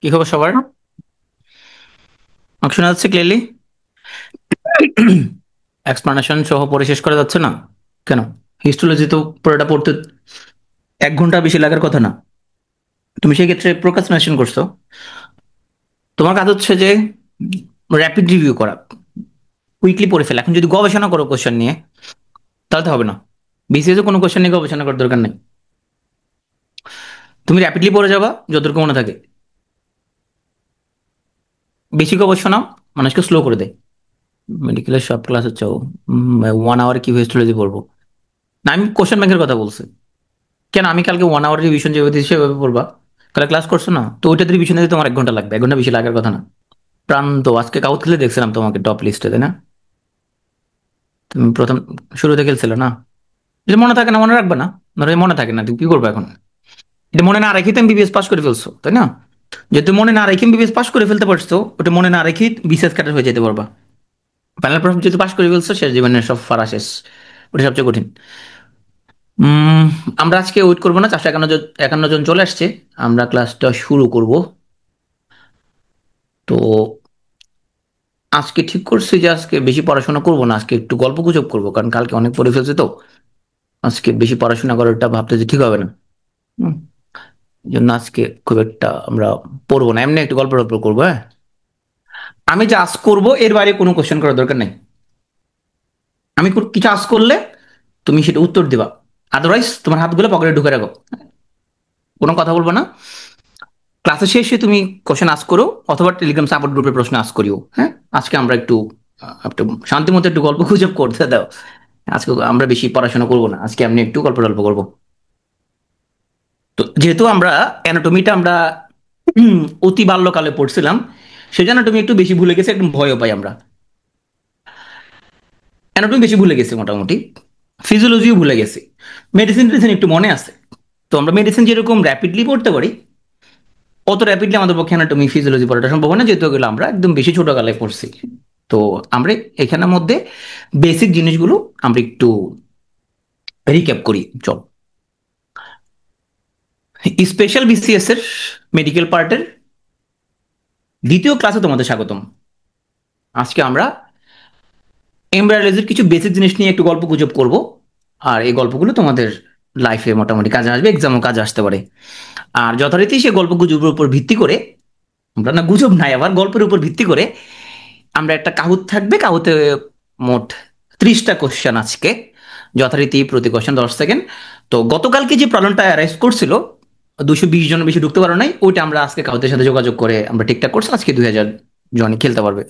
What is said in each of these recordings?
কি খবর সবার? আমাকে শোনা যাচ্ছে ক্লিয়ারলি? এক্সপ্লানেশন সহ পড়ে শেষ করা যাচ্ছে না কেন? হিস্টোলজি তো পুরোটা পড়তে 1 ঘন্টা বেশি লাগার কথা না। তুমি সেই ক্ষেত্রে প্রোক্রাস্টিনেশন করছো। তোমার কাজ হচ্ছে যে র্যাপিড রিভিউ করা, কুইকলি পড়ে ফেলা। এখন যদি গবেষণা করো কোশ্চেন নিয়ে তাহলে তো হবে না। বিসিএস কোনো কোশ্চেন নিয়ে গবেষণা করার দরকার নেই। তুমি র্যাপিডলি পড়ে যাবা যতটুকু মনে থাকে। বেশি গবেষণা মানুষকে স্লো করে দেয়। মেডিকেলের সব ক্লাস হচ্ছে 1 আওয়ার কি হিস্টোলজি পড়বো? না, আমি কোশ্চেন ব্যাংকের কথা বলছি। কেন, আমি কালকে 1 আওয়ার রিভিশন যেভাবে দিচ্ছি সেভাবে পড়বা? কালকে ক্লাস করছো না তো, ওইটাতে রিভিশন দিতে তোমার 1 ঘন্টা লাগবে, 1 ঘন্টা বেশি লাগার কথা না। প্রান্ত আজকে কাউত খেলে দেখছিলাম তোমাকে টপ লিস্টে, তাই না? তুমি প্রথম শুরুতে খেলছিলে না? এটা মনে থাকে না, মনে রাখবে না। ধরো এই মনে থাকে না, তুমি কি করবে এখন? এটা মনে না রেখে তুমি বিবিএস পাস করে ফেলছো, তাই না? যেহেতু মনে না রেখে বিবিএস পাস করে ফেলতে পারছো, ওটা মনে না রেখে বিসিএস ক্যাডার হয়ে যেতে পারবা। ফাইনাল পরীক্ষা যেহেতু পাস করে ফেলছো, শেষ জীবনের সব ফারা শেষ। ওটা সবচেয়ে কঠিন। উম আমরা আজকে ওয়েট করবো না, 451 জন 51 জন চলে আসছে। আমরা ক্লাসটা শুরু করব। তো আজকে ঠিক করছি যে আজকে বেশি পড়াশোনা করবো না, আজকে একটু গল্প গুজব করবো, কারণ কালকে অনেক পড়ে ফেলছে তো। আজকে বেশি পড়াশোনা করাটা ভাবতে যে ঠিক হবে না। হুম, এই জন্য আজকে খুব একটা আমরা পড়বো না, এমনি একটু গল্প গল্প করবো, হ্যাঁ। আমি যে আজ করবো এর বাইরে কোনো কোশ্চেন করার দরকার নেই। আমি কিছু আজ করলে তুমি সেটা উত্তর দিবা। আদারওয়াইজ তোমার হাতগুলো পকেটে ঢুকে রাখো, কোনো কথা বলবো না। ক্লাসের শেষে তুমি কোশ্চেন আস করো, অথবা টেলিগ্রাম সাপোর্ট গ্রুপে প্রশ্ন আস করিও, হ্যাঁ। আজকে আমরা একটু শান্তি মতো একটু গল্প গুজব করতে দাও। আজকে আমরা বেশি পড়াশোনা করবো না, আজকে আমি একটু গল্প টল্প করবো। তো যেহেতু আমরা অ্যানাটমিটা আমরা অতি বাল্যকালে পড়ছিলাম, সেজন্য তুমি একটু বেশি ভুলে গেছে, একটু ভয়ও পাই আমরা। অ্যানাটমি বেশি ভুলে গেছি মোটামুটি, ফিজিওলজিও ভুলে গেছি। মেডিসিন টেডিসিন একটু মনে আছে। তো আমরা মেডিসিন যেরকম র্যাপিডলি পড়তে পারি, অত র্যাপিডলি আমাদের পক্ষে অ্যানাটমি ফিজিওলজি পড়াটা সম্ভব হয় না, যেহেতু এগুলো আমরা একদম বেশি ছোটকালে পড়ছি। তো আমরা এখানের মধ্যে বেসিক জিনিসগুলো আমরা একটু রিক্যাপ করি, চল। স্পেশাল বিসিএস এর মেডিকেল পার্টের দ্বিতীয় ক্লাসে তোমাদের স্বাগতম। আজকে আমরা এমব্রায়োলজির কিছু বেসিক জিনিস নিয়ে একটু গল্প গুজব করব। আর এই গল্পগুলো তোমাদের লাইফে মোটামুটি কাজে আসবে, এক্সামও কাজে আসতে পারে। আর যথারীতি সে গল্প গুজবের উপর ভিত্তি করে, আমরা না গুজব নাই, আবার গল্পের উপর ভিত্তি করে আমরা একটা কাহুত থাকবে। কাহুতে মোট 30টা কোশ্চেন আজকে, যথারীতি প্রতি কোশ্চেন 10 সেকেন্ড। তো গতকালকে যে প্রবলেমটা অ্যারাইজ করছিল, 220 জনের বেশি ঢুকতে পারো নাই, ওইটা আমরা আজকে কাহুতের সাথে যোগাযোগ করে আমরা ঠিকঠাক করছি, আজকে 2000 জনই খেলতে পারবে।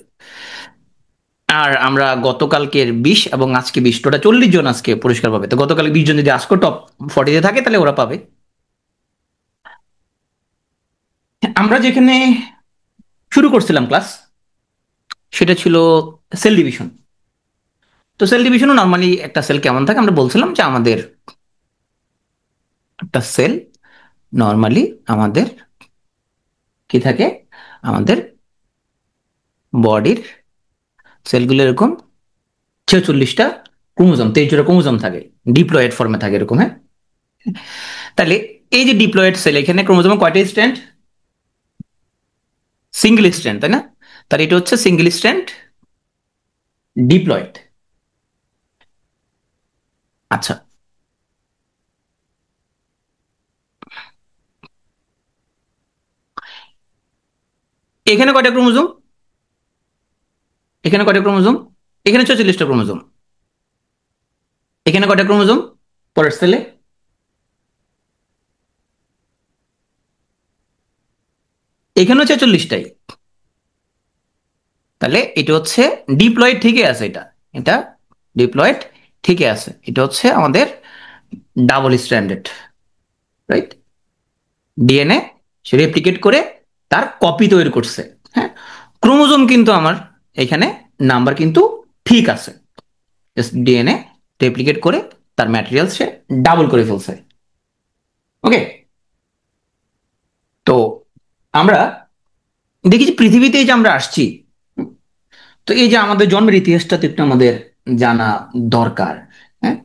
আর আমরা গতকালকের 20 এবং আজকে 20, টোটাল 40 জন আজকে পুরস্কার পাবে। তো গতকাল 20 জন যদি আজকে টপ 40-তে থাকে তাহলে ওরা পাবে। আমরা যেখানে শুরু করছিলাম ক্লাস, সেটা ছিল সেল ডিভিশন। তো সেল ডিভিশনও নর্মালি একটা সেল কেমন থাকে আমরা বলছিলাম যে আমাদের একটা সেল নর্মালি আমাদের কি থাকে, আমাদের বডির সেলগুলো এরকম 46টা ক্রোমোজোম, 23 জোড়া ক্রোমোজোম থাকে, ডিপ্লয়েড ফর্মে থাকে এরকম, হ্যাঁ। তাহলে এই যে ডিপ্লয়েড সেল, এখানে ক্রোমোজোমে কয়টা স্ট্র্যান্ড? সিঙ্গেল স্ট্র্যান্ড, তাই না? তাহলে এটা হচ্ছে সিঙ্গেল স্ট্র্যান্ড ডিপ্লয়েড। আচ্ছা, এখানে কয়টা ক্রোমোজোম? এখানে কয়টা ক্রোমোজোম? এখানে 46টা ক্রোমোজোম। এখানে কয়টা ক্রোমোজোম পরের সেলে? এখানেও 46টাই। তাহলে এটা হচ্ছে ডিপ্লয়েড, ঠিকই আছে। এটা এটা ডিপ্লয়েড ঠিকই আছে। এটা হচ্ছে আমাদের ডাবল স্ট্র্যান্ডেড, রাইট? ডিএনএ সে রেপ্লিকেট করে তার কপি তৈরি করছে, হ্যাঁ। ক্রোমোজোম কিন্তু আমার এখানে নাম্বার কিন্তু ঠিক আছে, ডিএনএ রেপ্লিকেট করে তার ম্যাটেরিয়াল সে ডাবল করে ফেলছে। ওকে। তো আমরা দেখি যে পৃথিবীতে এই যে আমরা আসছি, তো এই যে আমাদের জন্মের ইতিহাসটা তো একটু আমাদের জানা দরকার, হ্যাঁ।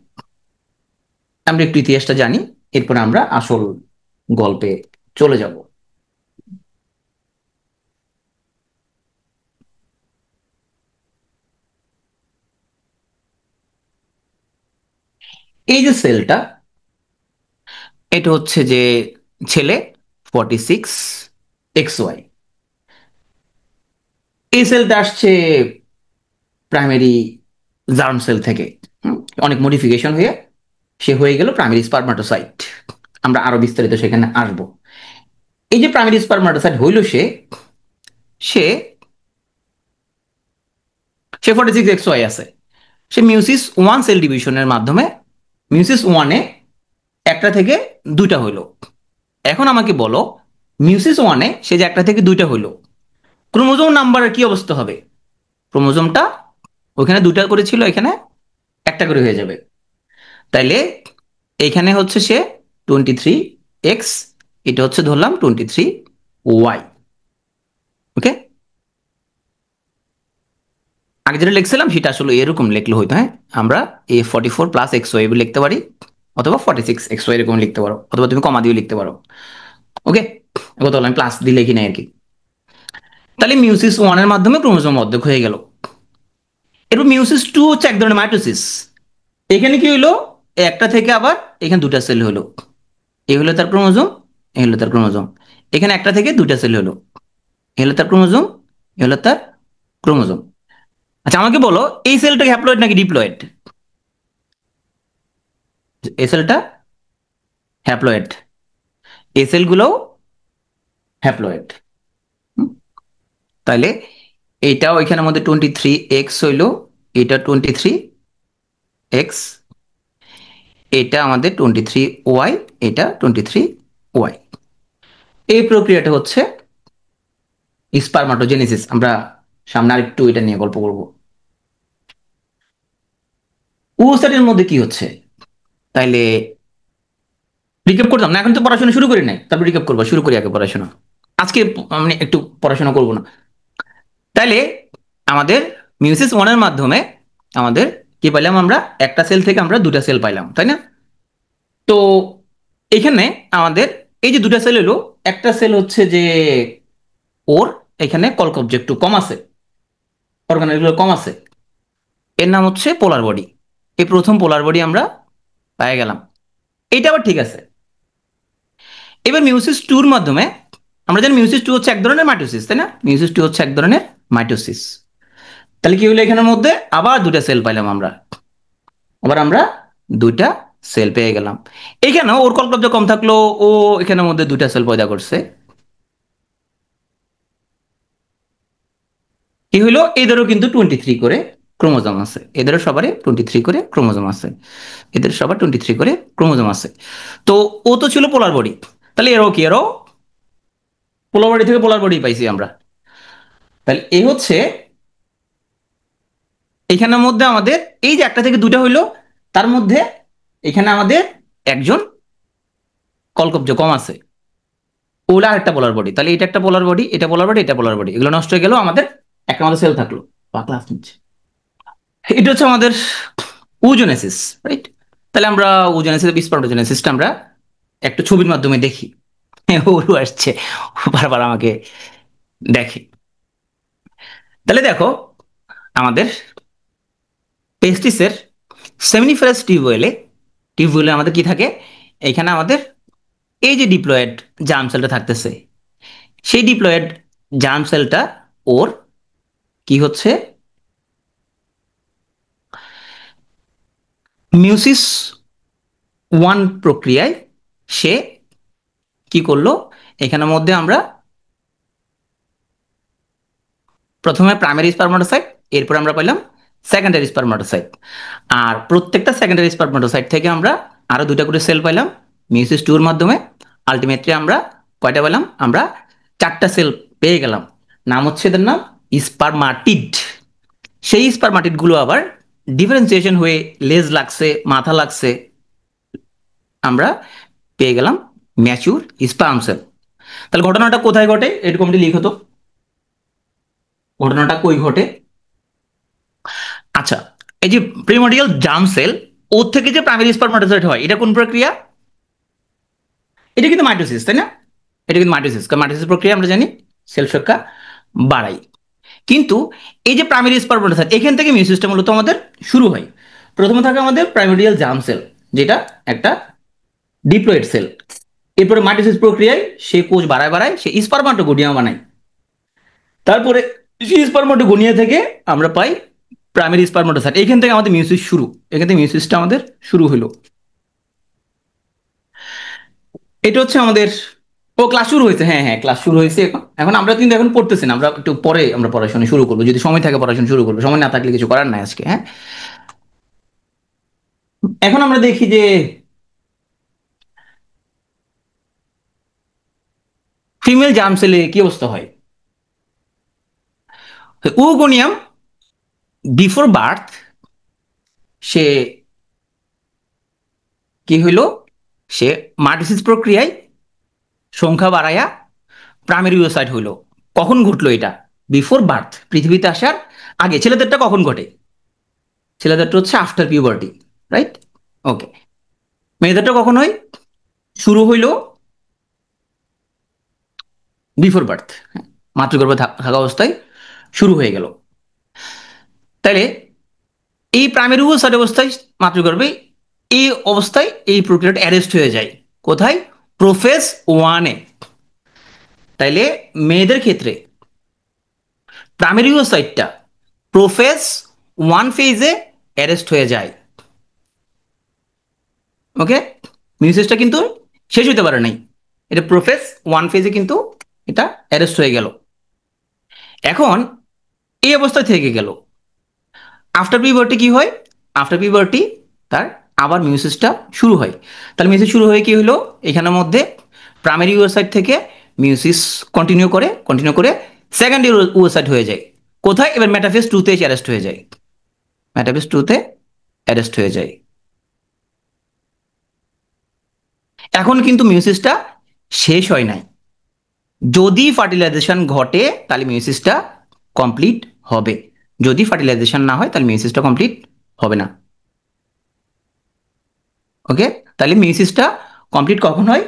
আমরা একটু ইতিহাসটা জানি, এরপরে আমরা আসল গল্পে চলে যাব। এই যে সেলটা, এটা হচ্ছে যে ছেলে 46XY। এই সেলটা আসছে প্রাইমারি জার্ম সেল থেকে, অনেক মডিফিকেশন হয়ে সে হয়ে গেল প্রাইমারি স্পারমাটোসাইট। আমরা আরো বিস্তারিত সেখানে আসবো। এই যে প্রাইমারি স্পারমাটোসাইট হইল, সে সে সে 46XY আছে। সে মিউসিস ওয়ান সেল ডিভিশনের মাধ্যমে মিউসিস ওয়ানে একটা থেকে দুইটা হইল। এখন আমাকে বলো, মিউসিস ওয়ানে সে যে একটা থেকে দুইটা হইল, ক্রোমোজোম নাম্বারের কি অবস্থা হবে? ক্রোমোজোমটা ওইখানে দুইটা করে ছিল, এখানে একটা করে হয়ে যাবে। তাইলে এইখানে হচ্ছে সে 23X, এটা হচ্ছে ধরলাম 23Y। ওকে, আগে যেটা লিখছিলাম সেটা আসলে এরকম লিখলে হইতো। হ্যাঁ, আমরা A44+XY লিখতে পারি, অথবা 46XY এরকম লিখতে পারো, অথবা তুমি কমা দিয়ে লিখতে পারো। ওকে, কত আমি প্লাস দিয়ে লিখি নাই আর কি। তাহলে মিউসিস ওয়ানের মাধ্যমে ক্রোমোজোম অর্ধেক হয়ে গেল। এরপর মিউসিস টু হচ্ছে এক ধরনের মাইটোসিস। এখানে কি হইলো, একটা থেকে আবার এখানে দুটা সেল হলো। এ হলো তার ক্রোমোজোম, এ হলো তার ক্রোমোজোম। এখানে একটা থেকে দুটা সেল হলো, এ হলো তার ক্রোমোজোম, এ হলো তার ক্রোমোজোম। আচ্ছা, আমাকে বলো এই সেলটা হ্যাপ্লয়েড নাকি ডিপ্লয়েড? এই সেলটা হ্যাপ্লয়েড, এই সেলগুলোও হ্যাপ্লয়েড। তাহলে এইটাও এখানের মধ্যে 23X হইল, এটা 23X, এটা আমাদের 23Y, এটা 23Y। এই প্রক্রিয়াটা হচ্ছে স্পারমাটোজেনেসিস। আমরা সামনে আর একটু এটা নিয়ে গল্প করব। ওসাইটের মধ্যে কি হচ্ছে, তাইলে রিক্যাপ করতাম না, এখন তো পড়াশোনা শুরু করি নাই, তারপর রিক্যাপ করবো। শুরু করি আগে পড়াশোনা। আজকে মানে একটু পড়াশোনা করব না। তাইলে আমাদের মিউসিস ওয়ানের মাধ্যমে আমাদের কি পাইলাম, আমরা একটা সেল থেকে আমরা দুটা সেল পাইলাম, তাই না? তো এখানে আমাদের এই যে দুটা সেল হলো, একটা সেল হচ্ছে যে ওর এখানে কলকব্জ একটু কম আছে, অর্গানেলগুলো কম আছে, এর নাম হচ্ছে পোলার বডি। এই প্রথম পোলার বডি আমরা পেয়ে গেলাম, এইটা আবার ঠিক আছে। এবার মিউসিস টুর মাধ্যমে আমরা জানি মিউসিস টু হচ্ছে এক ধরনের মাইটোসিস, তাই না? মিউসিস টু হচ্ছে এক ধরনের মাইটোসিস। তাহলে কি হলো, এখানের মধ্যে আবার দুটা সেল পাইলাম আমরা, আবার আমরা দুইটা সেল পেয়ে গেলাম। এখানে ওর কলকব্জ কম থাকলো, ও এখানের মধ্যে দুইটা সেল পয়দা করছে। কি হইলো, এদেরও কিন্তু 23 করে ক্রোমোজোম আছে, এদেরও সবারই 23 করে ক্রোমোজোম আছে, এদের সবার 23 করে ক্রোমোজোম আছে। তো ও তো ছিল পোলার বডি, তাহলে এরও কি, এরও পোলার বডি থেকে পোলার বডি পাইছি আমরা। তাহলে এই হচ্ছে এখানের মধ্যে আমাদের এই যে একটা থেকে দুটা হইলো, তার মধ্যে এখানে আমাদের একজন কলকব্জ কম আছে, ওলা একটা পোলার বডি। তাহলে এটা একটা পোলার বডি, এটা পোলার বডি, এটা পোলার বডি, এগুলো নষ্ট হয়ে গেল, আমাদের একটা আমাদের সেল থাকলো। ক্লাস নিচ্ছে, এটা হচ্ছে আমাদের ওজোনেসিস, রাইট? তাহলে আমরা ওজোনেসিস, স্পার্মোজেনেসিসটা আমরা একটা ছবির মাধ্যমে দেখি। ওরু আসছে, বারবার আমাকে দেখে। তাহলে দেখো, আমাদের পেস্টিসের সেমিনিফারাস টিউবওয়েলে, টিউবওয়েলে আমাদের কি থাকে, এখানে আমাদের এই যে ডিপ্লয়েড জার্ম সেলটা থাকতেছে, সেই ডিপ্লয়েড জার্ম সেলটা ওর কি হচ্ছে, মিউসিস ওয়ান প্রক্রিয়ায় সে কি করলো, এখানের মধ্যে আমরা প্রথমে প্রাইমারি স্পারমাটোসাইট, এরপর আমরা পাইলাম সেকেন্ডারি স্পারমাটোসাইট। আর প্রত্যেকটা সেকেন্ডারি স্পারমাটোসাইট থেকে আমরা আরো দুটা করে সেল পাইলাম মিউসিস টু এর মাধ্যমে। আলটিমেটলি আমরা কয়টা পেলাম, আমরা চারটা সেল পেয়ে গেলাম। নাম হচ্ছে এদের নাম স্পারমাটিড। সেই স্পারমাটিড গুলো আবার ডিফারেন্সিয়েশন হয়ে লেজ লাগছে, মাথা লাগছে, আমরা পেয়ে গেলাম ম্যাচিউর স্পার্ম সেল। তাহলে ঘটনাটা কোথায় ঘটে, এরকমটি লিখো তো, ঘটনাটা কই ঘটে? আচ্ছা, এই যে প্রিমোর্ডিয়াল জার্ম সেল, ওর থেকে যে প্রাইমারি স্পারমাটোজয়েট হয়, এটা কোন প্রক্রিয়া? এটা কিন্তু মাইটোসিস, তাই না? এটা কিন্তু মাইটোসিস, কারণ মাইটোসিস প্রক্রিয়া আমরা জানি সেল সংখ্যা বাড়াই। কিন্তু এই যে প্রাইমারি স্পারমাটোজয়েট, এখান থেকে মিউসিসটা মূলত আমাদের শুরু হয়। প্রথমে থাকে আমাদের প্রাইমোর্ডিয়াল জার্ম সেল, যেটা একটা ডিপ্লয়েড সেল। এরপরে মাইটোসিস প্রক্রিয়ায় সে কোষ বাড়ায় বাড়ায় সে স্পারমাটোগোনিয়া বানায়। তারপরে সেই স্পারমাটোগোনিয়া থেকে আমরা পাই প্রাইমারি স্পারমাটোসাইট। এখান থেকে আমাদের মিউসিস শুরু, এখান থেকে মিউসিসটা আমাদের শুরু হলো। এটা হচ্ছে আমাদের, ও ক্লাস শুরু হয়েছে, হ্যাঁ হ্যাঁ ক্লাস শুরু হয়েছে। এখন এখন আমরা কিন্তু এখন পড়তেছি না, আমরা একটু পরে আমরা পড়াশোনা শুরু করবো, যদি সময় থাকে পড়াশোনা শুরু করবো, সময় না থাকলে কিছু করার নাই আজকে। হ্যাঁ, এখন আমরা দেখি যে ফিমেল জার্ম সেলে কি অবস্থা হয়। উগোনিয়াম বিফোর বার্থ সে কি হইল, সে মাইটোসিস প্রক্রিয়ায় সংখ্যা বাড়াইয়া প্রাইমারি ওসাইট হইল। কখন ঘটলো এটা? বিফোর বার্থ, পৃথিবীতে আসার আগে। ছেলেদেরটা কখন ঘটে? ছেলেদেরটা হচ্ছে আফটার পিউবার্টি, রাইট? ওকে। মেয়েদেরটা কখন হয়? শুরু হইল বিফোর বার্থ, মাতৃগর্ভে থাকা অবস্থায় শুরু হয়ে গেল। তাইলে এই প্রাইমারি ওসাইট অবস্থায় মাতৃগর্ভে, এই অবস্থায় এই প্রক্রিয়াটা অ্যারেস্ট হয়ে যায়। কোথায়? প্রোফেজ ওয়ানে। তাইলে মেয়েদের ক্ষেত্রে প্রাইমারি ওসাইটটা প্রোফেজ ওয়ান ফেজে অ্যারেস্ট হয়ে যায়। ওকে, মিউসিসটা কিন্তু শেষ হইতে পারে নাই, এটা প্রোফেজ ওয়ান ফেজে কিন্তু এটা অ্যারেস্ট হয়ে গেল। এখন এই অবস্থা থেকে গেল। আফটার পিউবার্টি কি হয়? আফটার পিউবার্টি তার আবার মিউসিসটা শুরু হয়। তাহলে মিউসিস শুরু হয়ে কি হলো, এখানের মধ্যে প্রাইমারি ওসাইট থেকে মিউসিস কন্টিনিউ করে সেকেন্ডারি ওসাইট হয়ে যায়। কোথায়? এবার মেটাফেজ টুতে অ্যারেস্ট হয়ে যায়। মেটাফেজ টুতে অ্যারেস্ট হয়ে যায়। এখন কিন্তু মিউসিসটা শেষ হয় নাই। যদি ফার্টিলাইজেশন ঘটে তাহলে মিউসিসটা কমপ্লিট হবে, যদি ফার্টিলাইজেশন না হয় তাহলে মিউসিসটা কমপ্লিট হবে না। ওকে, তাহলে মিউসিসটা কমপ্লিট কখন হয়?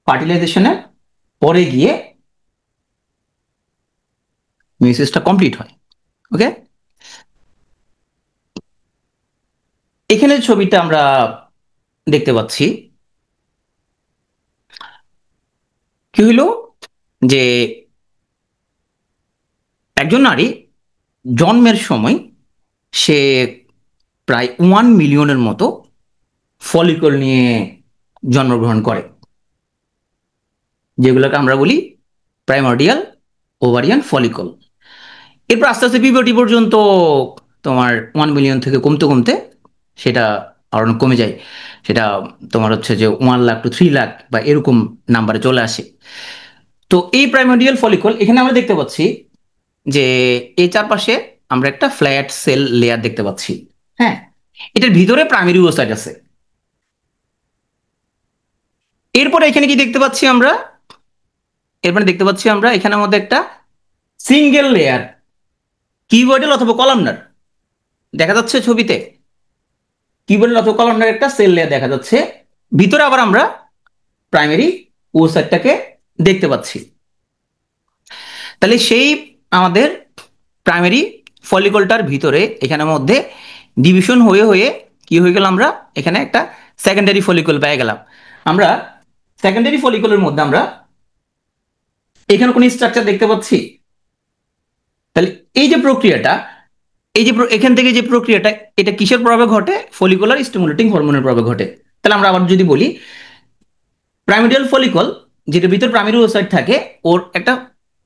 ফার্টিলাইজেশনের পরে গিয়ে মিউসিসটা কমপ্লিট হয়। ওকে, এখানে ছবিটা আমরা দেখতে পাচ্ছি কি হইল, যে একজন নারী জন্মের সময় সে প্রায় 1 মিলিয়নের মতো ফলিকল নিয়ে জন্মগ্রহণ করে, যেগুলোকে আমরা বলি প্রাইমর্ডিয়াল ওভারিয়ান ফলিকল। এরপর আস্তে আস্তে পিউবার্টি পর্যন্ত তোমার 1 মিলিয়ন থেকে কমতে কমতে সেটা আরো কমে যায়। সেটা তোমার হচ্ছে যে 1 লাখ to 3 লাখ বা এরকম নাম্বারে চলে আসে। তো এই প্রাইমর্ডিয়াল ফলিকল, এখানে আমরা দেখতে পাচ্ছি যে এই চারপাশে আমরা একটা ফ্ল্যাট সেল লেয়ার দেখতে পাচ্ছি। হ্যাঁ, এটার ভিতরে প্রাইমারি ওসাইট আছে। এরপরে এখানে কি দেখতে পাচ্ছি আমরা? এরপরে দেখতে পাচ্ছি আমরা এখানের মধ্যে একটা সিঙ্গেল লেয়ার, কিউবয়েডাল অথবা কলামনার দেখা যাচ্ছে ছবিতে। কিউবয়েডাল অথবা কলামনার একটা সেল লেয়ার দেখা যাচ্ছে। ভিতরে আবার আমরা প্রাইমারি ওসাইটটাকে দেখতে পাচ্ছি। তাহলে সেই আমাদের প্রাইমারি ফলিকলটার ভিতরে এখানের মধ্যে ডিভিশন হয়ে হয়ে কি হয়ে গেল, আমরা এখানে একটা সেকেন্ডারি ফলিকল পেয়ে গেলাম। আমরা সেকেন্ডারি ফলিকলের মধ্যে আমরা এখানে কোন স্ট্রাকচার দেখতে পাচ্ছি? তাহলে এই যে প্রক্রিয়াটা, এই যে এখান থেকে যে প্রক্রিয়াটা, এটা কিসের প্রভাবে ঘটে? ফলিকুলার স্টিমুলেটিং হরমোনের প্রভাবে ঘটে। তাহলে আমরা আবার যদি বলি, প্রাইমোরডিয়াল ফলিকল যেটা ভিতর প্রাইমারি ওসাইট থাকে, ওর একটা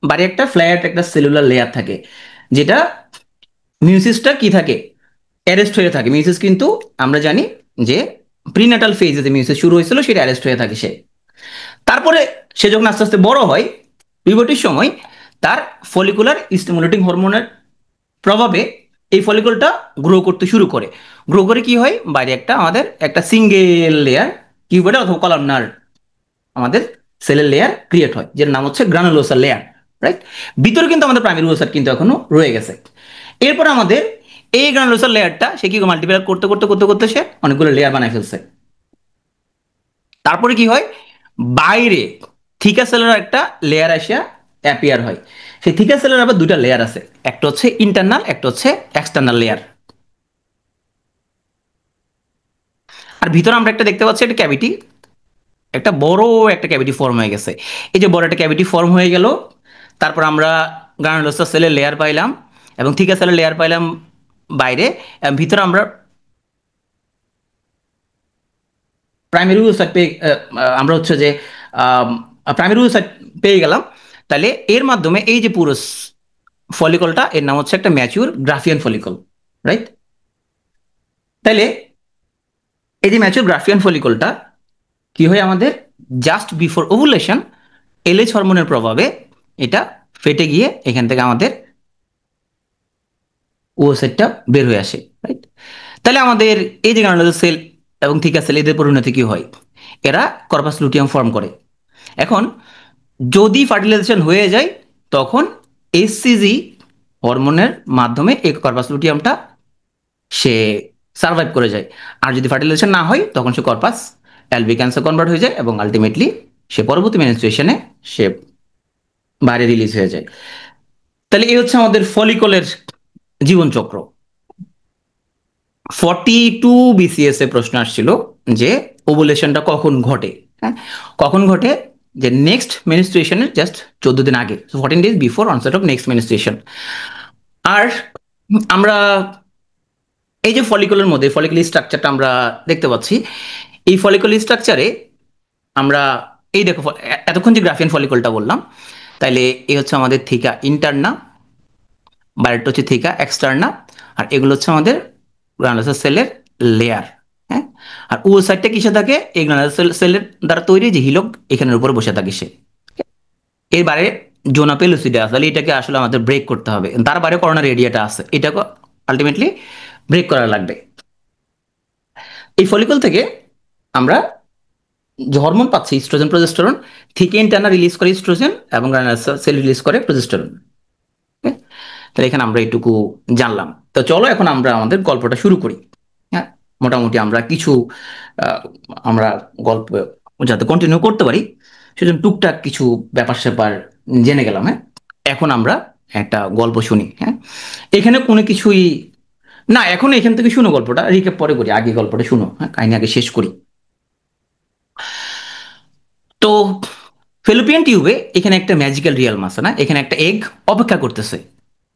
বাইরে একটা ফ্ল্যাট একটা সেলুলার লেয়ার থাকে, যেটা মিউসিসটা কি থাকে, অ্যারেস্ট হয়ে থাকে। মিউসিস কিন্তু আমরা জানি যে প্রিনাটাল ফেজে যে মিউসিস শুরু হয়েছিল সেটা অ্যারেস্ট হয়ে থাকে সে। তারপরে সে যখন আস্তে আস্তে বড় হয়, পিউবার্টির সময় তার ফলিকুলার স্টিমুলেটিং হরমোনের প্রভাবে এই ফলিকলটা গ্রো করতে শুরু করে। গ্রো করে কি হয়, বাইরে একটা আমাদের একটা সিঙ্গেল লেয়ার কিউবয়েডাল অথবা কলামনার আমাদের সেলের লেয়ার ক্রিয়েট হয়, যের নাম হচ্ছে গ্রানুলোসার লেয়ার, রাইট? ভিতরে কিন্তু আমাদের প্রাইমারি ওসাইট কিন্তু এখনো রয়ে গেছে। এরপর আমাদের এই গ্রানুলোসার লেয়ারটা সে কি মাল্টিপ্লাই করতে করতে করতে করতে সে অনেকগুলো লেয়ার বানায় ফেলছে। তারপরে কি হয়, বাইরে থিকা সেলের একটা লেয়ার আসিয়া অ্যাপিয়ার হয়। সেই থিকা সেলের আবার দুইটা লেয়ার আছে, একটা হচ্ছে ইন্টারনাল, একটা হচ্ছে এক্সটার্নাল লেয়ার। আর ভিতরে আমরা একটা দেখতে পাচ্ছি একটা ক্যাভিটি, একটা বড় একটা ক্যাভিটি ফর্ম হয়ে গেছে। এই যে বড় একটা ক্যাভিটি ফর্ম হয়ে গেল, তারপর আমরা গ্রানুলোসার সেলের লেয়ার পাইলাম এবং থিকা সেলের লেয়ার পাইলাম বাইরে, ভিতরে আমরা প্রাইমারি ওসাইট পেয়ে আমরা হচ্ছে যে প্রাইমারি ওসাইট পেয়ে গেলাম। তাহলে এর মাধ্যমে এই যে পুরো ফলিকলটা, এর নাম হচ্ছে একটা ম্যাচিউর গ্রাফিয়ান ফলিকল, রাইট? তাহলে এই যে ম্যাচিউর গ্রাফিয়ান ফলিকলটা কি হয় আমাদের, জাস্ট বিফোর ওভুলেশন এলএইচ হরমোনের প্রভাবে এটা ফেটে গিয়ে এখান থেকে আমাদের ওসাইটটা বের হয়ে আসে, রাইট? তাহলে আমাদের এই যে গ্রানুলোজার সেল এবং থিকা সেল, এদের পরিণতি কি হয়? এরা কর্পাস লুটিয়াম ফর্ম করে। এখন যদি ফার্টিলাইজেশন হয়ে যায় তখন এসসিজি হরমোনের মাধ্যমে এই কর্পাস লুটিয়ামটা সে সার্ভাইভ করে যায়। আর যদি ফার্টিলাইজেশন না হয় তখন সে কর্পাস অ্যালবিক্যান্সে কনভার্ট হয়ে যায় এবং আলটিমেটলি সে পরবর্তী মেনস্ট্রুয়েশনে সে বাইরে রিলিজ হয়ে যায়। তাহলে এই হচ্ছে আমাদের ফলিকলের জীবনচক্র। 42 বিসিএস এ প্রশ্ন আসছিল যে ওভুলেশনটা কখন ঘটে। হ্যাঁ, কখন ঘটে? যে নেক্সট মেনস্ট্রুয়েশনের জাস্ট 14 দিন আগে, 14 days before onset of next menstruation. আর আমরা এই যে ফলিকুলের মধ্যে ফলিকুলার স্ট্রাকচারটা আমরা দেখতে পাচ্ছি, এই ফলিকুলার স্ট্রাকচারে আমরা এই দেখো এতক্ষণ যে গ্রাফিয়ান ফলিকলটা বললাম, তাইলে এই হচ্ছে আমাদের থিকা ইন্টারনা, বাইরেটা হচ্ছে থিকা এক্সটার্না, আর এগুলো হচ্ছে আমাদের গ্রানুলোসার সেলের লেয়ার। হ্যাঁ, আর ও সাইডটা কিসে থাকে? এই গ্রানুলোসার সেলের দ্বারা তৈরি যে হিলক, এখানের উপরে বসে থাকে সে। এর বাইরে জোনা পেলুসিডা আছে, তাহলে এটাকে আসলে আমাদের ব্রেক করতে হবে। তার বাইরে করোনার এরিয়াটা আছে, এটাকে আলটিমেটলি ব্রেক করা লাগবে। এই ফলিকল থেকে আমরা যে হরমোন পাচ্ছি ইস্ট্রোজেন প্রজেস্টেরন, থেকে ইন্টারনা রিলিজ করে ইস্ট্রোজেন এবং সেল রিলিজ করে প্রজেস্টেরন। তাহলে এখানে আমরা এটুকু জানলাম। তো চলো এখন আমরা আমাদের গল্পটা শুরু করি। হ্যাঁ, মোটামুটি আমরা কিছু আমরা গল্প যাতে কন্টিনিউ করতে পারি সেজন্য টুকটাক কিছু ব্যাপার স্যাপার জেনে গেলাম। হ্যাঁ, এখন আমরা একটা গল্প শুনি। হ্যাঁ, এখানে কোনো কিছুই না, এখন এখান থেকে শুনো, গল্পটা রিক্যাপ পরে করি, আগে গল্পটা শুনো। হ্যাঁ, কাহিনী আগে শেষ করি। তো ফেলোপিয়ান টিউবে এখানে একটা ম্যাজিক্যাল রিয়ালম আছে না, এখানে একটা এগ অপেক্ষা করতেছে,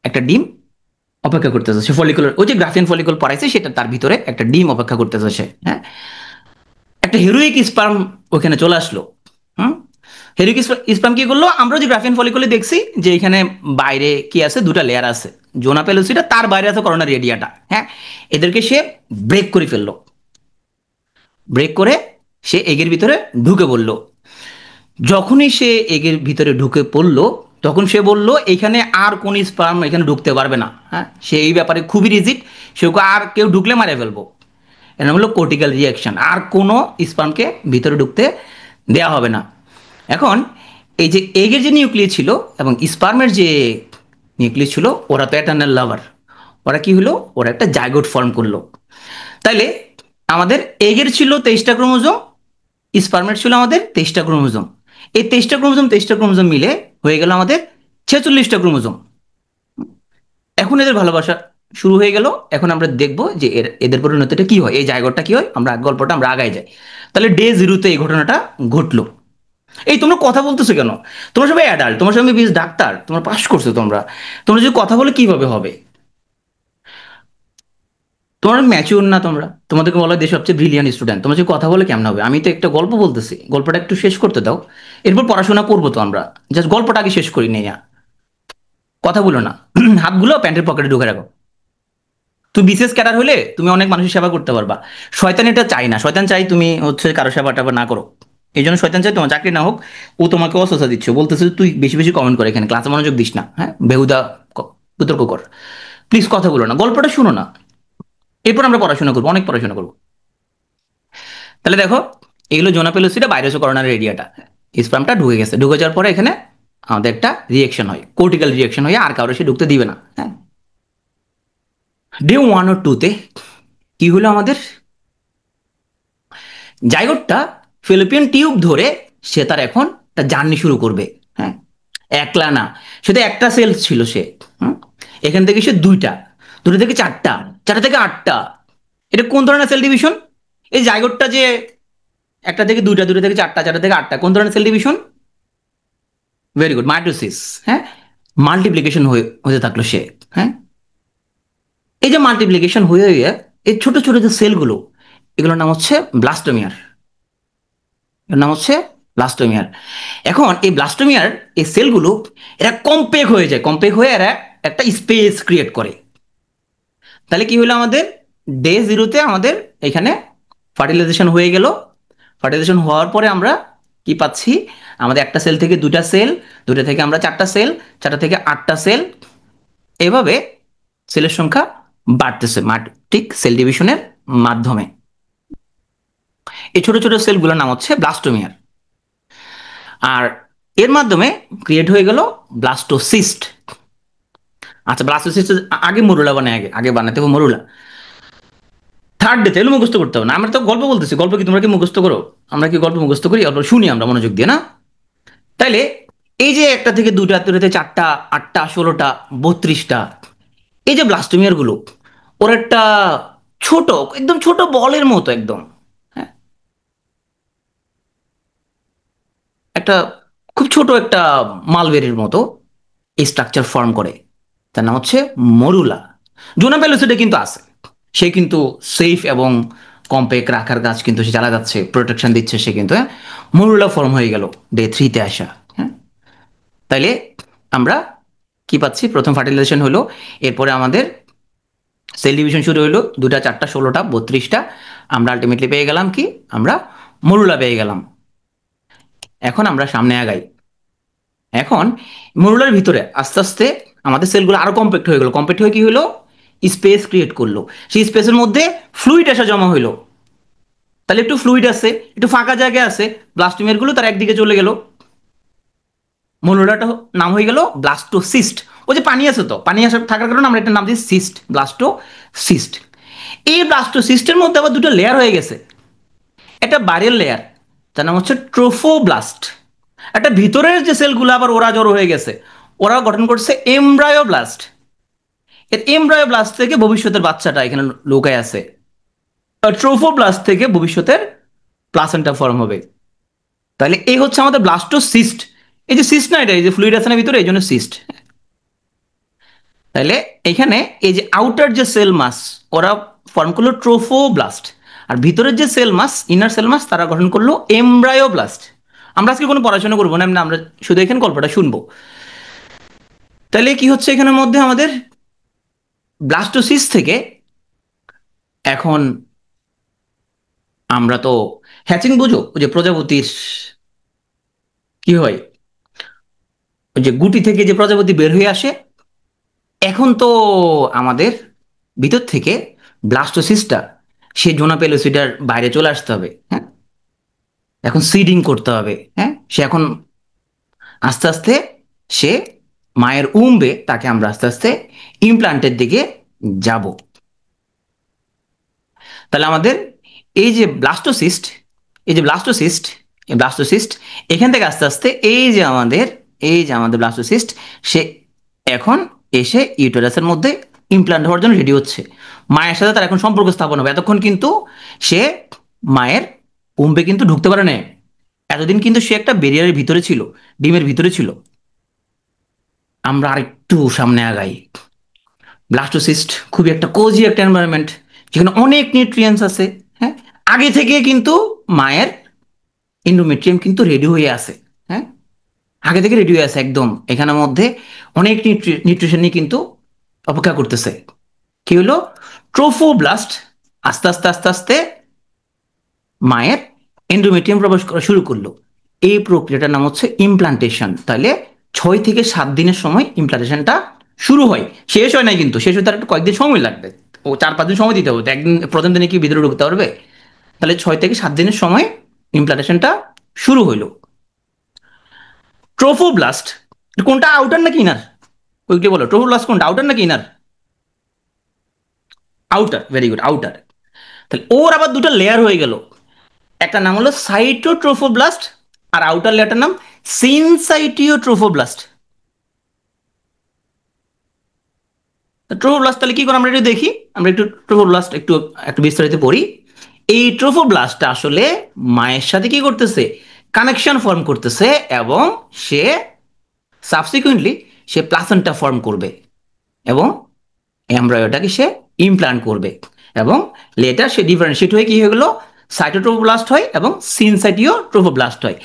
একটা ডিম অপেক্ষা করতেছে। সে ফলিকুলার, ওই যে গ্রাফিয়ান ফলিকুল পড়াইছে সেটা, তার ভিতরে একটা ডিম অপেক্ষা করতেছে সে। হ্যাঁ, একটা হেরোইক স্পার্ম ওখানে চলে আসলো। হুম, হেরোইক স্পার্ম কি করলো? আমরা যে গ্রাফিয়ান ফলিকুলে দেখছি যে এখানে বাইরে কি আছে, দুটা লেয়ার আছে, জোনা পেলোসিটা, তার বাইরে আছে করোনা রেডিয়াটা। হ্যাঁ, এদেরকে সে ব্রেক করে ফেললো। ব্রেক করে সে এগের ভিতরে ঢুকে পড়লো। যখনই সে এগের ভিতরে ঢুকে পড়লো তখন সে বলল এখানে আর কোন স্পার্ম এখানে ঢুকতে পারবে না। হ্যাঁ, সে এই ব্যাপারে খুবই রিজিড, সে আর কেউ ঢুকলে মারে ফেলবো। এর নাম হলো কোর্টিক্যাল রিয়াকশন, আর কোনো স্পার্মকে ভিতরে ঢুকতে দেওয়া হবে না। এখন এই যে এগের যে নিউক্লিয়াস ছিল এবং স্পার্মের যে নিউক্লিয়াস ছিল, ওরা তো এটার্নাল লাভার, ওরা কি হলো, ওরা একটা জাইগোট ফর্ম করলো। তাইলে আমাদের এগের ছিল 23টা ক্রোমোজোম, স্পার্মের ছিল আমাদের 23টা ক্রোমোজোম। এই 23টা ক্রোমোজোম মিলে হয়ে গেল আমাদের 46টা ক্রোমোজোম। এখন এদের ভালোবাসা শুরু হয়ে গেল। এখন আমরা দেখব যে এদের পরিণতিটা কি হয়, এই জায়গাটা কি হয়, আমরা গল্পটা আমরা আগায় যাই। তাহলে ডে 0-তে এই ঘটনাটা ঘটলো। এই তোমরা কথা বলতেছো কেন? তোমরা সবাই অ্যাডাল্ট, তোমার সবাই বিএস ডাক্তার, তোমরা পাস করছো, তোমরা তোমরা যদি কথা বলে কিভাবে হবে? তোমরা ম্যাচিউর না, তোমরা, তোমাদেরকে বলা হয় দেশের সবচেয়ে ব্রিলিয়ান্ট স্টুডেন্ট, তোমরা যদি কথা বলে কেমন হবে? আমি তো একটা গল্প বলতেছি, গল্পটা একটু শেষ করতে দাও, এরপর পড়াশোনা করবো। তো আমরা জাস্ট গল্পটা আগে শেষ করি নিয়ে, কথা বলো না। হাতগুলো প্যান্টের পকেটে ঢুকে রাখো। তুমি বিশেষ ক্যাডার হলে তুমি অনেক মানুষের সেবা করতে পারবা। শয়তান এটা চাই না, শয়তান চাই তুমি হচ্ছে কারো সেবা টেবা না করো। এই জন্য শয়তান চাই তোমার চাকরি না হোক। ও তোমাকে অসহসা দিচ্ছে, বলতেছে তুই বেশি বেশি কমেন্ট করে এখানে ক্লাসে মনোযোগ দিস না। হ্যাঁ, বেহুদা বিতর্ক কর, প্লিজ কথা বলো না, গল্পটা শুনো না, এরপর আমরা পড়াশোনা করবো, অনেক পড়াশোনা করবো। তাহলে দেখো, এগুলো জোনা পেলোসিটা বাইরে হচ্ছে করোনার এরিয়াটা, স্পামটা ঢুকে গেছে, ঢুকে যাওয়ার পরে এখানে আমাদের একটা রিয়েকশন হয়, কোর্টিক্যাল রিয়েকশন হয়ে আর কারো সে ঢুকতে দিবে না। হ্যাঁ, ডে 1 ও 2-তে কি হলো আমাদের, জাইগোটটা ফিলিপিয়ান টিউব ধরে সে তার এখন তার জার্নি শুরু করবে। হ্যাঁ, একলা না, সে তো একটা সেল ছিল সে। হুম, এখান থেকে সে দুইটা, দুটো থেকে চারটা, চারটা থেকে আটটা। এটা কোন ধরনের সেল ডিভিশন? এই জাইগোটটা যে একটা থেকে দুইটা, দুইটা থেকে চারটা, চারটা থেকে আটটা, কোন ধরনের cell division? Very good, mitosis. হ্যাঁ, মাল্টিপ্লিকেশন হতে থাকলো সে। হ্যাঁ, এই যে মাল্টিপ্লিকেশন হয়ে হয়ে এই ছোট ছোট যে সেলগুলো, এগুলোর নাম হচ্ছে ব্লাস্টোমিয়ার। এর নাম হচ্ছে ব্লাস্টোমিয়ার। এখন এই ব্লাস্টোমিয়ার এই সেলগুলো এরা কম্পেক্ট হয়ে যায়, কম্পেক্ট হয়ে এরা একটা স্পেস ক্রিয়েট করে। তাহলে কি হলো আমাদের, ডে জিরোতে আমাদের এখানে ফার্টিলাইজেশন হয়ে গেল। ফার্টিলাইজেশন হওয়ার পরে আমরা কি পাচ্ছি, আমাদের একটা সেল থেকে দুটা সেল, দুটা থেকে আমরা চারটা সেল, চারটা থেকে আটটা সেল, এভাবে সেলের সংখ্যা বাড়তেছে মাইটোটিক সেল ডিভিশনের মাধ্যমে। এই ছোট ছোট সেলগুলোর নাম হচ্ছে ব্লাস্টোমিয়ার। আর এর মাধ্যমে ক্রিয়েট হয়ে গেল ব্লাস্টোসিস্ট। আচ্ছা, ব্লাস্টোসিস্ট আগে মরুলা বানায়, আগে আগে বানাতে হবে মরুলা। থার্ড ডে তাহলে মুখস্থ করতে হবে না, আমরা তো গল্প বলতেছি, গল্প কি তোমরা কি মুখস্থ করো? আমরা কি গল্প মুখস্থ করি? অল্প শুনি আমরা মনোযোগ দিয়ে, না? তাইলে এই যে একটা থেকে দুটা, দুটা থেকে চারটা, আটটা, 16টা, 32টা, এই যে ব্লাস্টোমিয়ার গুলো, ওর একটা ছোট, একদম ছোট বলের মতো একদম, হ্যাঁ, একটা খুব ছোট একটা মালবেরির মতো এই স্ট্রাকচার ফর্ম করে। তার নাম হচ্ছে মরুলা। জোনা প্যালোসিডে কিন্তু আছে, সে কিন্তু সেফ এবং কম্প্যাক্ট রাখার কাজ কিন্তু সে চালা যাচ্ছে, প্রোটেকশন দিচ্ছে সে কিন্তু, হ্যাঁ। মরুলা ফর্ম হয়ে গেল ডে 3-তে আসা। হ্যাঁ, তাইলে আমরা কি পাচ্ছি, প্রথম ফার্টিলাইজেশন হলো, এরপরে আমাদের সেল ডিভিশন শুরু হলো, দুটা, চারটা, 16টা, 32টা, আমরা আলটিমেটলি পেয়ে গেলাম কি, আমরা মরুলা পেয়ে গেলাম। এখন আমরা সামনে আগাই। এখন মরুলার ভিতরে আস্তে আস্তে আমাদের সেলগুলো আরো কম্প্যাক্ট হয়ে গেল, কম্প্যাক্ট হয়ে কি হলো, স্পেস ক্রিয়েট করলো। সেই স্পেসের মধ্যে ফ্লুইড এসে জমা হইলো। তাহলে একটু ফ্লুইড আছে, একটু ফাঁকা জায়গায় আছে, ব্লাস্টোমিয়ার গুলো তার একদিকে চলে গেল, মরুলাটা নাম হয়ে গেল ব্লাস্টোসিস্ট। ওই যে পানি আছে, তো পানি আসা থাকার কারণে আমরা একটা নাম দিই সিস্ট, ব্লাস্টোসিস্ট। এই ব্লাস্টোসিস্টের মধ্যে আবার দুটো লেয়ার হয়ে গেছে। একটা বাইরের লেয়ার, তার নাম হচ্ছে ট্রোফোব্লাস্ট। একটা ভিতরের যে সেলগুলো আবার ওরা জড়ো হয়ে গেছে, ওরা গঠন করছে এমব্রায়োব্লাস্ট। এর এমব্রায়োব্লাস্ট থেকে ভবিষ্যতের বাচ্চাটা এখানে লুকায় আছে। ট্রোফোব্লাস্ট থেকে ভবিষ্যতের প্লাসেন্টা ফর্ম হবে। তাহলে এই হচ্ছে আমাদের ব্লাস্টোসিস্ট। এই যে সিস্ট না, এটা এই যে ফ্লুইড আছে না ভিতরে, এই জন্য সিস্ট। তাহলে এখানে এই যে আউটার যে সেল মাস, ওরা ফর্ম করলো ট্রোফোব্লাস্ট, আর ভিতরের যে cell mass, inner cell mass, তারা গঠন করলো এমব্রায়োব্লাস্ট। আমরা আজকে কোনো পড়াশোনা করবো না, আমরা শুধু এখানে গল্পটা শুনবো। তাহলে কি হচ্ছে এখানের মধ্যে, আমাদের ব্লাস্টোসিস থেকে এখন আমরা তো হ্যাচিং বুঝো, ওই যে প্রজাপতির কি হয়, ওই যে গুটি থেকে যে প্রজাপতি বের হয়ে আসে, এখন তো আমাদের ভিতর থেকে ব্লাস্টোসিস্টটা সে জোনা পেলোসিডার বাইরে চলে আসতে হবে। হ্যাঁ, এখন সিডিং করতে হবে। হ্যাঁ, সে এখন আস্তে আস্তে সে মায়ের উম্বে, তাকে আমরা আস্তে আস্তে ইমপ্লান্টের দিকে যাব। তাহলে আমাদের এই যে ব্লাস্টোসিস্ট, এই যে ব্লাস্টোসিস্ট, এই ব্লাস্টোসিস্ট এখান থেকে আস্তে আস্তে এই যে আমাদের ব্লাস্টোসিস্ট, সে এখন এসে ইউটেরাসের মধ্যে ইমপ্লান্ট হওয়ার জন্য রেডি হচ্ছে। মায়ের সাথে তার এখন সম্পর্ক স্থাপন হবে। এতক্ষণ কিন্তু সে মায়ের উম্বে কিন্তু ঢুকতে পারে না, এতদিন কিন্তু সে একটা ব্যারিয়ারের ভিতরে ছিল, ডিমের ভিতরে ছিল। আমরা আরেকটু সামনে আগাই। ব্লাস্টোসিস্ট খুবই একটা কোজি একটা এনভায়রনমেন্ট, যেখানে অনেক নিউট্রিয়েন্টস আছে। হ্যাঁ, আগে থেকে কিন্তু মায়ের এন্ডোমেট্রিয়াম কিন্তু রেডি হয়ে আছে। হ্যাঁ, আগে থেকে রেডি হয়ে আছে একদম, এখানের মধ্যে অনেক নিউট্রিশন নিয়ে কিন্তু অপেক্ষা করতেছে। কি হলো, ট্রোফোব্লাস্ট আস্তে আস্তে আস্তে আস্তে মায়ের এন্ডোমেট্রিয়াম প্রবেশ করা শুরু করলো। এই প্রক্রিয়াটার নাম হচ্ছে ইমপ্লান্টেশন। তাহলে 6 থেকে 7 দিনের সময় ইমপ্লান্টেশনটা শুরু হয়, শেষ হয় নাই কিন্তু, শেষ হতে আর একটু কয়েকদিন সময় লাগবে। ও 4-5 দিন সময় দিতে হবে, একদিন প্রথম দিনে কি ভিতরে ঢুকতে পারবে? তাহলে 6 থেকে 7 দিনের সময় ইমপ্লান্টেশনটা শুরু হইলো। ট্রোফোব্লাস্ট কোনটা, আউটার নাকি ইনার? ওইটা বলো, ট্রোফোব্লাস্ট কোনটা, আউটার নাকি inner? Outer, very good, outer. তাহলে ওর আবার দুটো লেয়ার হয়ে গেল, একটা নাম হলো সাইটোট্রোফোব্লাস্ট, আর আউটার লেয়ারটার নাম সিনসাইটিওট্রোফোব্লাস্ট। ট্রোফোব্লাস্ট তাহলে কি করে আমরা একটু দেখি, আমরা একটু ট্রোফোব্লাস্ট একটু একটু বিস্তারিত পড়ি। এই ট্রোফোব্লাস্টটা আসলে মায়ের সাথে কি করতেছে, কানেকশন ফর্ম করতেছে, এবং সে সাবসিকুয়েন্টলি সে প্লাসেন্টা ফর্ম করবে এবং এমব্রায়োটাকে সে ইমপ্লান্ট করবে, এবং লেটার সে ডিফারেন্সিয়েট হয়ে কি হয়ে গেল, সাইটোট্রোফোব্লাস্ট হয় এবং সিনসাইটিও ট্রোফোব্লাস্ট হয়।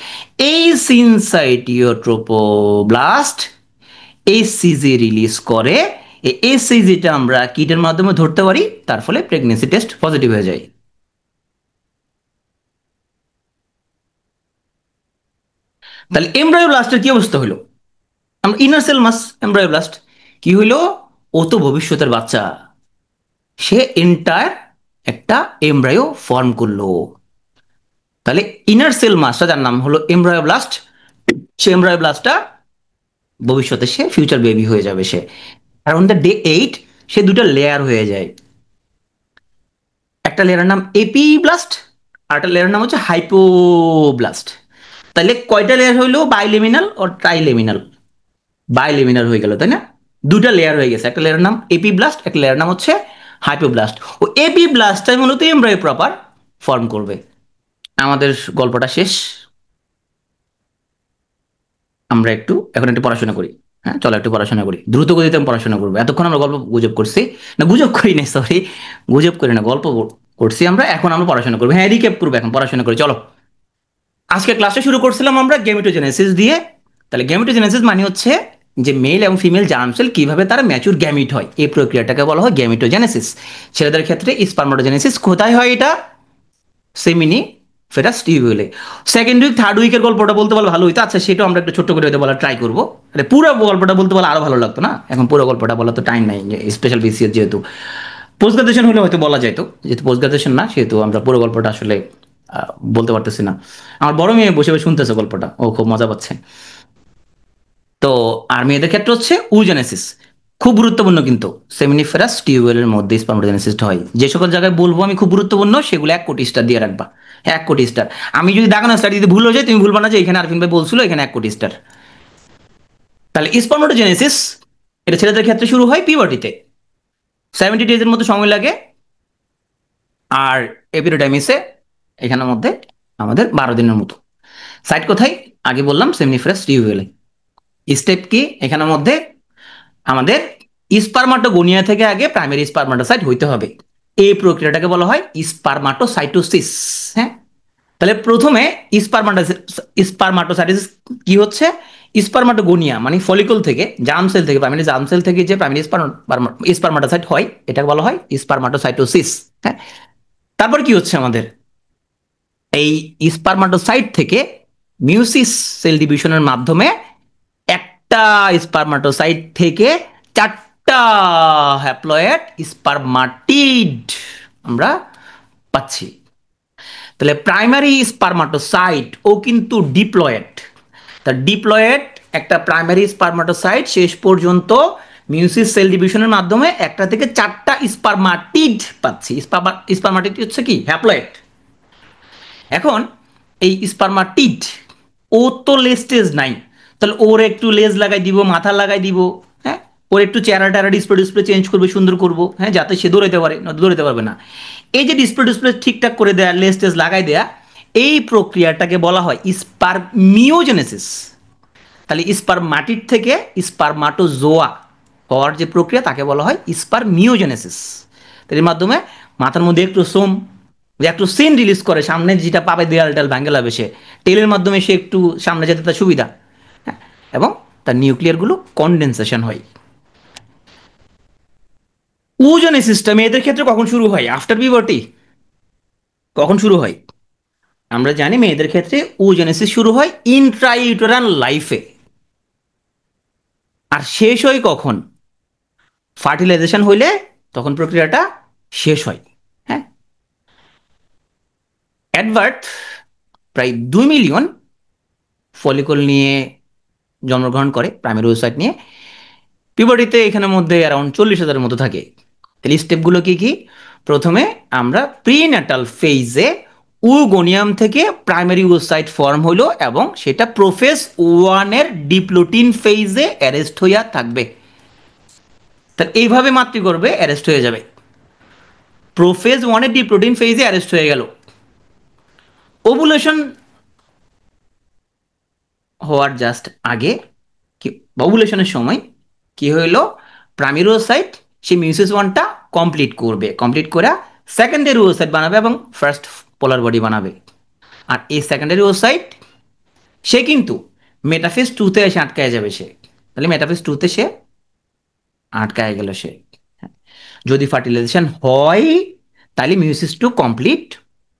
এই সিনসাইটিও ট্রোফোব্লাস্ট এইচসিজি রিলিজ করে। এই এইচসিজিটা আমরা কিটের মাধ্যমে ধরতে পারি, তার ফলে প্রেগনেন্সি টেস্ট পজিটিভ হয়ে যায়। তাহলে এমব্রায়োব্লাস্টের কি অবস্থা হলো, আমরা ইনার সেল মাস এমব্রায়োব্লাস্ট কি হইলো, ও তো ভবিষ্যতের বাচ্চা, সে এন্টায়ার একটা এমব্রায়ো ফর্ম করলো। তাহলে ইনার সেল মাসটা যার নাম হলো এমব্রায়োব্লাস্ট, সে এমব্রায়োব্লাস্টটা ভবিষ্যতে সে ফিউচার বেবি হয়ে যাবে। সে অ্যারাউন্ড দ্য ডে 8 সে দুটো লেয়ার হয়ে যায়। একটা লেয়ারের নাম এপিব্লাস্ট আর একটা লেয়ারের নাম হচ্ছে হাইপোব্লাস্ট। তাহলে কয়টা লেয়ার হইলো, বাইলেমিনাল ও ট্রাইলেমিনাল, বাইলেমিনাল হয়ে গেল, তাই না? দুটা লেয়ার হয়ে গেছে, একটা লেয়ারের নাম এপিব্লাস্ট, একটা লেয়ারের নাম হচ্ছে হাইপোব্লাস্ট। ও এপিব্লাস্টটাই মূলত এমব্রায়ো প্রপার ফর্ম করবে। আমাদের গল্পটা শেষ, আমরা একটু এখন একটু পড়াশোনা করি। হ্যাঁ, চলো একটু পড়াশোনা করি, দ্রুত গতিতে আমি পড়াশোনা করবো। এতক্ষণ আমরা গল্প গুজব করছি, না গুজব করি না, সরি, গুজব করি না, গল্প করছি আমরা। এখন আমরা পড়াশোনা করবো, হ্যাঁ রিক্যাপ করবো, এখন পড়াশোনা করি চলো। আজকে ক্লাসটা শুরু করছিলাম আমরা গ্যামিটোজেনেসিস দিয়ে। তাহলে গ্যামিটোজেনেসিস মানে হচ্ছে যে মেল এবং ফিমেল জার্ম সেল কিভাবে তারা ম্যাচুর গ্যামিট হয়, এই প্রক্রিয়াটাকে বলা হয় গ্যামিটোজেনেসিস। ছেলেদের ক্ষেত্রে স্পার্মাটোজেনেসিস কোথায় হয়, এটা সেমিনি ফেটাস টিউবুলে। সেকেন্ড উইক থার্ড উইকের গল্পটা বলতে পারলে ভালো হইতো। আচ্ছা, সেটাও আমরা একটু ছোট্ট করে হয়তো বলার ট্রাই করবো। আরে পুরো গল্পটা বলতে পারলে আরো ভালো লাগতো না, এখন পুরো গল্পটা বলার তো টাইম নাই, স্পেশাল বিসিএস যেহেতু। পোস্ট গ্রাজুয়েশন হলে হয়তো বলা যেত, যেহেতু পোস্ট গ্রাজুয়েশন না সেহেতু আমরা পুরো গল্পটা আসলে বলতে পারতেছি না। আমার বড় মেয়ে বসে বসে শুনতেছে গল্পটা, ও খুব মজা পাচ্ছে। তো আর মেয়েদের ক্ষেত্রে হচ্ছে উজেনেসিস, খুব গুরুত্বপূর্ণ কিন্তু সেমিনিফেরাস টিউবওয়েলের মধ্যে স্পার্মাটোজেনেসিস হয়। যে সকল জায়গায় বলবো আমি খুব গুরুত্বপূর্ণ, সেগুলো 1 কোটি স্টার দিয়ে রাখবা, 1 কোটি স্টার। আমি যদি দাগানো স্টার দিতে ভুল হয়ে যায়, তুমি ভুলবা না যে এখানে আরফিন ভাই বলছিল, এখানে 1 কোটি স্টার। তাহলে স্পার্মাটোজেনেসিস এটা ছেলেদের ক্ষেত্রে শুরু হয় পিউবার্টিতে, 70 ডেজের মতো সময় লাগে। আর এপিডোডাইমিসে এখানের মধ্যে আমাদের 12 দিনের মতো। সাইট কোথায়, আগে বললাম সেমিনিফেরাস টিউবওয়েলে। স্টেপ কি এখানের মধ্যে, আমাদের স্পারমাটোগোনিয়া থেকে আগে প্রাইমারি স্পারমাটোসাইট হইতে হবে। এই প্রক্রিয়াটাকে বলা হয় স্পারমাটোসাইটোসিস। হ্যাঁ, তাহলে প্রথমে স্পারমাটোসাইটোসিস কি হচ্ছে, স্পারমাটোগোনিয়া মানে ফলিকল থেকে, জার্ম সেল থেকে, প্রাইমারি জার্ম সেল থেকে যে প্রাইমারি স্পারমাটোসাইট হয়, এটাকে বলা হয় স্পারমাটোসাইটোসিস। হ্যাঁ, তারপর কি হচ্ছে আমাদের, এই স্পারমাটোসাইট থেকে মিউসিস সেল ডিভিশনের মাধ্যমে একটা স্পারমাটোসাইট থেকে 4টা হ্যাপ্লয়েড স্পারমাটিড আমরা পাচ্ছি। তাহলে প্রাইমারি স্পারমাটোসাইট ও কিন্তু ডিপ্লয়েড। তা ডিপ্লয়েড একটা প্রাইমারি স্পারমাটোসাইট শেষ পর্যন্ত মিউসিস সেল ডিভিশনের মাধ্যমে একটা থেকে 4টা স্পারমাটিড পাচ্ছি। স্পারমাটিড হচ্ছে কি, হ্যাপ্লয়েড। এখন এই স্পারমাটিড, ও তো লেস্টেজ নাই, তাহলে ওর একটু লেজ লাগাই দিব, মাথা লাগাই দিব। হ্যাঁ, ওর একটু চেহারা টেরা ডিসপ্লে ডিসপ্লে চেঞ্জ করবে, সুন্দর করবো, হ্যাঁ, যাতে সে দৌড়াইতে পারে, না দৌড়াইতে পারবে না। এই যে ডিসপ্লে ডিসপ্লে ঠিকঠাক করে দেয়া, লেজ টেজ লাগাই দেয়া, এই প্রক্রিয়াটাকে বলা হয় স্পারমিওজেনেসিস। তাহলে স্পারমাটিড থেকে স্পারমাটোজোয়া হওয়ার যে প্রক্রিয়া, তাকে বলা হয় স্পারমিওজেনেসিস। এর মাধ্যমে মাথার মধ্যে একটু সোম, একটু সিন রিলিজ করে, সামনে যেটা পাবে দেয়াল টেল ভাঙ্গে লাবে, সে টেলের মাধ্যমে সে একটু সামনে যেতে তার সুবিধা। হ্যাঁ, এবং তার নিউক্লিয়ারগুলো কনডেনসেশন হয়। ওজোনেসিসটা মেয়েদের ক্ষেত্রে কখন শুরু হয়, আফটার পিউবার্টি কখন শুরু হয়, আমরা জানি মেয়েদের ক্ষেত্রে ওজোনেসিস শুরু হয় ইন্ট্রাইউটেরান লাইফে। আর শেষ হয় কখন, ফার্টিলাইজেশন হইলে তখন প্রক্রিয়াটা শেষ হয়। হ্যাঁ, অ্যাডভার্ট প্রায় 2 মিলিয়ন ফলিকল নিয়ে জন্মগ্রহণ করে, প্রাইমারি ওসাইট নিয়ে। পিউবার্টিতে এখানের মধ্যে অ্যারাউন্ড 40,000-এর মতো থাকে। তাহলে স্টেপগুলো কি কি, প্রথমে আমরা প্রিন্যাটাল ফেজে উগোনিয়াম থেকে প্রাইমারি ওসাইট ফর্ম হইলো এবং সেটা প্রোফেজ 1-এর ডিপ্লোটিন ফেজে অ্যারেস্ট হইয়া থাকবে। তাহলে এইভাবে মাতৃগর্ভে অ্যারেস্ট হয়ে যাবে। প্রোফেজ ওয়ানে ডিপ্রোটিন ফেজে অ্যারেস্ট হয়ে গেল। ওভুলেশন হওয়ার জাস্ট আগে ওভুলেশনের সময় কি হইলো, প্রাইমারি ওসাইট সে মিউসিস ওয়ানটা কমপ্লিট করে সেকেন্ডারি ওসাইট বানাবে এবং ফার্স্ট পোলার বডি বানাবে। আর এই সেকেন্ডারি ওসাইট সে কিন্তু মেটাফেজ টুতে এসে আটকায় যাবে সে। তাহলে মেটাফেজ টুতে সে আটকায় গেল সে। যদি ফার্টিলাইজেশন হয় তাহলে মিউসিস টু কমপ্লিট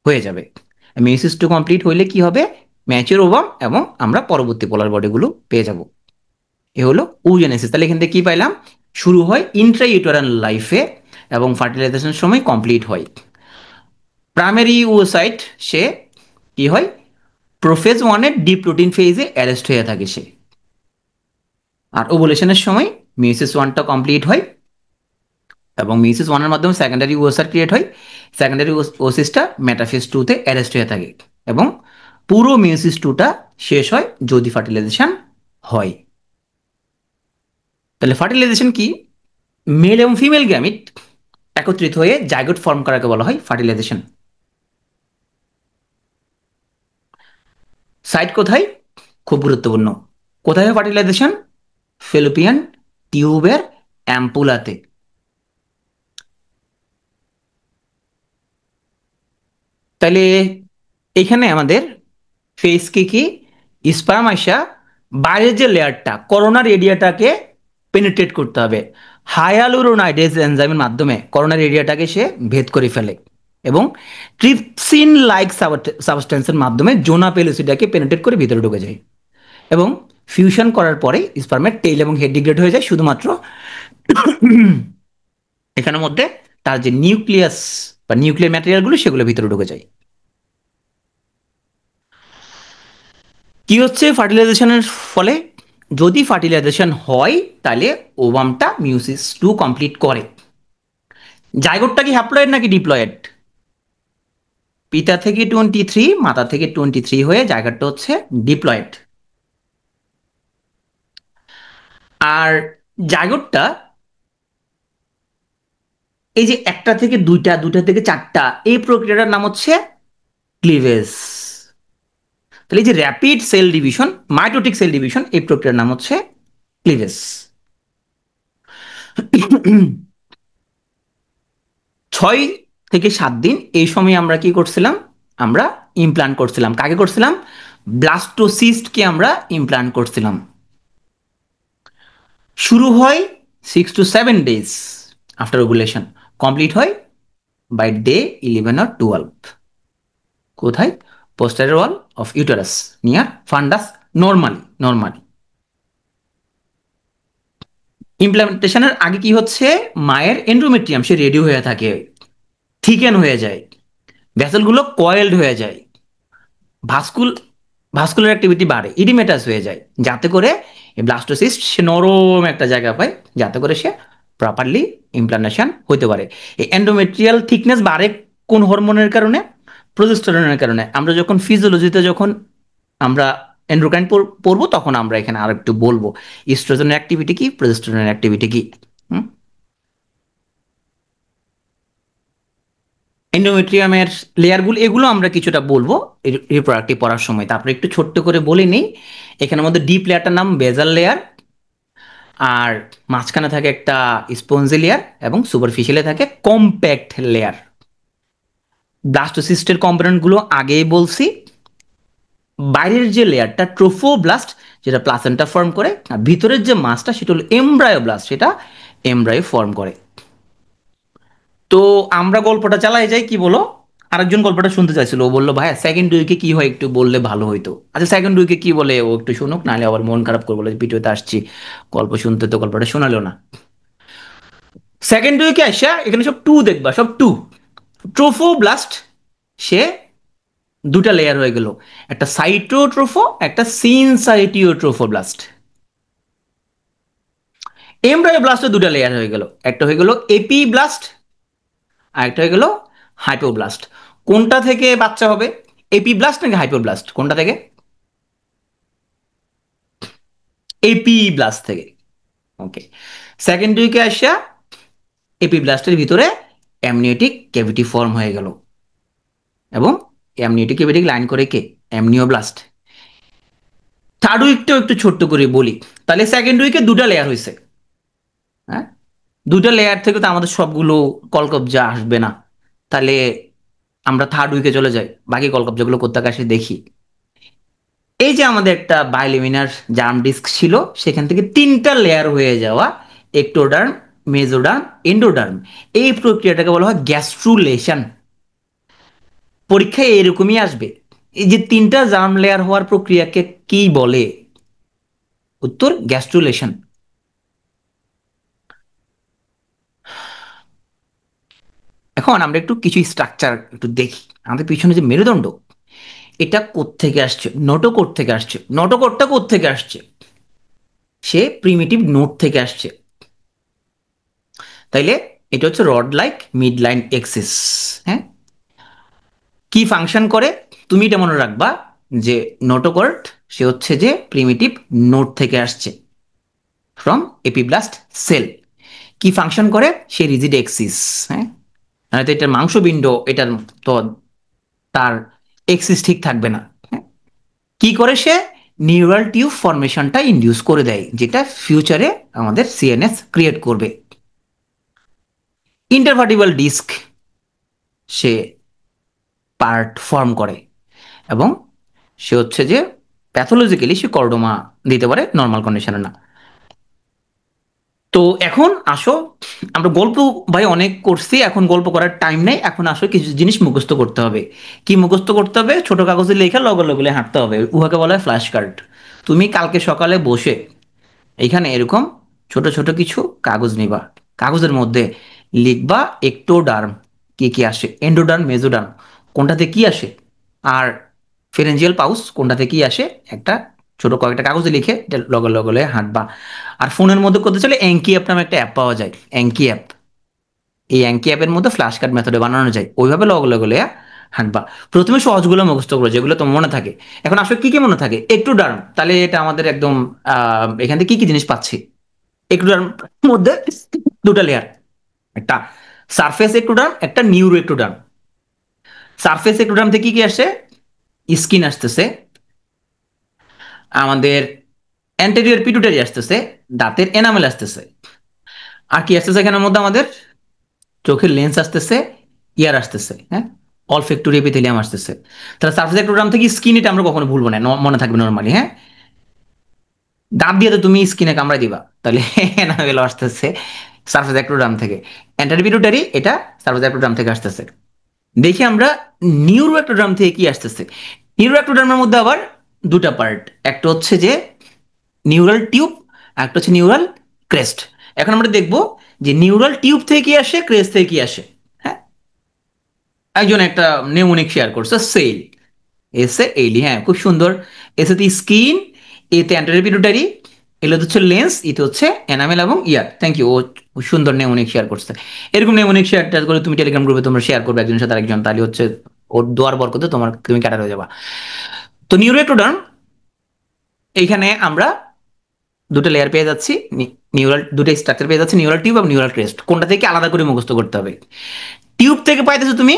হয়ে যাবে। মিউসিস টু কমপ্লিট হইলে কি হবে, ম্যাচিওর ওভাম এবং আমরা পরবর্তী পোলার বডিগুলো পেয়ে যাব। এ হলো ওজেনেসিস। তাহলে এখান থেকে কি পাইলাম, শুরু হয় ইন্ট্রাইউটেরাইন লাইফে এবং ফার্টিলাইজেশনের সময় কমপ্লিট হয়। প্রাইমারি ওসাইট সে কি হয়, প্রোফেজ ওয়ানের ডিপ্রোটিন ফেজে অ্যারেস্ট হয়ে থাকে সে। আর ওভুলেশনের সময় মিউসিস ওয়ানটা কমপ্লিট হয় এবং মিউসিস ওয়ানের মাধ্যমে সেকেন্ডারি ওসার ক্রিয়েট হয়। সেকেন্ডারি ওসিসটা মেটাফেজ টুতে অ্যারেস্ট হয়ে থাকে এবং পুরো মিউসিস টুটা শেষ হয় যদি ফার্টিলাইজেশন হয়। তাহলে ফার্টিলাইজেশন কি, মেল এবং ফিমেল গ্যামিট একত্রিত হয়ে জাইগোট ফর্ম করাকে বলা হয় ফার্টিলাইজেশন। সাইট কোথায়, খুব গুরুত্বপূর্ণ, কোথায় হয় ফার্টিলাইজেশন, ফেলোপিয়ান টিউবের অ্যাম্পুলাতে। তাহলে এখানে আমাদের ফেস কি স্পার্ম আইসা বাইরের যে লেয়ারটা করোনার এরিয়াটাকে পেনিট্রেট করতে হবে, হায়ালুরোনাইডেজ এনজাইমের মাধ্যমে করোনার এরিয়াটাকে সে ভেদ করে ফেলে এবং ট্রিপসিন লাইক সাবস্টেন্সের মাধ্যমে জোনা পেলুসিডাকে পেনিট্রেট করে ভিতরে ঢুকে যায় এবং ফিউশন করার পরে স্পার্মের টেইল এবং হেড ডিগ্রেড হয়ে যায়। শুধুমাত্র এখানের মধ্যে তার যে নিউক্লিয়াস বা নিউক্লিয়ার ম্যাটেরিয়ালগুলো সেগুলো ভিতরে ঢুকে যায়। কি হচ্ছে ফার্টিলাইজেশনের ফলে, যদি ফার্টিলাইজেশন হয় তাহলে ওভামটা মিউসিস টু কমপ্লিট করে। জাইগোটটা কি হ্যাপ্লয়েড নাকি ডিপ্লয়েড, পিতা থেকে 23 মাতা থেকে 23 হয়ে জায়গাটা হচ্ছে ডিপ্লয়েড। আর জাইগোটটা এই যে একটা থেকে দুইটা, দুইটা থেকে চারটা, এই প্রক্রিয়াটার নাম হচ্ছে ক্লিভেজ। তাহলে এই যে rapid cell division, mitotic cell division, এই প্রক্রিয়ার নাম হচ্ছে ক্লিভেজ। 6 থেকে 7 দিন এই সময় আমরা কি করছিলাম, আমরা ইমপ্লান্ট করছিলাম। কাকে করছিলাম, ব্লাস্টোসিস্টকে আমরা ইমপ্লান্ট করছিলাম। শুরু হয় 6 to 7 days after ovulation, complete হয় বাই ডে 11 or 12। কোথায়, posterior wall of uterus near fundus normally. ইমপ্লান্টেশনের আগে কি হচ্ছে, মায়ের এন্ডোমেট্রিয়াম সে রেডি হয়ে থাকে, থিকেন হয়ে যায়, ভেসেলগুলো কয়েলড হয়ে যায়, ভাস্কুলার অ্যাক্টিভিটি বাড়ে, ইডিমেটাস হয়ে যায়, যাতে করে এই ব্লাস্টোসিস্ট সে নরম একটা জায়গা পায়, যাতে করে সে প্রপারলি ইমপ্লান্টেশন হতে পারে। এই এন্ডোমেট্রিয়াল থিকনেস বাড়ে কোন হরমোনের কারণে, প্রোজেস্টেরনের কারণে। আমরা যখন ফিজিওলজিতে যখন আমরা এন্ডোক্রাইন পড়বো তখন আমরা এখানে আর একটু বলবো ইস্ট্রোজেনের অ্যাক্টিভিটি কি, প্রোজেস্টেরনের অ্যাক্টিভিটি কি। এন্ডোমেট্রিয়ামের লেয়ারগুলো এগুলো আমরা কিছুটা বলবো রিপ্রোডাক্টিভ পড়ার সময়। তারপরে একটু ছোট্ট করে বলে নিই, এখানের মধ্যে ডিপ লেয়ারটার নাম বেজাল লেয়ার, আর মাঝখানে থাকে একটা স্পঞ্জি লেয়ার এবং সুপারফিশিয়ালে থাকে কম্প্যাক্ট লেয়ার। ব্লাস্টোসিস্টের কম্পোনেন্টগুলো আগেই বলছি। বাইরের যে লেয়ারটা ট্রোফোব্লাস্ট, যেটা প্লাসেন্টা ফর্ম করে, আর ভিতরের যে মাসটা সেটা হলো এমব্রায়োব্লাস্ট, সেটা এমব্রায়ো ফর্ম করে। তো আমরা গল্পটা চালাই যাই, কি বলো, আরেকজন গল্পটা শুনতে চাইছিল, ও বললো ভাইয়া সেকেন্ড উইকে কি হয় একটু বললে ভালো হইতো। আচ্ছা সেকেন্ড উইকে কি বলে ও একটু শুনুক, নাহলে আবার মন খারাপ করবো, ভিডিওতে আসছি গল্প শুনতে, তো গল্পটা শোনালো না। সেকেন্ড উইকে আসা এখানে সব টু দেখবা, সব টু। ট্রোফোব্লাস্ট সে দুটা লেয়ার হয়ে গেল, একটা সাইটোট্রোফো, একটা সিনসাইটিওট্রোফোব্লাস্ট। এমব্রায়োব্লাস্টের দুটা লেয়ার হয়ে গেল, একটা হয়ে গেল এপিব্লাস্ট আর একটা হয়ে গেল হাইপোব্লাস্ট। কোনটা থেকে বাচ্চা হবে, এপিব্লাস্ট নাকি হাইপোব্লাস্ট, কোনটা থেকে, এপিব্লাস্ট থেকে। ওকে, সেকেন্ড উইকে আসা এপিব্লাস্টের ভিতরে অ্যামনিওটিক ক্যাভিটি ফর্ম হয়ে গেল, এবং অ্যামনিওটিক ক্যাভিটি লাইন করে কে? অ্যামনিওব্লাস্ট। থার্ড উইকটাও একটু ছোট্ট করে বলি, তাহলে সেকেন্ড উইকে দুটা লেয়ার হয়েছে। হ্যাঁ, দুটা লেয়ার থেকে তো আমাদের সবগুলো কলকবজা আসবে না, তাহলে আমরা থার্ড উইকে চলে যাই, বাকি কলকবজাগুলো কোথা আসে দেখি। এই যে আমাদের একটা বায়োলেমিনার জার্ম ডিস্ক ছিল, সেখান থেকে তিনটা লেয়ার হয়ে যাওয়া, একটোডার্ম, মেজোডার্ম, এন্ডোডার্ম, এই প্রক্রিয়াটাকে বলা হয় গ্যাস্ট্রুলেশন। পরীক্ষায় এরকমই আসবে, এই যে তিনটা জার্ম লেয়ার হওয়ার প্রক্রিয়াকে কি বলে? উত্তর গ্যাস্ট্রুলেশন। এখন আমরা একটু কিছু স্ট্রাকচার একটু দেখি। আমাদের পিছনে যে মেরুদণ্ড, এটা কোত্থেকে আসছে? নোটোকোড থেকে আসছে। নোটোকোডটা কোত্থেকে আসছে? সে প্রিমিটিভ নোট থেকে আসছে। তাইলে এটা হচ্ছে rod like mid line axis. হ্যাঁ, কি ফাংশন করে তুমি এটা মনে রাখবা, যে নোটোকর্ড সে হচ্ছে যে প্রিমিটিভ নোট থেকে আসছে, ফ্রম এপিব্লাস্ট সেল। কি ফাংশন করে? সে রিজিড এক্সিস। হ্যাঁ, নয়তো এটার মাংসপিণ্ড, এটার তো তার এক্সিস ঠিক থাকবে না। হ্যাঁ, কি করে সে? নিউরাল টিউব ফরমেশনটা ইনডিউস করে দেয়, যেটা ফিউচারে আমাদের সিএনএস ক্রিয়েট করবে। ইন্টারভার্টিবল ডিস্ক সে পার্ট ফর্ম করে, এবং সে হচ্ছে যে প্যাথোলজিক্যালি সে কর্ডোমা দিতে পারে, নর্মাল কন্ডিশনে না। তো এখন আসো, আমরা গল্প ভাই অনেক করছি, এখন গল্প করার টাইম নেই, এখন আসো কিছু জিনিস মুখস্থ করতে হবে। কি মুখস্থ করতে হবে? ছোট কাগজে লেখা লগে লগে হাঁটতে হবে, উহাকে বলা হয় ফ্ল্যাশ কার্ড। তুমি কালকে সকালে বসে এইখানে এরকম ছোট ছোট কিছু কাগজ নিবা, কাগজের মধ্যে লিখবা একটোডার্ম কি কি আসে, এন্ডোডার্ম, মেজোডার্ম কোনটাতে কি আসে, আর ফেরেঞ্জিয়াল পাউস কোনটাতে কি আসে, একটা ছোট কয়েকটা কাগজে লিখে এটা লগে লগে লগে হাঁটবা। আর ফোনের মধ্যে করতে চলে অ্যাঙ্কি অ্যাপ নামে একটা অ্যাপ পাওয়া যায়, অ্যাঙ্কি অ্যাপ। এই অ্যাঙ্কি অ্যাপের মধ্যে ফ্ল্যাশ কার্ড মেথডে বানানো যায়, ওইভাবে লগে লগে লগে হাঁটবা। প্রথমে সহজগুলো মুখস্থ করো, যেগুলো তোমার মনে থাকে। এখন আসলে কি কি মনে থাকে? একটু ডার্ম, তাহলে এটা আমাদের একদম এখান থেকে কি কি জিনিস পাচ্ছি? একটুডার্ম মধ্যে দুটা লেয়ার, একটা সারফেস একটুডার্ম, একটা নিউরো একটুডার্ম। সারফেস একটুডার্ম থেকে কি কি আসে? স্কিন আসতেছে, আমাদের অ্যান্টেরিয়র পিটুটারি আসতেছে, দাঁতের এনামেল আসতেছে, আর কি আসতেছে এখানের মধ্যে? আমাদের চোখের লেন্স আসতেছে, ইয়ার আসতেছে, হ্যাঁ, অলফেক্টরি এপিথেলিয়াম আসতেছে। তাহলে সারফেস একটুডার্ম থেকে স্কিন, এটা আমরা কখনো ভুলবো না, মনে থাকবে নর্মালি। হ্যাঁ, দাঁত দিয়ে তো তুমি স্কিনে কামড়াই দিবা, তাহলে এনামেল আসতেছে সারফেস একটুডার্ম থেকে। অ্যান্টেরিয়র পিটুটারি এটা সারফেস একটুডার্ম থেকে আসতেছে। দেখি আমরা নিউরো অ্যাক্টোডার্ম থেকে কি আসতেছে। নিউরো অ্যাক্টোডার্মের মধ্যে আবার দুটা পার্ট, একটা হচ্ছে যে নিউরাল টিউব, একটা হচ্ছে নিউরাল ক্রেস্ট। এখন আমরা দেখব যে নিউরাল টিউব থেকে কি আসে, ক্রেস্ট থেকে কি আসে। হ্যাঁ, একজন একটা নেমোনিক শেয়ার করছে, সেল, এসে এইলি, হ্যাঁ খুব সুন্দর। এসে তো স্কিন, এতে অ্যান্টেরিয়র পিটুইটারি, এগুলো হচ্ছে লেন্স, এতে হচ্ছে এনামেল এবং ইয়ার। থ্যাংক ইউ, ও সুন্দর নেমোনিক শেয়ার করছে। এরকম নেমোনিক শেয়ার করে তুমি টেলিগ্রাম গ্রুপে তোমরা শেয়ার করবে একজনের সাথে আরেকজন, তাহলে হচ্ছে ওর দোয়ার বরকতে তুমি ক্যাটার হয়ে যাবা। তো নিউরোএক্টোডার্ম, এইখানে আমরা দুটো লেয়ার পেয়ে যাচ্ছি, নিউরাল দুটো স্ট্রাকচার পেয়ে যাচ্ছি, নিউরাল টিউব এবং নিউরাল ক্রেস্ট। কোনটা থেকে আলাদা করে মুখস্থ করতে হবে। টিউব থেকে পাইতেছো তুমি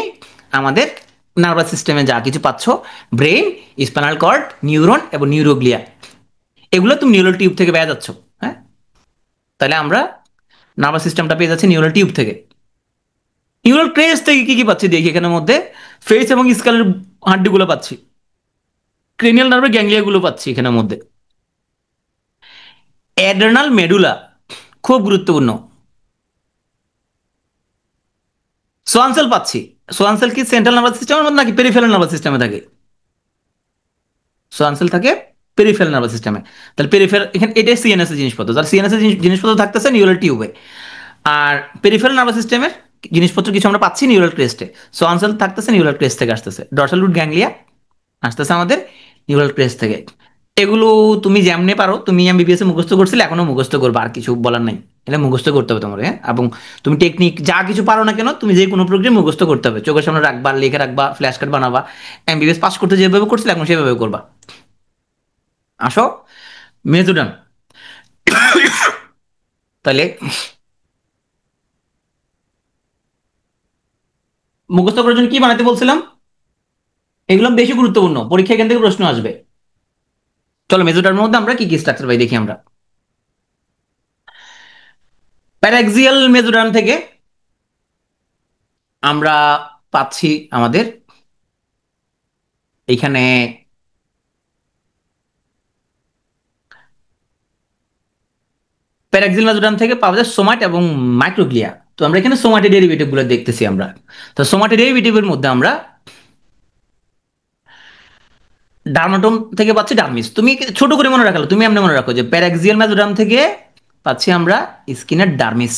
আমাদের নার্ভাস সিস্টেমে যা কিছু পাচ্ছ, ব্রেন, স্পাইনাল কর্ড, নিউরন এবং নিউরোগ্লিয়া, এগুলো তুমি নিউরাল টিউব থেকে পেয়ে যাচ্ছ। হ্যাঁ, তাহলে আমরা নার্ভাস সিস্টেমটা পেয়ে যাচ্ছি নিউরাল টিউব থেকে। নিউরাল ক্রেস্ট থেকে কি কি পাচ্ছি দেখি, এখানের মধ্যে ফেস এবং স্কালের হাড্ডিগুলো পাচ্ছি, ক্রেনিয়াল নার্ভের গ্যাংলিয়াগুলো পাচ্ছি এখানের মধ্যে, অ্যাডার্নাল মেডুলা খুব গুরুত্বপূর্ণ, সোয়ানসেল পাচ্ছি। সোয়ানসেল কি সেন্ট্রাল নার্ভাস সিস্টেমের মধ্যে নাকি পেরিফেরাল নার্ভাস সিস্টেমে থাকে? সোয়ানসেল থাকে পেরিফেরাল নার্ভাস সিস্টেমে। তাহলে পেরিফেরাল, এখানে এটাই সিএনএস এর জিনিসপত্র, তার সিএনএস এর জিনিসপত্র থাকতেছে নিউরাল টিউবে। আর পেরিফেরাল নার্ভাস সিস্টেমের জিনিসপত্র কিছু আমরা পাচ্ছি নিউরাল ক্রেস্টে। সোয়ানসেল থাকতেছে নিউরাল ক্রেস্ট থেকে আসতেছে, ডর্সাল রুট গ্যাংলিয়া আসতেছে আমাদের নিউরাল ক্রেস্ট থেকে। এগুলো তুমি যেমনি পারো, তুমি এমবিবিএস এ মুখস্থ করছিলে, এখনো মুখস্থ করবে, আর কিছু বলার নাই। এটা মুখস্থ করতে হবে তোমার। হ্যাঁ, এবং তুমি টেকনিক যা কিছু পারো না কেন, তুমি যে কোনো প্রোগ্রাম মুখস্থ করতে হবে, চোখের সামনে রাখবা, লিখে রাখবা, ফ্ল্যাশ কার্ড বানাবা। এমবিবিএস পাস করতে যেভাবে করছিলে এখন সেভাবে করবা। আসো মেজোডান, তাহলে মুখস্থ করার জন্য কি বানাতে বলছিলাম, এগুলো বেশি গুরুত্বপূর্ণ, পরীক্ষা এখান থেকে প্রশ্ন আসবে। চলো মেজোটার্মের মধ্যে আমরা কি কি স্ট্রাকচার পাই দেখি আমরা। প্যারাক্সিয়াল মেজোটার্ম থেকে আমরা পাচ্ছি আমাদের এখানে প্যারাক্সিয়াল মেজোটার্ম থেকে পাওয়া যায় সোমাট এবং মাইক্রোগ্লিয়া। তো আমরা এখানে সোমাটের ডেরিভেটিভ গুলো দেখতেছি আমরা। তো সোমাটের ডেরিভেটিভের মধ্যে আমরা ডার্মাটোম থেকে পাচ্ছি ডার্মিস। তুমি ছোট করে মনে রাখো, তুমি এমনি মনে রাখো যে প্যারাক্সিয়াল মেজোটার্ম থেকে পাচ্ছি আমরা স্কিনের dermis,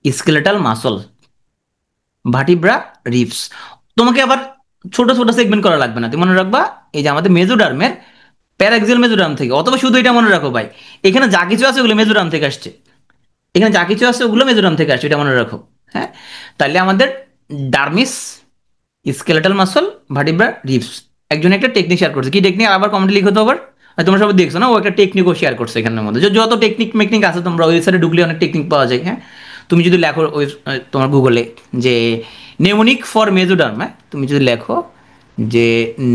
skeletal muscle, vertebra, ribs. তোমাকে আবার ছোট ছোট সেগমেন্ট করা লাগবে না, তুমি মনে রাখবা এই যে আমাদের মেজোডার্মের প্যারাক্সিয়াল মেজোডার্ম থেকে, অথবা শুধু এটা মনে রাখো ভাই এখানে যা কিছু আছে ওগুলো মেজোডার্ম থেকে আসছে, এখানে যা কিছু আছে ওগুলো মেজোডার্ম থেকে আসছে, এটা মনে রাখো। হ্যাঁ, তাহলে আমাদের dermis, skeletal muscle, vertebra, ribs. একজন একটা টেকনিক শেয়ার করছে, কি টেকনিক আবার কমেন্টে লিখো তো আবার। আর তোমরা সবাই দেখছো না, ও একটা টেকনিকও শেয়ার করছে এখানের মধ্যে, যত টেকনিক মেকনিক আছে তোমরা ওয়েবসাইটে ঢুকলে অনেক টেকনিক পাওয়া যায়। হ্যাঁ, তুমি যদি লেখো ওই তোমার গুগলে যে নেমোনিক ফর মেজোডার্ম, হ্যাঁ তুমি যদি লেখো যে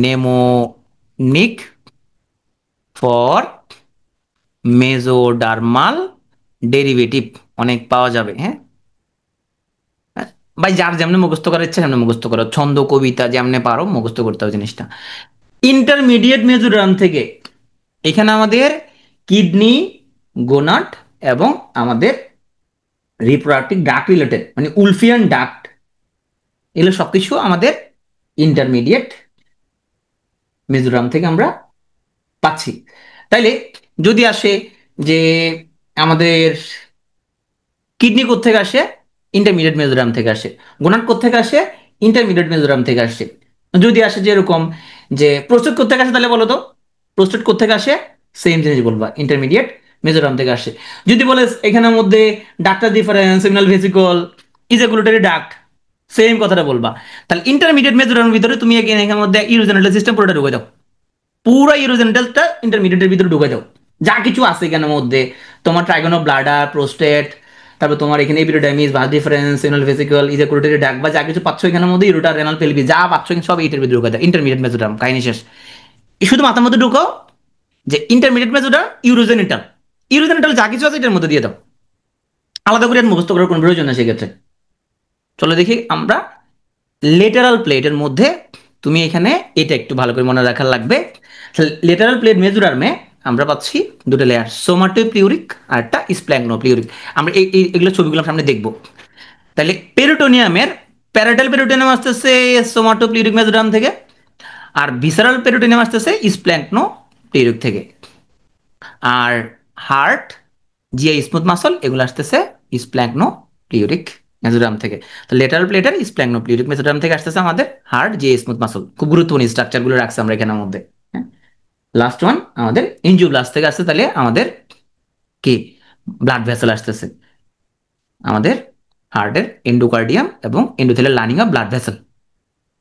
নেমোনিক ফর মেজোডার্মাল ডেরিভেটিভ, অনেক পাওয়া যাবে। হ্যাঁ ভাই, যার যেমনি মুখস্থ করার ইচ্ছা সেমনি মুখস্থ করো, ছন্দ কবিতা যেমনি পারো মুখস্থ করতে হবে জিনিসটা। ইন্টারমিডিয়েট মেজোডার্ম থেকে এখানে আমাদের কিডনি, গোনাট এবং আমাদের রিপ্রোডাক্টিভ ডাক্ট রিলেটেড মানে উলফিয়ান ডাক্ট, এগুলো সবকিছু আমাদের ইন্টারমিডিয়েট মেজোরাম থেকে আমরা পাচ্ছি। তাইলে যদি আসে যে আমাদের কিডনি কোত্থেকে আসে, ইন্টারমিডিয়েট মেজোরাম থেকে আসে। গোনাড কোত্থেকে আসে, ইন্টারমিডিয়েট মেজোরাম থেকে আসে। যদি আসে যে এরকম যে প্রস্টেট কোত্থেকে আসে, তাহলে বলো তো প্রস্টেট কোত্থেকে আসে, সেম জিনিস বলবা ইন্টারমিডিয়েট মেজোরাম থেকে আসে। যদি বলে এখানের মধ্যে doctor difference, seminal vesicle, ejaculatory duct, same কথাটা বলবা। তাহলে ইন্টারমিডিয়েট মেজোরামের ভিতরে তুমি এখানের মধ্যে ইউরোজেনাল সিস্টেম পুরোটা ঢুকে দাও, পুরো ইউরোজেনিটালটা ইন্টারমিডিয়েটের ভিতরে ঢুকে দাও, যা কিছু আছে এখানের মধ্যে তোমার ট্রাইগোনো ব্লাডার, প্রোস্টেট, তারপর তোমার এখানে epididymis, vas deferens, seminal vesicle, ejaculatory duct বা যা কিছু পাচ্ছ এখানের মধ্যে, ইউরোটার, রেনাল, পেলভি যা পাচ্ছ সব এইটার ভিতরে ঢুকে দাও, ইন্টারমিডিয়েট মেজোডার্ম, কাহিনী শেষ। শুধু মাথার মধ্যে ঢুকাও যে ইন্টারমিডিয়েট মেজোডার্ম ইউরোজেনিটাল, ইউরোজেনিটাল যা কিছু আছে এটার মধ্যে দিয়ে দাও, আলাদা করে মুখস্থ করার কোনো প্রয়োজন নেই সেক্ষেত্রে। চলো দেখি আমরা লেটারাল প্লেটের মধ্যে, তুমি এখানে এটা একটু ভালো করে মনে রাখার লাগবে। লেটারাল প্লেট মেজোরামে আমরা পাচ্ছি দুটো লেয়ার, সোমাটোপ্লিউরিক আর একটা স্প্ল্যাঙ্গনোপ্লিউরিক। আমরা এগুলো ছবিগুলো সামনে দেখব। তাহলে পেরিটোনিয়ামের প্যারাটাল পেরিটোনিয়াম আসতেছে সোমাটোপ্লিউরিক মেজোরাম থেকে, আর ভিসারাল পেরিটোনিয়াম আসতেছে স্প্ল্যাঙ্গনোপ্লিউরিক থেকে। আর হার্ট, জিআই স্মুথ মাসল এগুলো আসতেছে স্প্ল্যাঙ্গনোপ্লিউরিক মেজোরাম থেকে। তো লেটারাল প্লেটের স্প্ল্যাঙ্গনোপ্লিউরিক মেজোরাম থেকে আসতেছে আমাদের হার্ট, জিআই স্মুথ মাসল। খুব গুরুত্বপূর্ণ স্ট্রাকচার গুলো রাখছে আমরা এখানের মধ্যে। হ্যাঁ, লাস্ট ওয়ান আমাদের এনজিওব্লাস্ট থেকে আসছে, তাহলে আমাদের কি ব্লাড ভেসেল আসতেছে আমাদের হার্টের এন্ডোকার্ডিয়াম এবং endothelial lining of blood vessel,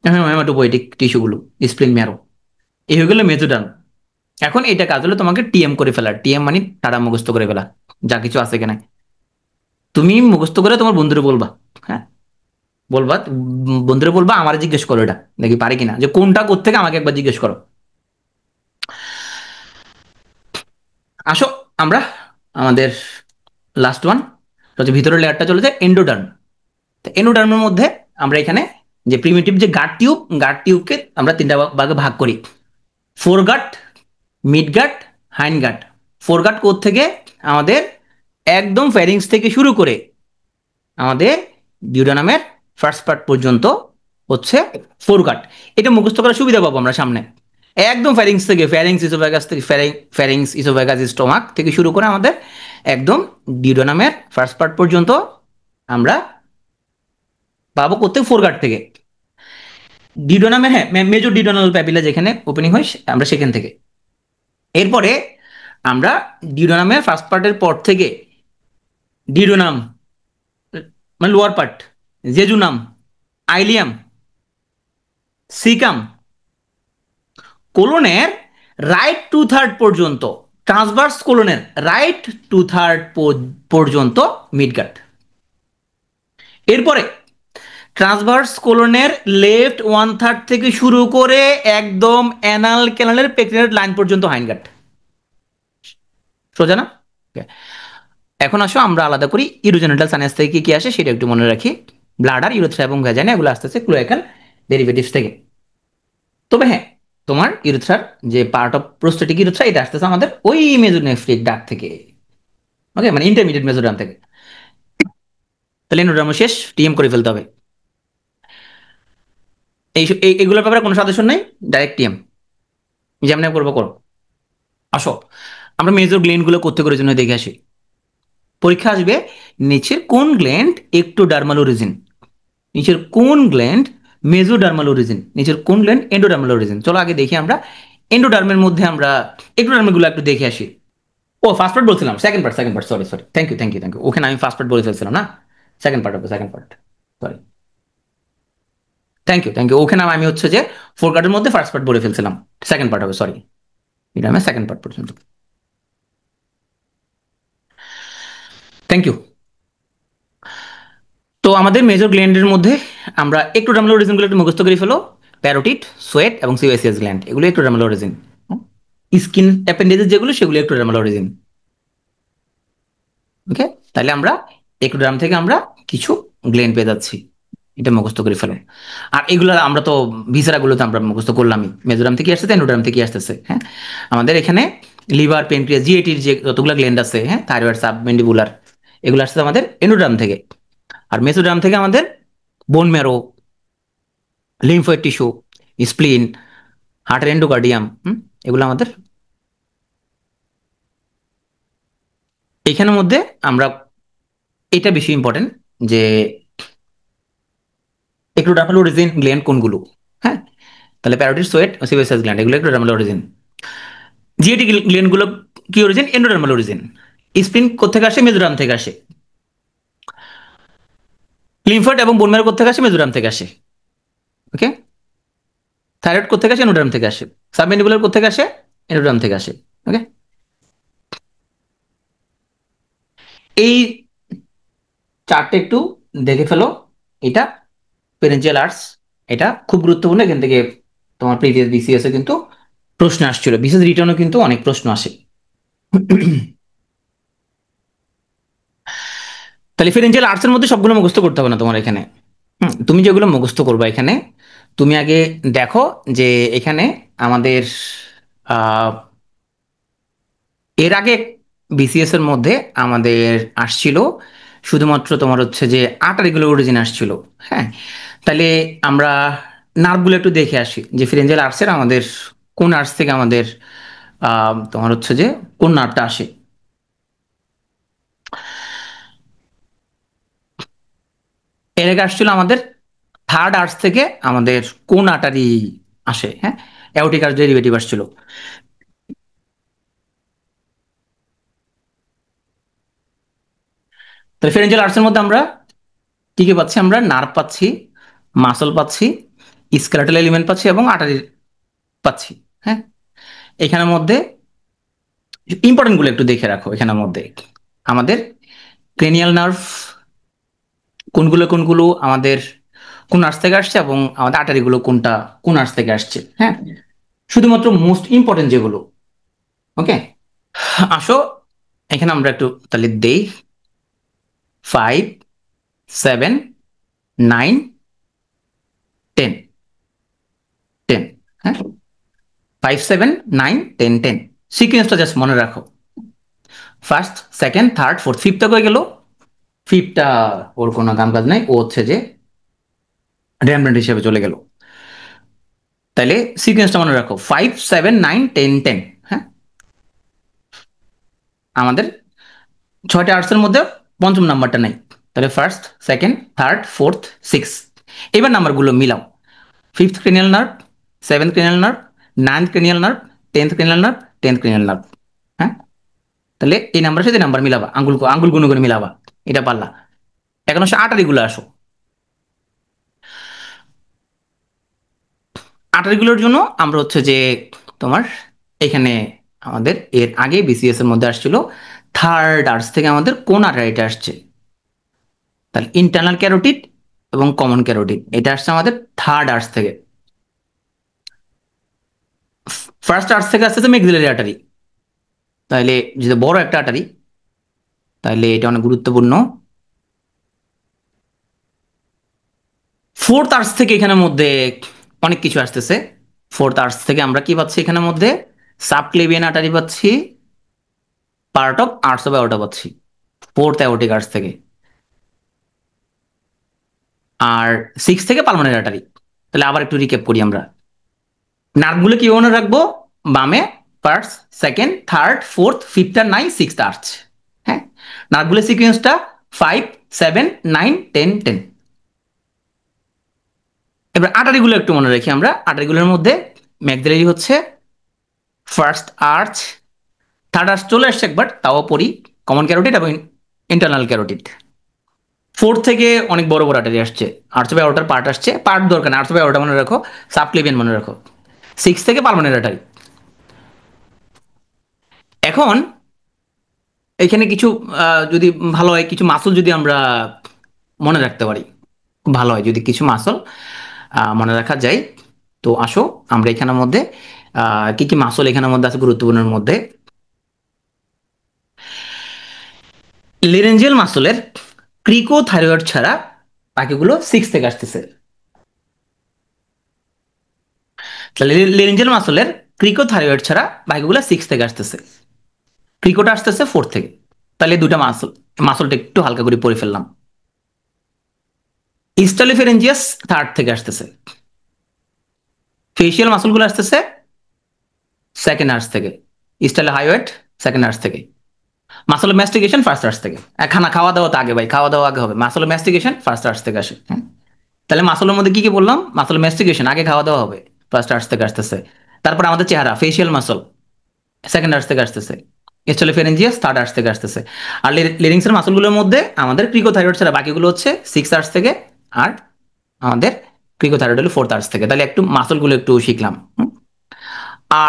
haematopoietic টিস্যুগুলো, স্প্লিন ম্যারো, এই হয়ে গেল মেজোডার্ম। এখন এটা কাজ হলো তোমাকে টিএম করে ফেলা, টিএম মানে টাটা মুখস্থ করে ফেলা, যা কিছু আছে এখানে তুমি মুখস্থ করে তোমার বন্ধুরে বলবা। হ্যাঁ, বলবা বন্ধুরে বলবা আমার জিজ্ঞেস করো এটা, দেখি পারে কিনা, যে কোনটা কোত্থেকে আমাকে একবার জিজ্ঞেস করো। আসো আমরা আমাদের লাস্ট ওয়ান হচ্ছে ভিতরের লেয়ারটা চলে যায় এন্ডোডার্ম। এন্ডোডার্মের মধ্যে আমরা এখানে যে প্রিমিটিভ যে গার্ড টিউবকে আমরা তিনটা ভাগে ভাগ করি, foregut, midgut, hindgut. Foregut কোথ থেকে, আমাদের একদম ফ্যারিংস থেকে শুরু করে আমাদের ডিউডানামের ফার্স্ট পার্ট পর্যন্ত হচ্ছে ফোর গার্ড। এটা মুখস্থ করার সুবিধা পাবো আমরা সামনে, একদম ফ্যারিংস থেকে, ফ্যারিংস ইসোফেগাস থেকে, ফ্যারিংস ইসোফেগাস স্টোমাক থেকে শুরু করে আমাদের একদম ডিউডানামের ফার্স্ট পার্ট পর্যন্ত আমরা পাবো কোথেকে, ফোর গার্ড থেকে। ডিউডোনামে, হ্যাঁ মেজর ডিউডোনাল প্যাপিলা যেখানে ওপেনিং হয় আমরা সেখান থেকে। এরপরে আমরা ডিউডোনামের ফার্স্ট পার্টের পর থেকে ডিউডোনাম মানে lower part, jejunum, ileum, caecum, কোলনের রাইট টু থার্ড পর্যন্ত, ট্রান্সভার্স কোলনের রাইট টু থার্ড পর্যন্ত মিডগার্ড। এরপরে ট্রান্সভার্স কোলনের লেফট 1/3 থেকে শুরু করে একদম অ্যানাল ক্যানালের পেক্রিনেট লাইন পর্যন্ত হাইনগাট। সোজা না? এখন আসো আমরা আলাদা করি ইউরোজেনিটাল সাইনাস থেকে কি আসে সেটা একটু মনে রাখি। ব্লাডার, ইউরেথ্রা এবং ভ্যাজাইনা এগুলো আসতেছে ক্লোয়াকাল ডেরিভেটিভস থেকে। তবে হ্যাঁ, তোমার ইউরেথ্রার যে পার্ট অফ প্রোস্টেটিক ইউরেথ্রা এটা আসতেছে আমাদের ওই মেজোনেফ্রিক ডাক্ট থেকে। ওকে, মানে ইন্টারমিডিয়েট মেজোডার্ম থেকে। তাহলে এন্ডোডার্ম শেষ, টিএম করে ফেলতে হবে। এইগুলোর ব্যাপারে কোনো সাজেশন নেই, ডাইরেক্ট টিএম যেমন করবো করো। আসো আমরা মেজর গ্ল্যান্ড গুলো করতে করে জন্য দেখে আসি। পরীক্ষা আসবে নিচের কোন গ্ল্যান্ড একটোডার্মাল অরিজিন, নিচের কোন গ্ল্যান্ড মেজোডার্মাল অরিজিন, নিচের কোন গ্ল্যান্ড এন্ডোডার্মাল অরিজিন। চলো আগে দেখি আমরা এন্ডোডার্মের মধ্যে আমরা একটোডার্মাল গুলো একটু দেখে আসি। ও ফার্স্ট পার্ট বলছিলাম, second part sorry sorry, thank you. ওখানে আমি ফার্স্ট পার্ট বলে ফেলছিলাম না, second part sorry. Thank you. ওখানে আমি হচ্ছে যে ফোর কার্ডের মধ্যে ফার্স্ট পার্ট বলে ফেলছিলাম, সেকেন্ড পার্ট হবে, সরি। এটা আমি সেকেন্ড পার্ট পর্যন্ত। Thank you. তো আমাদের মেজর গ্ল্যান্ডের মধ্যে আমরা একটোডার্মাল অরিজিনগুলো একটু মুখস্থ করে ফেলো। প্যারোটিড, সোয়েট এবং সিওএসিয়াস গ্ল্যান্ড এগুলো একটোডার্মাল অরিজিন। স্কিন অ্যাপেন্ডেজেস যেগুলো সেগুলো একটোডার্মাল অরিজিন। ওকে, তাহলে আমরা একটোডার্ম থেকে আমরা কিছু গ্ল্যান্ড পেয়ে যাচ্ছি, এটা মুখস্থ করে ফেলো। আর এগুলো আমরা তো ভিসেরা তো আমরা মুখস্থ করলামই, মেজোডার্ম থেকে আসতেছে, এন্ডোডার্ম থেকে আসতেছে। হ্যাঁ, আমাদের এখানে লিভার, পেনক্রিয়াস, জিএটির যে যতগুলো গ্ল্যান্ড আছে, হ্যাঁ, থাইরয়েড, সাবমেন্ডিবুলার, এগুলো আসছে আমাদের এন্ডোডার্ম থেকে। আর মেসোডার্ম থেকে আমাদের বোন ম্যারো, লিম্ফয়েড টিস্যু, স্প্লিন, হার্টের এন্ডোকার্ডিয়াম, এগুলো আমাদের এইখানের মধ্যে আমরা, এটা বেশি ইম্পর্টেন্ট যে একটোডার্মাল অরিজিন গ্ল্যান্ড কোনগুলো। হ্যাঁ, তাহলে প্যারোটিড, সোয়েট, সিবাসিয়াস গ্ল্যান্ড এগুলো একটোডার্মাল অরিজিন। জিএটি গ্ল্যান্ড গুলো কি অরিজিন? Endodermal origin. স্প্লিন কোথেকে আসে? মেজোডার্ম থেকে আসে। লিম্ফয়েড এবং বোন ম্যারো কোথেকে আসে? মেজোডার্ম থেকে আসে। ওকে, থাইরয়েড কোথেকে আসে? এন্ডোডার্ম থেকে আসে। সাবমেন্ডিবুলার কোথেকে আসে? এন্ডোডার্ম থেকে আসে। ওকে, এই চারটে একটু দেখে ফেলো। এটা পেরেঞ্জিয়াল আর্টস, এটা খুব গুরুত্বপূর্ণ। এখান থেকে তোমার প্রিভিয়াস বিসিএস এ কিন্তু প্রশ্ন আসছিল, বিশেষ রিটার্নও কিন্তু অনেক প্রশ্ন আসে। তাহলে ফিরেঞ্জিয়াল আর্টস এর মধ্যে সবগুলো মুখস্থ করতে হবে না তোমার এখানে। তুমি যেগুলো মুখস্থ করবে এখানে, তুমি আগে দেখো যে এখানে আমাদের এর আগে বিসিএস এর মধ্যে আমাদের আসছিল শুধুমাত্র তোমার হচ্ছে যে আর্টারিগুলো অরিজিন আসছিল। হ্যাঁ, তাহলে আমরা নার্ভগুলো একটু দেখে আসি যে ফিরেঞ্জিয়াল আর্টসের আমাদের কোন আর্টস থেকে আমাদের তোমার হচ্ছে যে কোন নার্ভটা আসে। এর আগে আসছিল আমাদের থার্ড আর্টস থেকে আমাদের কোন আর্টারি আসে। হ্যাঁ, অ্যাওর্টিক আর্চ ডেরিভেটিভ আসছিল। তাহলে ফিরেঞ্জিয়াল আর্টসের মধ্যে আমরা কি কি পাচ্ছি? আমরা নার্ভ পাচ্ছি, মাসল পাচ্ছি, স্কেলেটাল এলিমেন্ট পাচ্ছি এবং আর্টারি পাচ্ছি। হ্যাঁ, এখানের মধ্যে ইম্পর্টেন্ট গুলো একটু দেখে রাখো। এখানের মধ্যে আমাদের ক্রেনিয়াল নার্ভ কোনগুলো কোনগুলো আমাদের কোন আর্টস থেকে আসছে এবং আমাদের আর্টারি গুলো কোনটা কোন আর্টস থেকে আসছে। হ্যাঁ, শুধুমাত্র মোস্ট ইম্পর্টেন্ট যেগুলো। ওকে, আসো এখানে আমরা একটু তাহলে দেই 5, 7, 9, 10, 10। হ্যাঁ, 5, 7, 9, 10, 10 সিকুয়েন্সটা জাস্ট মনে রাখো। ফার্স্ট, সেকেন্ড, থার্ড, ফোর্থ, ফিফথটা কয়ে গেল। ফিফথটা ওর কোনো কাম কাজ নাই, ও হচ্ছে যে র্যামব্রান্ড হিসেবে চলে গেল। তাহলে সিকোয়েন্সটা মনে রাখো 5, 7, 9, 10, 10। হ্যাঁ, আমাদের ছয়টা আর্টসের মধ্যে পঞ্চম নাম্বারটা নাই। তাহলে first, second, third, fourth, six. এবার নাম্বারগুলো মিলাও। Fifth cranial nerve, seventh cranial nerve, ninth cranial nerve, tenth cranial nerve, tenth cranial nerve. হ্যাঁ, তাহলে এই নাম্বারের সাথে নাম্বার মিলাবা, আঙ্গুল গুণ করে মিলাবা। এটা পারলা। এখন আসো আটারিগুলো আসো। আটারিগুলোর জন্য আমরা হচ্ছে যে তোমার এখানে আমাদের এর আগে বিসিএস এর মধ্যে আসছিল থার্ড আর্টস থেকে আমাদের কোন আর্টারিটা আসছে। তাহলে ইন্টারনাল ক্যারোটিড এবং কমন ক্যারোটিড, এটা আসছে আমাদের থার্ড আর্টস থেকে। ফার্স্ট আর্টস থেকে আসতেছে ম্যাক্সিলারি আর্টারি, তাহলে যেটা বড় একটা আর্টারি, তাহলে এটা অনেক গুরুত্বপূর্ণ। ফোর্থ আর্টস থেকে এখানের মধ্যে অনেক কিছু আসতেছে। ফোর্থ আর্টস থেকে আমরা কি পাচ্ছি এখানের মধ্যে? সাবক্লেভিয়ান আর্টারি পাচ্ছি, part of arts of aorta পাচ্ছি ফোর্থ অ্যাওর্টিক আর্টস থেকে। আর সিক্স থেকে পালমোনারি আর্টারি। তাহলে আবার একটু রিক্যাপ করি আমরা। নার্ভগুলো কি মনে রাখবো? বামে first, second, third, fourth, fifth আর নাইন, সিক্সথ আর্চ। হ্যাঁ, নার্ভগুলোর সিকুয়েন্সটা 5, 7, 9, 10, 10। এবার আটারিগুলো একটু মনে রাখি আমরা। আটারিগুলোর মধ্যে ম্যাগদারি হচ্ছে ফার্স্ট আর্চ, থার্ড আর্চ চলে আসছে একবার, তাও পড়ি, কমন ক্যারোটিড এবং ইন্টারনাল ক্যারোটিড। ফোর্থ থেকে অনেক বড় বড় আটারি আসছে, আর্চ বাই আউটার পার্ট আসছে, পার্ট দরকার না, আর্চ বাই আউটার মনে রাখো, সাবক্লেভিয়ান মনে রাখো। সিক্স থেকে পালমোনারি আটারি। এখন এখানে কিছু যদি ভালো হয়, কিছু মাসল যদি আমরা মনে রাখতে পারি, খুব ভালো হয় যদি কিছু মাসল মনে রাখা যায়। তো আসো আমরা এখানের মধ্যে কি কি মাসল এখানের মধ্যে আছে গুরুত্বপূর্ণের মধ্যে। লেরেঞ্জিয়াল মাসলের ক্রিকো থাইরয়েড ছাড়া বাকিগুলো সিক্স থেকে আসতেছে। তাহলে লেরেঞ্জিয়াল মাসলের ক্রিকো থাইরয়েড ছাড়া বাকিগুলো সিক্স থেকে আসতেছে, ক্রিকোটা আসতেছে ফোর থেকে। তাহলে দুটা মাসল, মাসলটা একটু হালকা করে পড়ে ফেললাম। স্টালিফেরেঞ্জিয়াস থার্ড থেকে আসতেছে, ফেসিয়াল মাসলগুলো আসতেছে সেকেন্ড আর্স থেকে, স্টাইল হাইওয়েট সেকেন্ড আর্স থেকে, মাসল ম্যাস্টিকেশন ফার্স্ট আর্স থেকে। খানা খাওয়া দাওয়া তো আগে ভাই, খাওয়া দাওয়া আগে হবে, মাসল ম্যাস্টিকেশন ফার্স্ট আর্স থেকে আসে। হ্যাঁ, তাহলে মাসলের মধ্যে কি কি বললাম? মাসল ম্যাস্টিকেশন আগে খাওয়া দাওয়া হবে, ফার্স্ট আর্স থেকে আসতেছে। তারপর আমাদের চেহারা ফেসিয়াল মাসল সেকেন্ড আর্স থেকে আসতেছে, স্টাইলোফেরেঞ্জিয়াস থার্ড আর্স থেকে আসতেছে। আর লেরিংসের মাসলগুলোর মধ্যে আমাদের ক্রিকোথাইরয়েড ছাড়া বাকিগুলো হচ্ছে সিক্স আর্স থেকে, আর আমাদের ক্রিকোথাইরয়েড হলো ফোর্থ আর্স থেকে। তাহলে একটু মাসলগুলো একটু শিখলাম।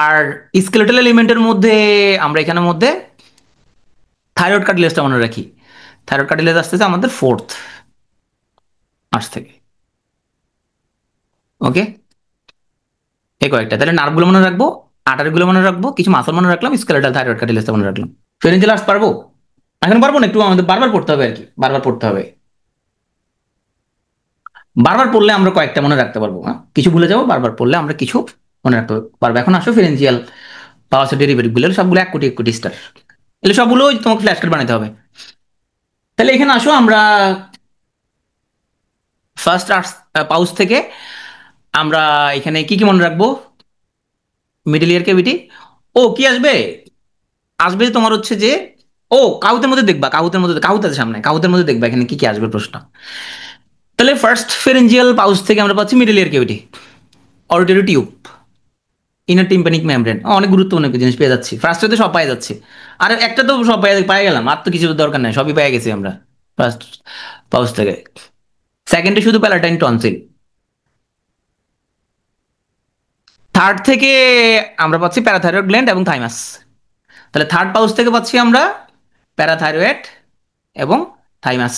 আর স্কেলেটাল এলিমেন্টের মধ্যে আমরা এখানের মধ্যে থাইরয়েড কার্টিলেজটা মনে রাখি। থাইরয়েড কার্টিলেজ আসতেছে আমাদের ফোর্থ আর্স থেকে। ওকে, এই কয়েকটা তাহলে নার্ভগুলো মনে রাখবো, আটারগুলো মনে রাখবো, কিছু মাসল মনে রাখলাম, স্কেলেটাল থাইরয়েড কার্টিলেজটা মনে রাখলাম। ফেরেঞ্জিয়াল আর্টস পারবো? এখন পারবো না, একটু আমাদের বারবার পড়তে হবে আর কি, বারবার পড়তে হবে। বারবার পড়লে আমরা কয়েকটা মনে রাখতে পারবো, হ্যাঁ কিছু ভুলে যাবো, বারবার পড়লে আমরা কিছু মনে রাখতে পারবো। এখন আসো ফেরেঞ্জিয়াল পাওয়ার ডেরিভেটিভ গুলো সবগুলো এক কোটি এক কোটি স্টার, এগুলো সবগুলো তোমাকে ফ্ল্যাশ কার্ড বানাতে হবে। তাহলে এখানে আসো আমরা ফার্স্ট আর্টস পাউচ থেকে আমরা এখানে কি কি মনে রাখবো? Middle ear cavity. ও কি আসবে? আসবে তোমার হচ্ছে যে, ও কাউতের মধ্যে দেখবা, কাউতের মধ্যে, কাউত আছে সামনে, কাউতের মধ্যে দেখবা এখানে কি কি আসবে প্রশ্ন। তাহলে ফার্স্ট ফেরেঞ্জিয়াল পাউচ থেকে আমরা পাচ্ছি middle ear cavity, auditory tube, inner tympanic membrane. অনেক গুরুত্বপূর্ণ একটা জিনিস পেয়ে যাচ্ছি, ফার্স্টে তো সব পাই যাচ্ছে। আর একটা তো সব পাই গেলাম, আর তো কিছু দরকার নাই, সবই পেয়ে গেছি আমরা ফার্স্ট পাউচ থেকে। সেকেন্ডে শুধু প্যালাটাইন টনসিল। থার্ড থেকে আমরা পাচ্ছি প্যারাথাইরয়েড গ্ল্যান্ড এবং থাইমাস। তাহলে থার্ড পাউচ থেকে পাচ্ছি আমরা প্যারাথাইরয়েড এবং thymus.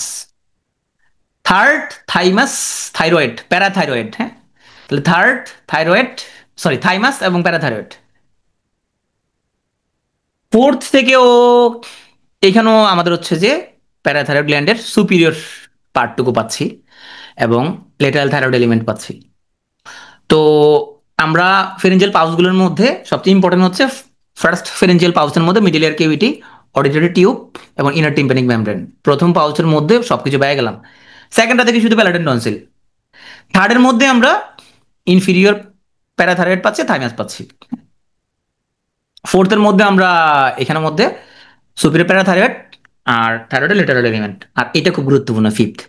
Third thymus, thyroid, parathyroid. হ্যাঁ, তাহলে থার্ড থাইরয়েড, সরি থাইমাস এবং প্যারাথাইরয়েড। ফোর্থ থেকেও এখানেও আমাদের হচ্ছে যে প্যারাথাইরয়েড গ্ল্যান্ডের সুপিরিয়র পার্টটুকু পাচ্ছি এবং লেটারাল থাইরয়েড এলিমেন্ট পাচ্ছি। তো আমরা ফেরেঞ্জিয়াল পাউচগুলোর মধ্যে সবচেয়ে ইম্পর্টেন্ট হচ্ছে ফার্স্ট ফেরেঞ্জিয়াল পাউচের মধ্যে মিডল ইয়ার কেভিটি, অডিটরি টিউব এবং ইনার টিম্পানিক মেমব্রেন। প্রথম পাউচের মধ্যে সবকিছু পেয়ে গেলাম। সেকেন্ডটা থেকে শুধু প্যালাটেন টনসিল। থার্ডের মধ্যে আমরা ইনফিরিয়র প্যারাথাইরয়েড পাচ্ছি, থাইমাস পাচ্ছি। ফোর্থের মধ্যে আমরা এখানের মধ্যে সুপিরিয়র প্যারাথাইরয়েড আর থাইরয়েডের লেটারাল এলিমেন্ট। আর এটা খুব গুরুত্বপূর্ণ, ফিফথ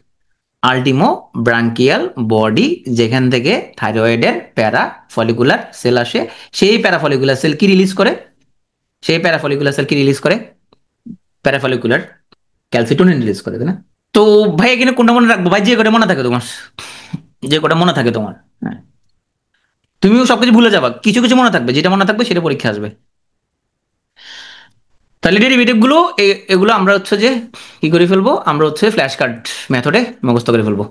আল্টিমো ব্রাঙ্কিয়াল বডি, যেখান থেকে থাইরয়েডের প্যারা ফলিকুলার সেল আসে। সেই প্যারাফলিকুলার সেল কি রিলিজ করে? সেই প্যারাফলিকুলার সেল কি রিলিজ করে? প্যারাফলিকুলার ক্যালসিটোনিন রিলিজ করে, তাই না? তো ভাই এখানে কোনটা মনে রাখবো ভাই? যে কটা মনে থাকে তোমার, যে কটা মনে থাকে তোমার। হ্যাঁ, তুমিও সবকিছু ভুলে যাবা, কিছু কিছু মনে থাকবে, যেটা মনে থাকবে সেটা পরীক্ষা আসবে। তাহলে ডেরিভেটিভ গুলো এগুলো আমরা হচ্ছে যে কি করে ফেলবো? আমরা হচ্ছে ফ্ল্যাশ কার্ড মেথডে মুখস্থ করে ফেলবো।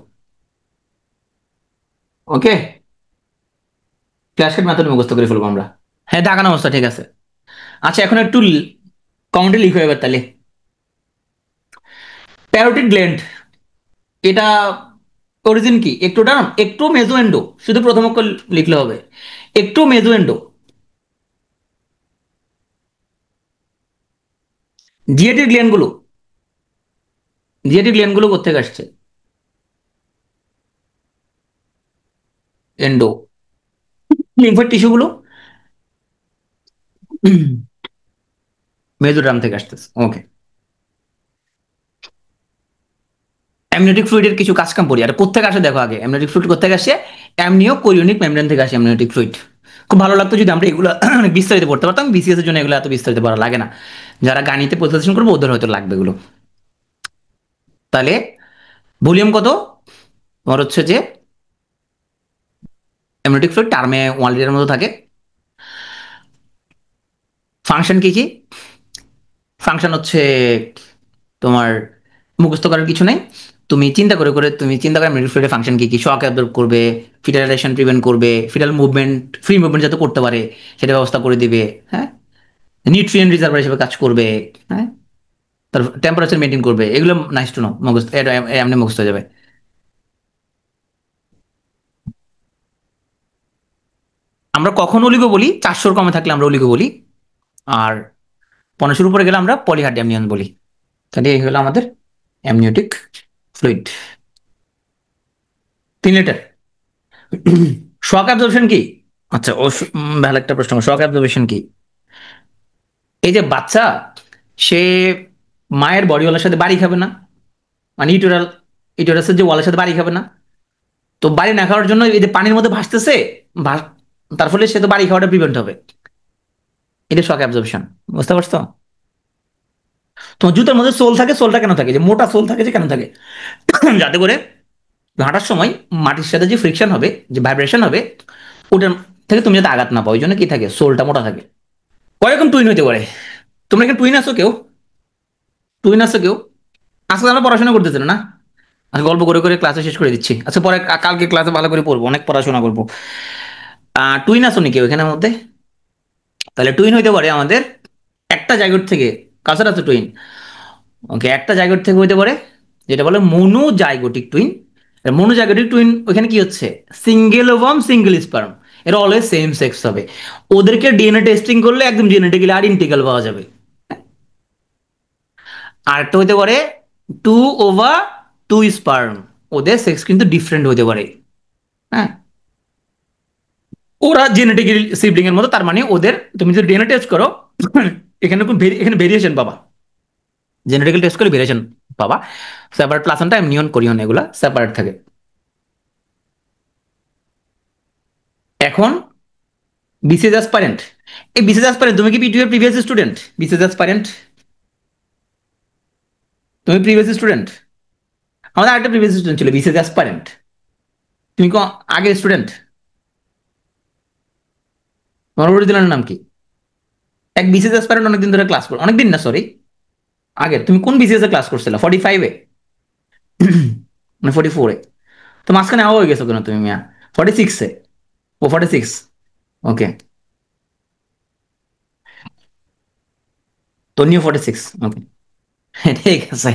ওকে, ক্যাসকেড মেথড মুখস্থ করে ফেলবো আমরা। হ্যাঁ, দাগানো অবস্থা ঠিক আছে। আচ্ছা, এখন একটু কমেন্টে লিখো এবার তাহলে। প্যারোটিড গ্ল্যান্ড, এটা অরিজিন কি? একটোটা একটু মেজোএন্ডো, শুধু প্রথম অক্ষর লিখলে হবে। একটু মেজোএন্ডো। জিএটি গ্ল্যান্ড গুলো, জিএটি গ্ল্যান্ড গুলো কোথেকে আসছে? এন্ডো। লিম্ফের টিস্যু গুলো মেজোডার্ম থেকে আসতেছে। ওকে। অ্যামনিওটিক ফ্লুইডের কিছু কাজ কাম করি, আর কোথেকে আসে দেখো আগে। অ্যামনিওটিক ফ্লুইড কোথেকে আসে? অ্যামনিও কোরিওনিক মেমব্রেন থেকে আসে অ্যামনিওটিক ফ্লুইড। খুব ভালো লাগতো যদি আমরা এগুলো বিস্তারিত পড়তে পারতাম। বিসিএস এর জন্য এগুলো এত বিস্তারিত পড়া লাগে না। যারা গাণিতে পরিচালনা করবো ওদের হয়তো লাগবে এগুলো। তাহলে ভলিউম কত? তোমার হচ্ছে যে অ্যামনিওটিক ফ্লুইড টার্মে 1 লিটারের মতো থাকে। ফাংশন কি কি? ফাংশন হচ্ছে তোমার মুখস্থ করার কিছু নাই। তুমি চিন্তা করে করে তুমি চিন্তা করে মিডল ফিল্ডের ফাংশন কি কি। শক অ্যাবজর্ব করবে, ফিটালাইজেশন প্রিভেন্ট করবে, ফিটাল মুভমেন্ট ফ্রি মুভমেন্ট যাতে করতে পারে সেটা ব্যবস্থা করে দিবে। হ্যাঁ, নিউট্রিয়েন্ট রিজার্ভার হিসেবে কাজ করবে। হ্যাঁ, তার টেম্পারেচার মেনটেন করবে। এগুলো নাইস টু নো, মুখস্থ এটা এমনি মুখস্থ হয়ে যাবে। আমরা কখন অলিগো বলি? 400 কমে থাকলে আমরা অলিগো বলি। আর 500 উপরে গেলে আমরা পলিহার্ড অ্যামনিয়ন বলি। তাহলে এই হলো আমাদের অ্যামনিওটিক ফ্লুইড। 3 লিটার। শক অ্যাবজর্পশন কি? আচ্ছা, ভালো একটা প্রশ্ন। শক অ্যাবজর্পশন কি? এই যে বাচ্চা, সে মায়ের বডি ওয়ালের সাথে বাড়ি খাবে না, মানে ইটোরাল, ইটোরাসের যে ওয়ালের সাথে বাড়ি খাবে না। তো বাড়ি না খাওয়ার জন্য এই যে পানির মধ্যে ভাসতেছে, তার ফলে সে তো বাড়ি খাওয়াটা প্রিভেন্ট হবে। এটা শক অ্যাবজর্পশন। বুঝতে পারছো? তোমার জুতার মধ্যে সোল থাকে, সোলটা কেন থাকে? যে মোটা সোল থাকে যে কেন থাকে? যাতে করে হাঁটার সময় মাটির সাথে যে ফ্রিকশন হবে, যে ভাইব্রেশন হবে, ওটার থেকে তুমি যাতে আঘাত না পাও, ওই জন্য কি থাকে? সোলটা মোটা থাকে। কয়রকম টুইন হইতে পারে? তোমরা এখানে টুইন আছো কেউ? টুইন আছো কেউ? আজকে আমরা পড়াশোনা করতেছি না না? আজকে গল্প করে করে ক্লাসে শেষ করে দিচ্ছি। আচ্ছা, পরে কালকে ক্লাসে ভালো করে পড়বো, অনেক পড়াশোনা করবো। টুইন আছো নাকি ওইখানের মধ্যে? তাহলে টুইন হইতে পারে আমাদের একটা জায়গার থেকে। কাছাকাছি টুইন। ওকে, একটা জায়গার থেকে হইতে পারে যেটা বলে মনোজাইগোটিক টুইন। মনোজাইগোটিক টুইন ওইখানে কি হচ্ছে? Single ovum single sperm. এরা অলওয়েজ সেম সেক্স হবে। ওদেরকে ডিএনএ টেস্টিং করলে একদম জেনেটিক্যালি আইডেন্টিক্যাল পাওয়া যাবে। আর একটা হইতে পারে 2/2 স্পার্ম। ওদের সেক্স কিন্তু ডিফারেন্ট হইতে পারে। হ্যাঁ, ওরা জেনেটিক্যালি সিবলিং এর মতো, তার মানে ওদের তুমি যদি ডিএনএ টেস্ট করো এখানে এখানে ভেরিয়েশন পাবা। জেনেটিক্যাল টেস্ট করে ভেরিয়েশন পাবা। সেপারেট প্লাসেন্টা, নিয়ন কোরিয়ন এগুলা সেপারেট থাকে। এখন বিসিএস অ্যাসপারেন্ট। এই বিসিএস অ্যাসপারেন্ট, তুমি কি পিটু এর প্রিভিয়াস স্টুডেন্ট? বিসিএস অ্যাসপারেন্ট, তুমি প্রিভিয়াস স্টুডেন্ট? আমাদের আরেকটা প্রিভিয়াস স্টুডেন্ট ছিল বিসিএস অ্যাসপারেন্ট। তুমি কি আগে স্টুডেন্ট? তোমার অরিজিনাল নাম কি? এক বিসিএস অ্যাসপারেন্ট অনেকদিন ধরে ক্লাস করে, অনেকদিন না সরি, আগে তুমি কোন বিসিএস এ ক্লাস করছিলে? 45-এ? মানে 44-এ? তো মাঝখানে আওয়া হয়ে গেছো কেন তুমি মিয়া? 46-এ? ও 46। ওকে, তো নিউ 46। ওকে, ঠিক আছে।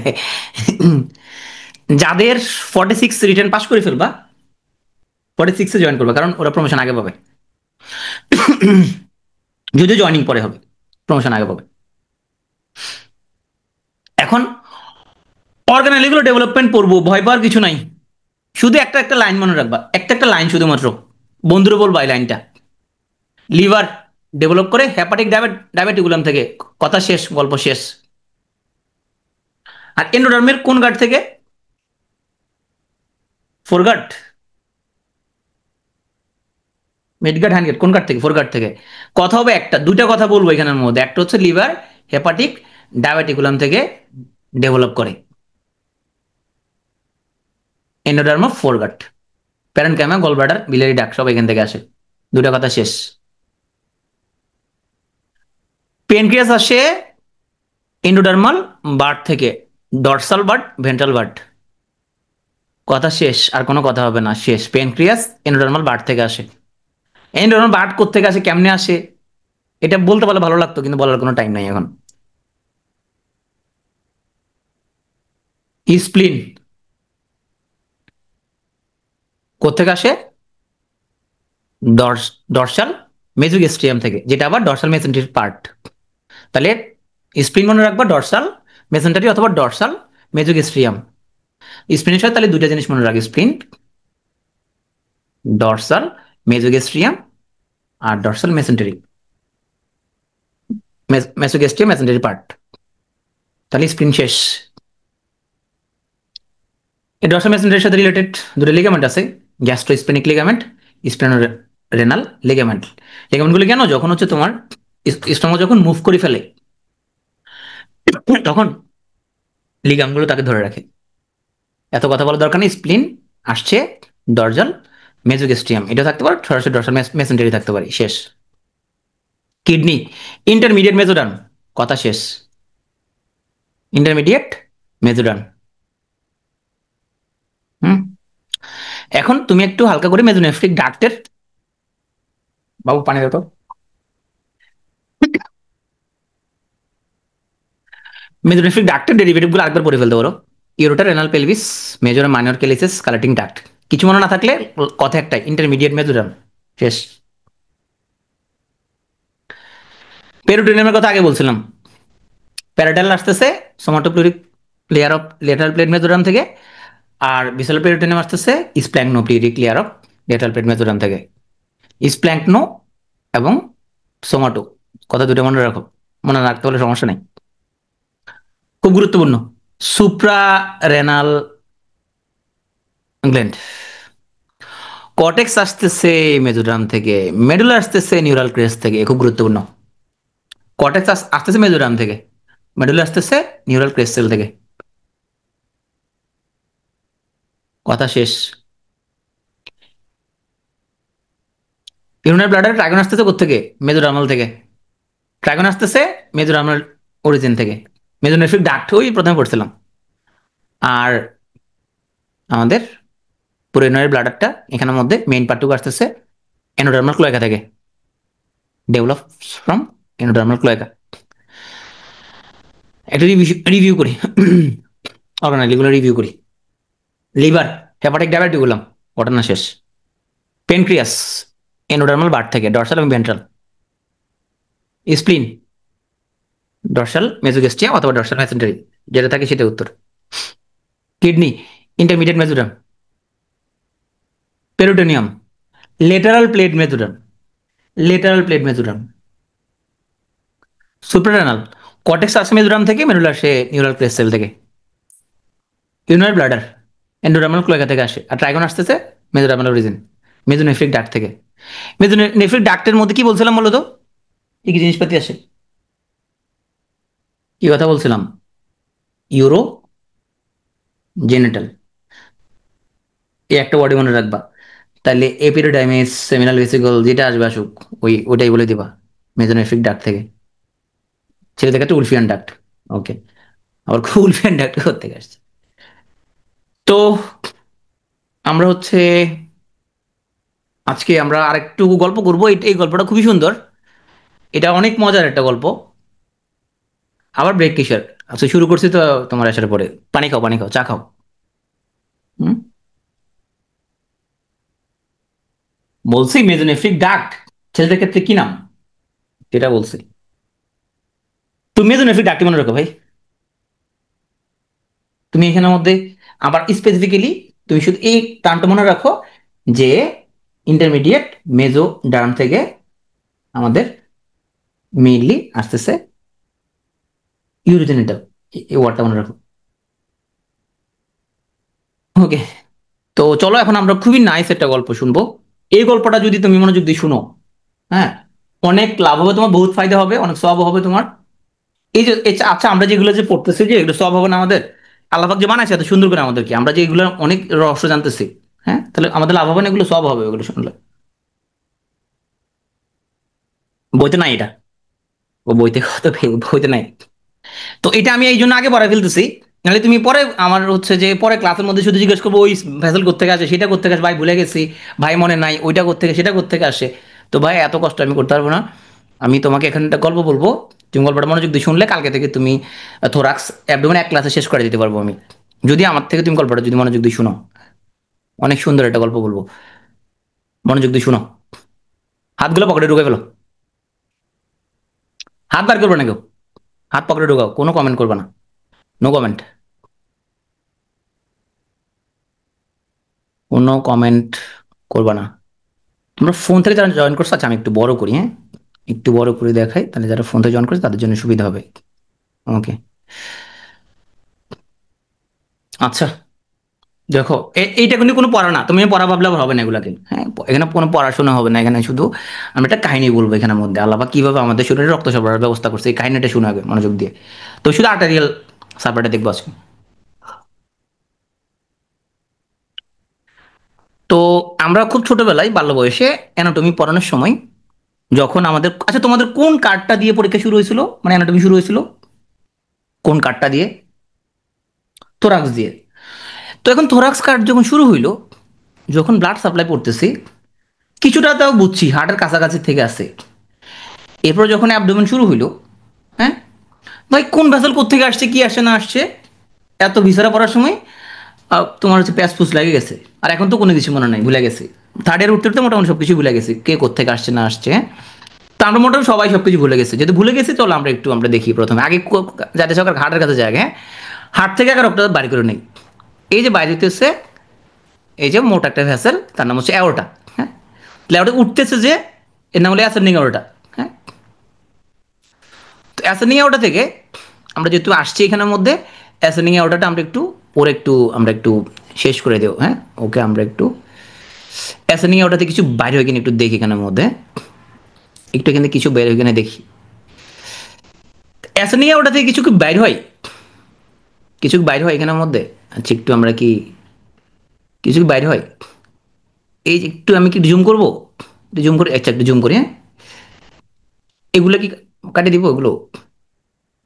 যাদের 46 রিটার্ন পাস করে ফেলবা, 46-এ জয়েন করবা, কারণ ওরা প্রমোশন আগে পাবে। যদিও জয়নিং পরে হবে, প্রমোশন আগে পাবে। এখন অর্গানাইজগুলো ডেভেলপমেন্ট পড়বো, ভয় পাওয়ার কিছু নাই। শুধু একটা একটা লাইন মনে রাখবা, একটা একটা লাইন শুধুমাত্র। বন্ধুরে বলবা এই লাইনটা। লিভার ডেভেলপ করে হেপাটিক ডায়াবেটিকুলাম থেকে। কথা শেষ, গল্প শেষ। আর এন্ডোডার্মের কোন গার্ড থেকে? ফোরগার্ড? মিডগার্ড, হ্যান্ডগার্ড, কোন গার্ড থেকে? ফোরগার্ড থেকে। কথা হবে একটা, দুইটা কথা বলবো এখানের মধ্যে। একটা হচ্ছে লিভার হেপাটিক ডায়াবেটিকুলাম থেকে ডেভেলপ করে। Endoderm of foregut. Parenchyma, gall bladder, biliary duct সব এখান থেকে আসে। দুটা কথা শেষ। পেনক্রিয়াস আসে এন্ডোডার্মাল বার্ড থেকে। Dorsal bird, ventral bird. কথা শেষ, আর কোনো কথা হবে না, শেষ। প্যানক্রিয়াস এন্ডোডার্মাল বার্ড থেকে আসে। এন্ডোডার্মাল বার্ড কোত্থেকে আসে, কেমনে আসে, এটা বলতে পারলে ভালো লাগতো, কিন্তু বলার কোনো টাইম নাই এখন। স্প্লিন কোত্থেকে আসে? ডর্সাল মেজোগেস্ট্রিয়াম থেকে, যেটা আবার ডর্সাল মেসেন্টারির পার্ট। তাহলে স্প্লিন মনে রাখবা, ডর্সাল মেসেন্টারি অথবা ডর্সাল মেজোগেস্ট্রিয়াম। স্প্লিনের সাথে তাহলে দুইটা জিনিস মনে রাখবে, স্প্লিন, ডর্সাল মেজোগেস্ট্রিয়াম, আর ডর্সাল মেসেন্টারি, মেসোগেস্ট্রিয়াম মেসেন্টারি পার্ট। তাহলে স্প্লিন শেষ। এই ডর্সাল মেসেন্টারির সাথে রিলেটেড দুটো লিগামেন্ট আছে, গ্যাস্ট্রোস্প্লেনিক লিগামেন্ট, স্প্লেনো রেনাল লিগামেন্ট। লিগামেন্টগুলো কেন, যখন হচ্ছে তোমার স্টমাক যখন মুভ করে ফেলে, তখন লিগামগুলো তাকে ধরে রাখে। এত কথা বলার দরকার নেই। স্প্লিন আসছে ডর্জাল মেজোগেস্ট্রিয়াম, এটা থাকতে পারে, সরাসরি ডর্সাল মেসেন্টারি থাকতে পারে, শেষ। কিডনি ইন্টারমিডিয়েট মেজোডার্ম, কথা শেষ। ইন্টারমিডিয়েট মেজোডার্ম। হুম। এখন তুমি একটু হালকা করে মেজোনেফ্রিক ডাক্টের, বাবু পানি দাও তো। মেজোনেফ্রিক ডাক্টের ডেরিভেটিভ গুলো আরেকবার পড়ে ফেলতে পারো। ইউরোটা, renal pelvis, major minor calyces, collecting duct. কিছু মনে না থাকলে কথা একটাই, ইন্টারমিডিয়েট মেজোডার্ম, শেষ। পেরোটোনিয়ামের কথা আগে বলছিলাম। প্যারাটাল আসতেছে সোমাটোপ্লুরিক লেয়ার অফ লেটারাল প্লেট মেজোডার্ম থেকে, আর বিসেলার পেরিটোনিয়াম আসতেছে স্প্ল্যাঙ্কনোপ্লিরিক লেয়ার অফ লেটারাল প্লেট মেজোডার্ম থেকে। স্প্ল্যাঙ্কনো এবং সোমাটো, কথা দুটো মনে রাখো, মনে রাখতে হলে সমস্যা নেই, খুব গুরুত্বপূর্ণ। Supra renal gland. কর্টেক্স আসতেছে মেজোডার্ম থেকে, মেডুলা আসতেছে নিউরাল ক্রেস্ট থেকে, খুব গুরুত্বপূর্ণ। কর্টেক্স আসতেছে মেজোডার্ম থেকে, মেডুলা আসতেছে নিউরাল ক্রেস্ট সেল থেকে, কথা শেষ। ইউরিনারি ব্লাডার ট্রাইগন আসতেছে কোত্থেকে? মেজোডার্মাল থেকে। ট্রাইগন আসতেছে মেজোডার্মাল অরিজিন থেকে। মেজোনেফ্রিক ডাক্ট ওই প্রথমে পড়ছিলাম। আর আমাদের পুরো ইউরিনারি ব্লাডারটা এখানের মধ্যে মেইন পার্টটুকু আসতেছে এন্ডোডার্মাল ক্লোয়াকা থেকে, ডেভেলপ ফ্রম এন্ডোডার্মাল ক্লোয়াকা। একটা রিভিউ করি, অর্গানাইজগুলো রিভিউ করি। লিভার, হেপাটিক ডায়াবেটিকুলাম, ঘটনা শেষ। পেনক্রিয়াস এন্ডোডার্মাল বার্ড থেকে, ডর্সাল এবং ভেন্ট্রাল। স্প্লিন ডর্সাল মেজোগেস্টিয়াম অথবা ডর্সাল মেসেন্টারি, যেটা থাকে সেটা উত্তর। Kidney intermediate mesoderm. Peritoneum lateral plate mesoderm, lateral plate mesoderm. Suprarenal cortex আসে মেজোডার্ম থেকে, মেডুলা আসে নিউরাল ক্রেস্ট সেল থেকে। ইউরিনারি ব্লাডার এন্ডোডার্মাল ক্লোয়াকা থেকে আসে, আর ট্রাইগন আসতেছে মেজোডার্মাল অরিজিন, মেজোনেফ্রিক ডাক্ট থেকে। মেজোনেফ্রিক ডাক্টের মধ্যে কি বলছিলাম বলো তো, কি কি জিনিসপাতি আসে, কি কথা বলছিলাম? ইউরো জেনেটাল, এই একটা ওয়ার্ডে মনে রাখবা। তাহলে এপিডোডাইমিস, সেমিনাল ভেসিকল, যেটা আসবে আসুক, ওইটাই বলে দিবা, মেজোনেফ্রিক ডাক্ট থেকে। ছেলে দেখাচ্ছে উলফিয়ান ডাক্ট, ওকে, আবার উলফিয়ান ডাক্ট থেকে আসছে। তো আমরা হচ্ছে আজকে আমরা আরেকটু গল্প করবো, এই গল্পটা খুবই সুন্দর, এটা অনেক মজার একটা গল্প। আবার ব্রেক কিসের? আচ্ছা শুরু করছি তো, তোমার আসার পরে পানি খাও, পানি খাও, চা খাও। হুম। বলছি মেজোনেফ্রিক ডাক্ট ছেলেদের ক্ষেত্রে কি নাম, যেটা বলছি। তুমি মেজোনেফ্রিক ডাক্ট মনে রাখো ভাই। তুমি এখানের মধ্যে আবার স্পেসিফিক্যালি তুমি শুধু এই টার্মটা মনে রাখো, যে ইন্টারমিডিয়েট মেজো ডার্ম থেকে আমাদের মেইনলি আসতেছে ইউরোজেনিটাল, এই ওয়ার্ডটা মনে রাখো। ওকে, তো চলো এখন আমরা খুবই নাইস একটা গল্প শুনবো। এই গল্পটা যদি তুমি মনোযোগ দিয়ে শুনো, হ্যাঁ, অনেক লাভ হবে তোমার, বহুত ফায়দা হবে, অনেক সব হবে তোমার। এই যে আচ্ছা, আমরা যেগুলো যে পড়তেছি, যে এগুলো সব হবে না আমাদের? আল্লাহ পাক যে বানাইছে এত সুন্দর করে আমাদেরকে, আমরা যে এগুলো অনেক রহস্য জানতেছি, হ্যাঁ, তাহলে আমাদের লাভ হবে না? এগুলো সব হবে ওগুলো শুনলে। বইতে নাই এটা, ও বইতে কত বইতে নাই। তো এটা আমি এই জন্য আগে পড়াই ফেলতেছি, নাহলে তুমি পরে আমার হচ্ছে যে পরে ক্লাসের মধ্যে শুধু জিজ্ঞেস করবো ওই ভেসেল কোত্থেকে আসে, সেটা কোত্থেকে আসে, ভাই ভুলে গেছি, ভাই মনে নাই, ওইটা কোত্থেকে, সেটা কোত্থেকে আসে। তো ভাই এত কষ্ট আমি করতে পারবো না। আমি তোমাকে এখানে একটা গল্প বলবো, তুমি গল্পটা মনোযোগ দিয়ে শুনলে কালকে থেকে তুমি থোরাক্স অ্যাবডোমেন এক ক্লাসে শেষ করে দিতে পারবো আমি, যদি আমার থেকে তুমি গল্পটা যদি মনোযোগ দিয়ে শুনো। অনেক সুন্দর একটা গল্প বলবো, মনোযোগ দিয়ে শুনো। হাতগুলো পকেটে ঢুকে ফেলো, হাত বার করবে না কেউ, হাত পকেটে ঢুকাও, কোনো কমেন্ট করবে না, নো কমেন্ট, কোনো কমেন্ট করবে না। তোমরা ফোন থেকে যারা জয়েন করছো, আচ্ছা আমি একটু বড় করি, হ্যাঁ একটু বড় করে দেখাই, তাহলে যারা ফোন থেকে জয়েন করছে তাদের জন্য সুবিধা হবে। ওকে, আচ্ছা দেখো, এইটা কিন্তু কোনো পড়া না, তুমি পড়া ভাবলে আবার হবে না এগুলাকে, হ্যাঁ এখানে কোনো পড়াশোনা হবে না, এখানে শুধু আমি একটা কাহিনী বলবো এখানের মধ্যে, আল্লাহ পাক কিভাবে আমাদের শরীরে রক্ত সরবরাহের ব্যবস্থা করছে, এই কাহিনীটা শুনে আগে মনোযোগ দিয়ে। তো শুধু আর্টারিয়াল সার্ভারটা দেখবো আজকে। তো আমরা খুব ছোটবেলায় বাল্য বয়সে অ্যানাটমি পড়ানোর সময়, যখন আমাদের, আচ্ছা তোমাদের কোন কার্ডটা দিয়ে পরীক্ষা শুরু হয়েছিল, মানে অ্যানাটমি শুরু হয়েছিল কোন কার্ডটা দিয়ে? থোরাক্স দিয়ে। তো এখন থোরাক্স কার্ড যখন শুরু হইলো, যখন ব্লাড সাপ্লাই পড়তেছি, কিছুটা তাও বুঝছি হার্টের কাছাকাছি থেকে আসে। এরপর যখন অ্যাবডোমেন শুরু হইলো, হ্যাঁ ভাই কোন ভেসেল কোত্থেকে আসছে, কি আসে না আসছে, এত ভিসারা পড়ার সময় তোমার হচ্ছে প্যাস ফুস লাগে গেছে। আর এখন তো কোনো কিছু মনে নাই, ভুলে গেছি। থার্ড ইয়ার উঠতে উঠতে মোটামুটি সব কিছু ভুলে গেছি, কে কোত্থেকে আসছে না আসছে, হ্যাঁ? তো আমরা মোটামুটি সবাই সব কিছু ভুলে গেছি, যেহেতু ভুলে গেছি চলো আমরা একটু আমরা দেখি প্রথমে আগে যাতে সরকার হার্টের কাছে যায়, হ্যাঁ হার্ট থেকে আগে রক্তটা বাড়ি করে নেই। এই যে বাইরে হইতেছে, এই যে মোটা একটা ভেসেল, তার নাম হচ্ছে অ্যাওর্টা, হ্যাঁ অ্যাওর্টা উঠতেছে যে, এর নাম হলো অ্যাসেন্ডিং অ্যাওর্টা, হ্যাঁ। তো অ্যাসেন্ডিং অ্যাওর্টা থেকে আমরা যেহেতু আসছি এখানের মধ্যে, অ্যাসেন্ডিং অ্যাওর্টাটা আমরা একটু ওর একটু আমরা একটু শেষ করে দেবো, হ্যাঁ ওকে আমরা একটু অ্যাসেন্ডিং অ্যাওর্টাতে কিছু বাইরে হয়ে কিনে একটু দেখি এখানের মধ্যে, একটু এখানে কিছু বের হয়ে কিনে দেখি। অ্যাসেন্ডিং অ্যাওর্টা থেকে কিছু কি বাইর হয়, কিছু কি বাইর হয় এখানের মধ্যে? আচ্ছা একটু আমরা কি কিছু কি বাইর হয়, এই যে একটু আমি কি জুম করবো, জুম করে, আচ্ছা একটু জুম করি, হ্যাঁ এগুলো কি কাটিয়ে দিব, এগুলো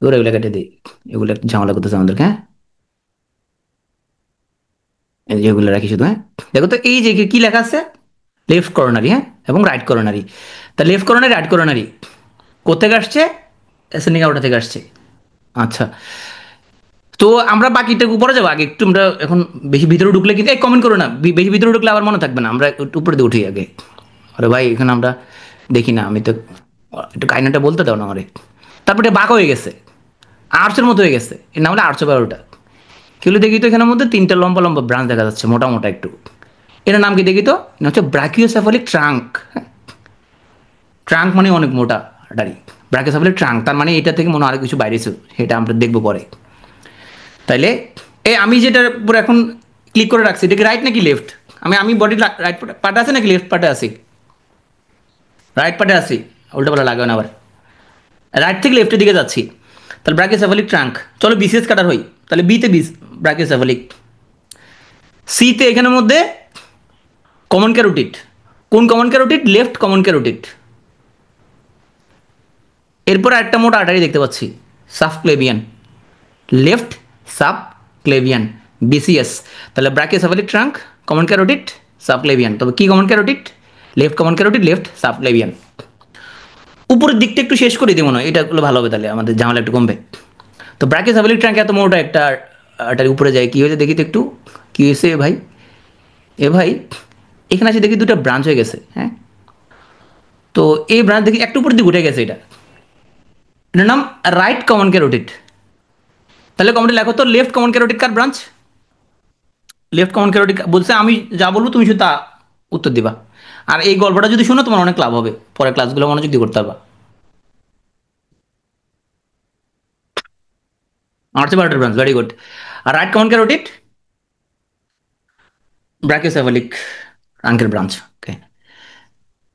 এগুলো এগুলো কাটিয়ে দিই, এগুলো একটু ঝামেলা করতেছে আমাদেরকে, হ্যাঁ এই যে এগুলো রাখি শুধু, হ্যাঁ দেখো তো এই যে কি লেখা আছে, লেফট করোনারি, হ্যাঁ এবং রাইট করোনারি। তা লেফট করোনারি রাইট করোনারি কোথেকে আসছে, অ্যাসেন্ডিং অ্যাওর্টা থেকে আসছে। আচ্ছা, তো আমরা বাকিটা উপরে যাবো, আগে একটু আমরা এখন বেশি ভিতরে ঢুকলে কিন্তু এই কমেন্ট করো না, বেশি ভিতরে ঢুকলে আবার মনে থাকবে না, আমরা একটু উপরে দিয়ে উঠি আগে। আরে ভাই এখানে আমরা দেখি না, আমি তো একটু কাহিনাটা বলতে দাও না আমারে। তারপরে বাঁক হয়ে গেছে, আর্চের মতো হয়ে গেছে, এর নাম হলো আর্চ বারোটা। কি হলো দেখি তো, এখানের মধ্যে তিনটা লম্বা লম্বা ব্রাঞ্চ দেখা যাচ্ছে, মোটা মোটা একটু। এটার নাম কি দেখি তো, এটা হচ্ছে ব্রাকিওসেফালিক ট্রাঙ্ক। ট্রাঙ্ক মানে অনেক মোটা ডারি, ব্রাকিওসেফালিক ট্রাঙ্ক, তার মানে এটা থেকে মনে হয় আরো কিছু বাইরে ছিল, সেটা আমরা দেখবো পরে। তাইলে আমি যেটার উপর এখন ক্লিক করে রাখছি, এটা কি রাইট নাকি লেফট? আমি আমি বডি রাইট পার্টে আছে নাকি লেফট পার্টে আছি? রাইট পার্টে আছি, উল্টোপাল্টা লাগবে না আবার। রাইট থেকে লেফটের দিকে যাচ্ছি, তাহলে ব্রাকিওসেফালিক ট্রাঙ্ক। চলো বিসিএস কাটার হই, তাহলে বিতে ব্রাকিওসেফালিক, সিতে এখানের মধ্যে কমন ক্যারোটিড। কোন common carotid? Left common carotid. এরপর একটা মোটা আর্টারি দেখতে পাচ্ছি, সাবক্লেভিয়ান, লেফট সাব ক্লেভিয়ান, বিসিএস। তাহলে brachiocephalic trunk, common carotid, subclavian. তবে কি common carotid? Left common carotid, left subclavian. উপরের দিকটা একটু শেষ করে দিই মনে হয়, এটা গুলো ভালো হবে, তাহলে আমাদের ঝামেলা একটু কমবে। তো ব্রাকিওসেফালিক ট্রাঙ্ক এত মোটা একটা আর্টারি উপরে যায়, কি হয়েছে দেখি তো একটু, কি হয়েছে ভাই? এ ভাই এখানে আছে দেখি দুটো ব্রাঞ্চ হয়ে গেছে, হ্যাঁ। তো এই ব্রাঞ্চ দেখি একটু উপর দিকে উঠে গেছে, এটা এটার নাম রাইট কমন ক্যারোটিড। তাহলে কমনটি লেখো তো, লেফট কমন ক্যারোটিড কার ব্রাঞ্চ? লেফট কমন ক্যারোটিড বলছে, আমি যা বলবো তুমি শুধু তা উত্তর দিবা। আর এই গল্পটা যদি শোনো তোমার অনেক লাভ হবে, পরে ক্লাসগুলো মনোযোগ দিয়ে করতে পারবা। আর্টস বায়োটের ব্রাঞ্চ, ভেরি গুড। আর রাইট কমন ক্যারোটিড ব্রাকিওসেফালিক ট্রাঙ্কের ব্রাঞ্চ, ওকে।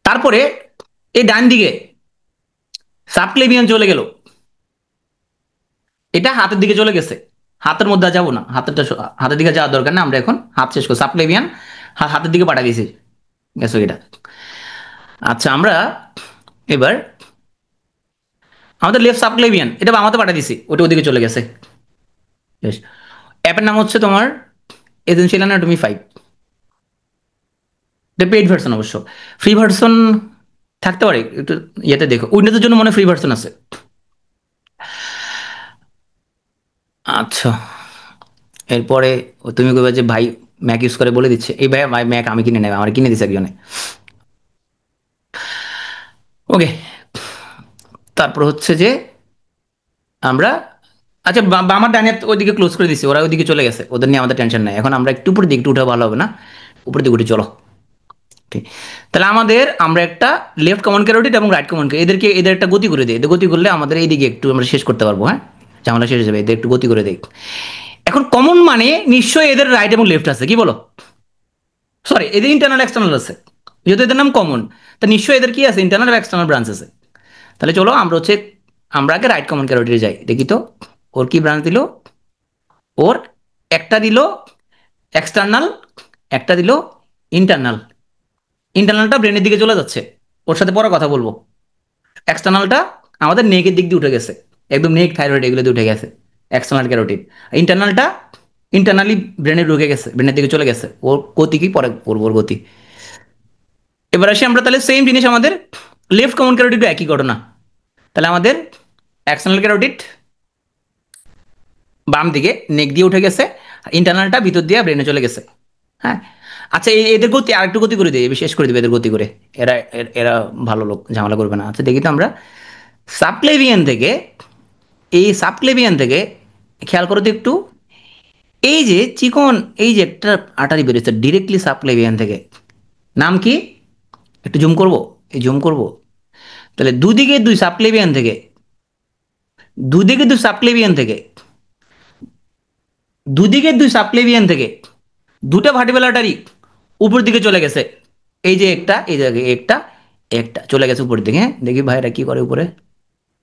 তারপরে এই ডান দিকে সাবক্লেভিয়ান চলে গেল, এটা হাতের দিকে চলে গেছে। হাতের মধ্যে আর যাবো না, হাতের দিকে যাওয়ার দরকার না, আমরা এখন হাত শেষ করবো, সাবক্লেভিয়ান হাতের দিকে পাঠা দিয়েছি, গেছো এটা। আচ্ছা আমরা এবার আমাদের লেফট সাবক্লেভিয়ান এটা বামাতে পাঠা দিছি, ওটা ওদিকে চলে গেছে, বেশ। অ্যাপের নাম হচ্ছে তোমার এসেনশিয়াল অ্যানাটমি 5। এটা পেইড ভার্সন অবশ্য, ফ্রি ভার্সন থাকতে পারে, একটু ইয়েতে দেখো, উইন্ডোজের জন্য মনে ফ্রি ভার্সন আছে। আচ্ছা, এরপরে তুমি কইবা যে ভাই ম্যাক ইউজ করে বলে দিচ্ছে, এই ভাই ভাই ম্যাক আমি কিনে নেব, আমার কিনে দিচ্ছে একজনে। ওকে, তারপর হচ্ছে যে আমরা, আচ্ছা আমার ডাইনে ওইদিকে ক্লোজ করে দিচ্ছি, ওরা ওইদিকে চলে গেছে, ওদের নিয়ে আমাদের টেনশন নাই। এখন আমরা একটু উপরে দিকে একটু উঠা ভালো হবে না, উপরে দিকে উঠে চলো। ঠিক, তাহলে আমাদের আমরা একটা লেফট কমন ক্যারোটিড এবং রাইট কমন, এদের একটা গতি করে দিই, এদের গতি করলে আমাদের এইদিকে একটু আমরা শেষ করতে পারবো। হ্যাঁ, ঝামেলা শেষ হয়ে যাবে, এদের একটু গতি করে দিই। এখন কমন মানে নিশ্চয়ই এদের রাইট এবং লেফট আছে, কি বলো? সরি, এদের ইন্টারনাল এক্সটার্নাল আছে, যেহেতু এদের নাম কমন, তা নিশ্চয়ই এদের কি আছে, ইন্টারনাল এক্সটার্নাল ব্রাঞ্চ আছে। তাহলে চলো আমরা হচ্ছে, আমরা আগে রাইট কমন ক্যারোটিডে যাই, দেখি তো ওর কি ব্রাঞ্চ দিল। ওর একটা দিল এক্সটার্নাল, একটা দিল ইন্টারনাল। ইন্টারনালটা ব্রেনের দিকে চলে যাচ্ছে, ওর সাথে পরে কথা বলবো। এক্সটার্নালটা আমাদের নেকের দিক দিয়ে উঠে গেছে, একদম নেক থাইরয়েড এগুলো দিয়ে উঠে গেছে এক্সটার্নাল ক্যারোটিড। ইন্টারনালটা ইন্টারনালি ব্রেনে ঢুকে গেছে, ব্রেনের দিকে চলে গেছে, ওর গতি কি পরে পড়বো, ওর গতি। এবার আসি আমরা, তাহলে সেম জিনিস আমাদের লেফট কমন ক্যারোটিড, একই ঘটনা। তাহলে আমাদের এক্সটার্নাল ক্যারোটিড বাম দিকে নেক দিয়ে উঠে গেছে, ইন্টারনালটা ভিতর দিয়ে ব্রেনে চলে গেছে। হ্যাঁ, আচ্ছা এদের গতি আরেকটু গতি করে দিই, শেষ করে দিবে এদের গতি করে, এরা এরা ভালো লোক, ঝামেলা করবে না। আচ্ছা দেখি তো আমরা সাবক্লেভিয়ান থেকে, এই সাবক্লেভিয়ান থেকে খেয়াল করো তো একটু, এই যে চিকন, এই যে একটা আটারি বেরিয়েছে ডিরেক্টলি সাবক্লেভিয়ান থেকে, নাম কি? একটু জুম করব, এই জুম করব। তাহলে দুদিকে দুই সাবক্লেভিয়ান থেকে, দুদিকে দুই সাবক্লেভিয়ান থেকে, দুদিকে দুই সাবক্লেভিয়ান থেকে দুটো ভার্টিব্রাল আর্টারি উপর দিকে চলে গেছে। এই যে একটা, এই জায়গায় একটা, একটা চলে গেছে উপর দিকে। হ্যাঁ, দেখি ভাইরা কি করে উপরে,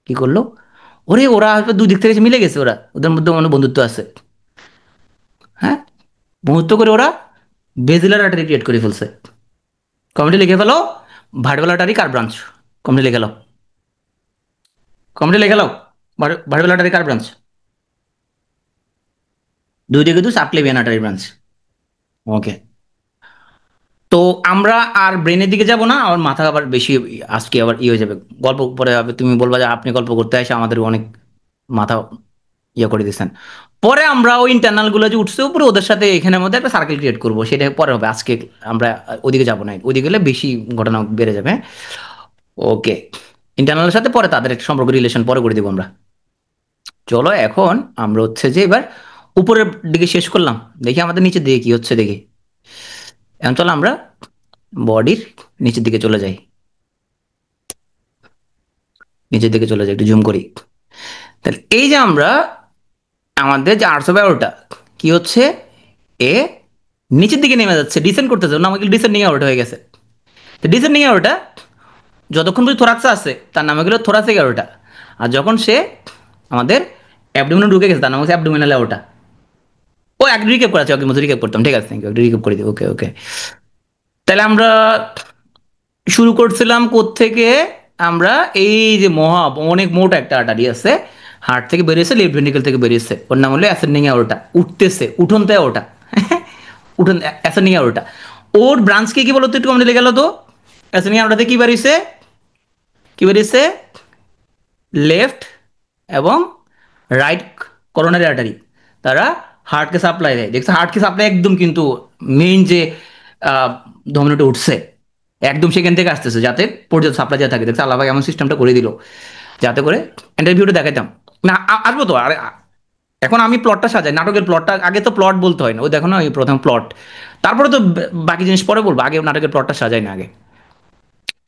কি করলো? ওরে ওরা হয়তো দুই দিক থেকে মিলে গেছে, ওরা ওদের মধ্যে অনেক বন্ধুত্ব আছে। হ্যাঁ, বন্ধুত্ব করে ওরা বেজিলার আর্টারি ক্রিয়েট করে ফেলছে। কমেন্টে লিখে ফেলো ভার্টিব্রাল আর্টারি কার ব্রাঞ্চ, কমেন্টে লিখে নাও, কমেন্টে লিখে নাও ভার্টিব্রাল আর্টারি কার ব্রাঞ্চ। দুই দিকে দুই সাবক্লেভিয়ান আর্টারি ব্রাঞ্চ। ওকে, তো আমরা আর ব্রেনের দিকে যাব না, আমার মাথা আবার বেশি আজকে আবার হয়ে যাবে, গল্প পরে হবে, তুমি বলবা যে আপনি গল্প করতে আসে আমাদের অনেক মাথা করে দিচ্ছেন। পরে আমরা ওই ইন্টারনাল গুলো যে উঠছে উপরে, ওদের সাথে এখানের মধ্যে একটা সার্কেল ক্রিয়েট করবো, সেটা পরে হবে, আজকে আমরা ওদিকে যাবো না, ওদিকে গেলে বেশি ঘটনা বেড়ে যাবে। ওকে, ইন্টারনালের সাথে পরে তাদের একটা সম্পর্ক রিলেশন পরে করে দিব আমরা। চলো এখন আমরা হচ্ছে যে এবার উপরের দিকে শেষ করলাম, দেখি আমাদের নিচের দিকে কি হচ্ছে দেখি। এখন চলো আমরা বডির নিচের দিকে চলে যাই, নিচের দিকে চলে যাই, একটু জুম করি। তাহলে এই যে আমরা আমাদের যে 812টা কি হচ্ছে, এ নিচের দিকে নেমে যাচ্ছে, ডিসেন্ড করতেছে না, আমাকে ডিসেন্ডিং আউট হয়ে গেছে। তো ডিসেন্ডিং আউটটা যতক্ষণ পর্যন্ত থোরাক্সা আছে তার নামে গেলো থোরাসিক আউটা, আর যখন সে আমাদের অ্যাবডোমিনে ঢুকে গেছে তার নাম হচ্ছে অ্যাবডোমিনাল আউটা। ও এক রিক্যাপ করা আছে, ওকে মতো রিক্যাপ করতাম, ঠিক আছে, থ্যাংক ইউ, রিক্যাপ করে দিই। ওকে ওকে, তাহলে আমরা শুরু করছিলাম কোত্থেকে, আমরা এই যে অনেক মোটা একটা আর্টারি আছে, হার্ট থেকে বেরিয়েছে, লেফট ভেন্ট্রিকল থেকে বেরিয়েছে, ওর নাম হলো অ্যাসেন্ডিং আওরটা, উঠতেছে, উঠনতে ওটা, উঠন অ্যাসেন্ডিং আওরটা। ওর ব্রাঞ্চকে কি বলতো, একটু আমাদের লেগে গেল তো, অ্যাসেন্ডিং আওরটাতে কি বেরিয়েছে, কি বেরিয়েছে, লেফট এবং রাইট করোনারি আর্টারি, তারা হার্টকে সাপ্লাই দেয়। দেখছে হার্টকে সাপ্লাই একদম কিন্তু মেইন যে ধমনীটা উঠছে একদম সেখান থেকে আসতেছে, যাতে পর্যাপ্ত সাপ্লাই দেওয়া থাকে। দেখছে আল্লাহ এমন সিস্টেমটা করে দিল যাতে করে, ইন্টারভিউটা দেখাইতাম না, আসবো তো। আরে এখন আমি প্লটটা সাজাই, নাটকের প্লটটা আগে তো প্লট বলতে হয় না, ওই দেখো না ওই প্রথম প্লট, তারপরে তো বাকি জিনিস পরে বলবো, আগে নাটকের প্লটটা সাজাই না আগে।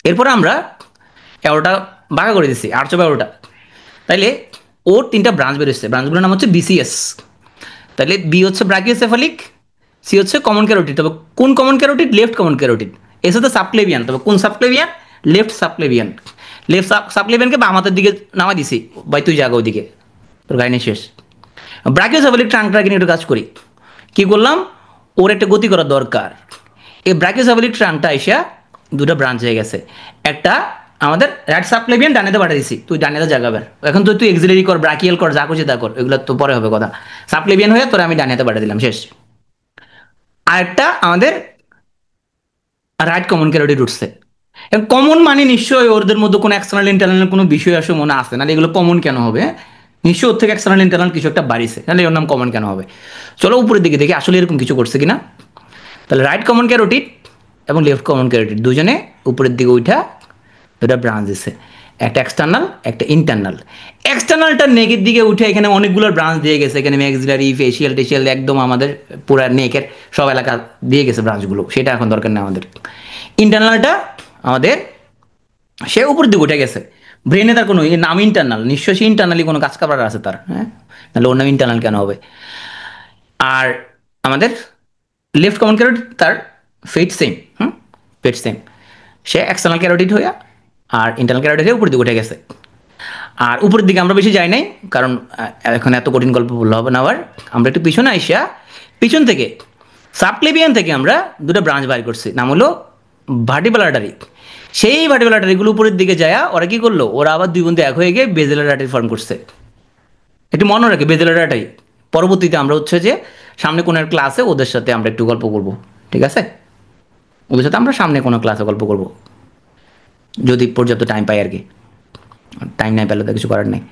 এরপরে আমরা 11টা ভাগা করে দিচ্ছি, 812টা। তাইলে ওর তিনটা ব্রাঞ্চ বেরোচ্ছে, ব্রাঞ্চগুলোর নাম হচ্ছে বিসিএস। তাহলে বি হচ্ছে ব্রাকিওসেফালিক, সি হচ্ছে কমন ক্যারোটিড, তবে কোন common carotid, left common carotid. S হচ্ছে সাবক্লেভিয়ান, তবে কোন সাবক্লেভিয়ান, লেফট সাবক্লেভিয়ান। লেফট সাবক্লেভিয়ানকে বাম হাতের দিকে নামা দিছি, ভাই তুই জাগা ওইদিকে, তোর গাইনি শেষ। ব্রাকিওসেফালিক ট্রাঙ্কটাকে নিয়ে একটু কাজ করি, কি করলাম, ওর একটা গতি করার দরকার। এই ব্রাকিওসেফালিক ট্রাঙ্কটা এসে দুটো ব্রাঞ্চ হয়ে গেছে, একটা আমাদের রাইট সাবক্লেভিয়ান ডানেতে পাঠিয়ে দিছি, তুই ডানেতে জাগাবার এখন তুই এক্সিলারি কর, ব্রাকিয়াল কর, যা খুশি তা কর, এগুলো তো পরে হবে কথা। সাবক্লেভিয়ান হয়ে তোরা আমি ডানেতে পাঠিয়ে দিলাম, শেষ। আরেকটা আমাদের রাইট কমন ক্যারোটিড উঠছে। কমন মানে নিশ্চয়ই ওদের মধ্যে কোনো এক্সটার্নাল ইন্টারনাল কোনো বিষয় আসে মনে আসে না, এগুলো কমন কেন হবে? নিশ্চয়ই ওর থেকে এক্সটার্নাল ইন্টারনাল কিছু একটা বাড়িছে, তাহলে ওর নাম কমন কেন হবে? চলো উপরের দিকে দেখি আসলে এরকম কিছু করছে কিনা। তাহলে রাইট কমন ক্যারোটিড এবং লেফট কমন ক্যারোটিড দুজনে উপরের দিকে উঠা দুটা ব্রাঞ্চ দিছে, একটা এক্সটার্নাল একটা ইন্টারনাল। এক্সটার্নালটা নেকের দিকে উঠে এখানে অনেকগুলো ব্রাঞ্চ দিয়ে গেছে, এখানে ম্যাক্সিলারি ফেসিয়াল টেসিয়াল একদম আমাদের পুরা নেকের সব এলাকা দিয়ে গেছে ব্রাঞ্চগুলো, সেটা এখন দরকার নেই আমাদের। ইন্টারনালটা আমাদের সে উপর দিকে উঠে গেছে, ব্রেনে তার কোনো নাম ইন্টারনাল, নিশ্চয়ই ইন্টারনালি কোনো কাজ কারবার আছে তার, হ্যাঁ, তাহলে ওর নাম ইন্টারনাল কেন হবে? আর আমাদের লেফট কমন ক্যারোটিড তার ফেট সেম, ফেট সেম, সে এক্সটার্নাল ক্যারোটিড হইয়া আর ইন্টারনাল ক্যারোটিড হয়ে উপর দিকে উঠে গেছে। আর উপরের দিকে আমরা বেশি যাই নাই, কারণ এখন এত কঠিন গল্প বললে হবে না। আবার আমরা একটু পিছনে আইসা পিছন থেকে সাবক্লেভিয়ান থেকে আমরা দুটো ব্রাঞ্চ বাইর করছি, নাম হলো ভার্টিব্রাল আর্টারি। সেই ভার্টিব্রাল আর্টারিগুলো উপরের দিকে যায়, ওরা কি করলো, ওরা আবার দুই বন্ধু এক হয়ে গিয়ে বেজেলার আর্টারি ফর্ম করছে। একটু মনে রাখে বেজেলার আর্টারি, পরবর্তীতে আমরা হচ্ছে যে সামনে কোনো ক্লাসে ওদের সাথে আমরা একটু গল্প করব, ঠিক আছে? ওদের সাথে আমরা সামনে কোনো ক্লাসে গল্প করব, যদি পর্যাপ্ত টাইম পাই আর কি। টাইম নাই পেলে তো কিছু করার নেই।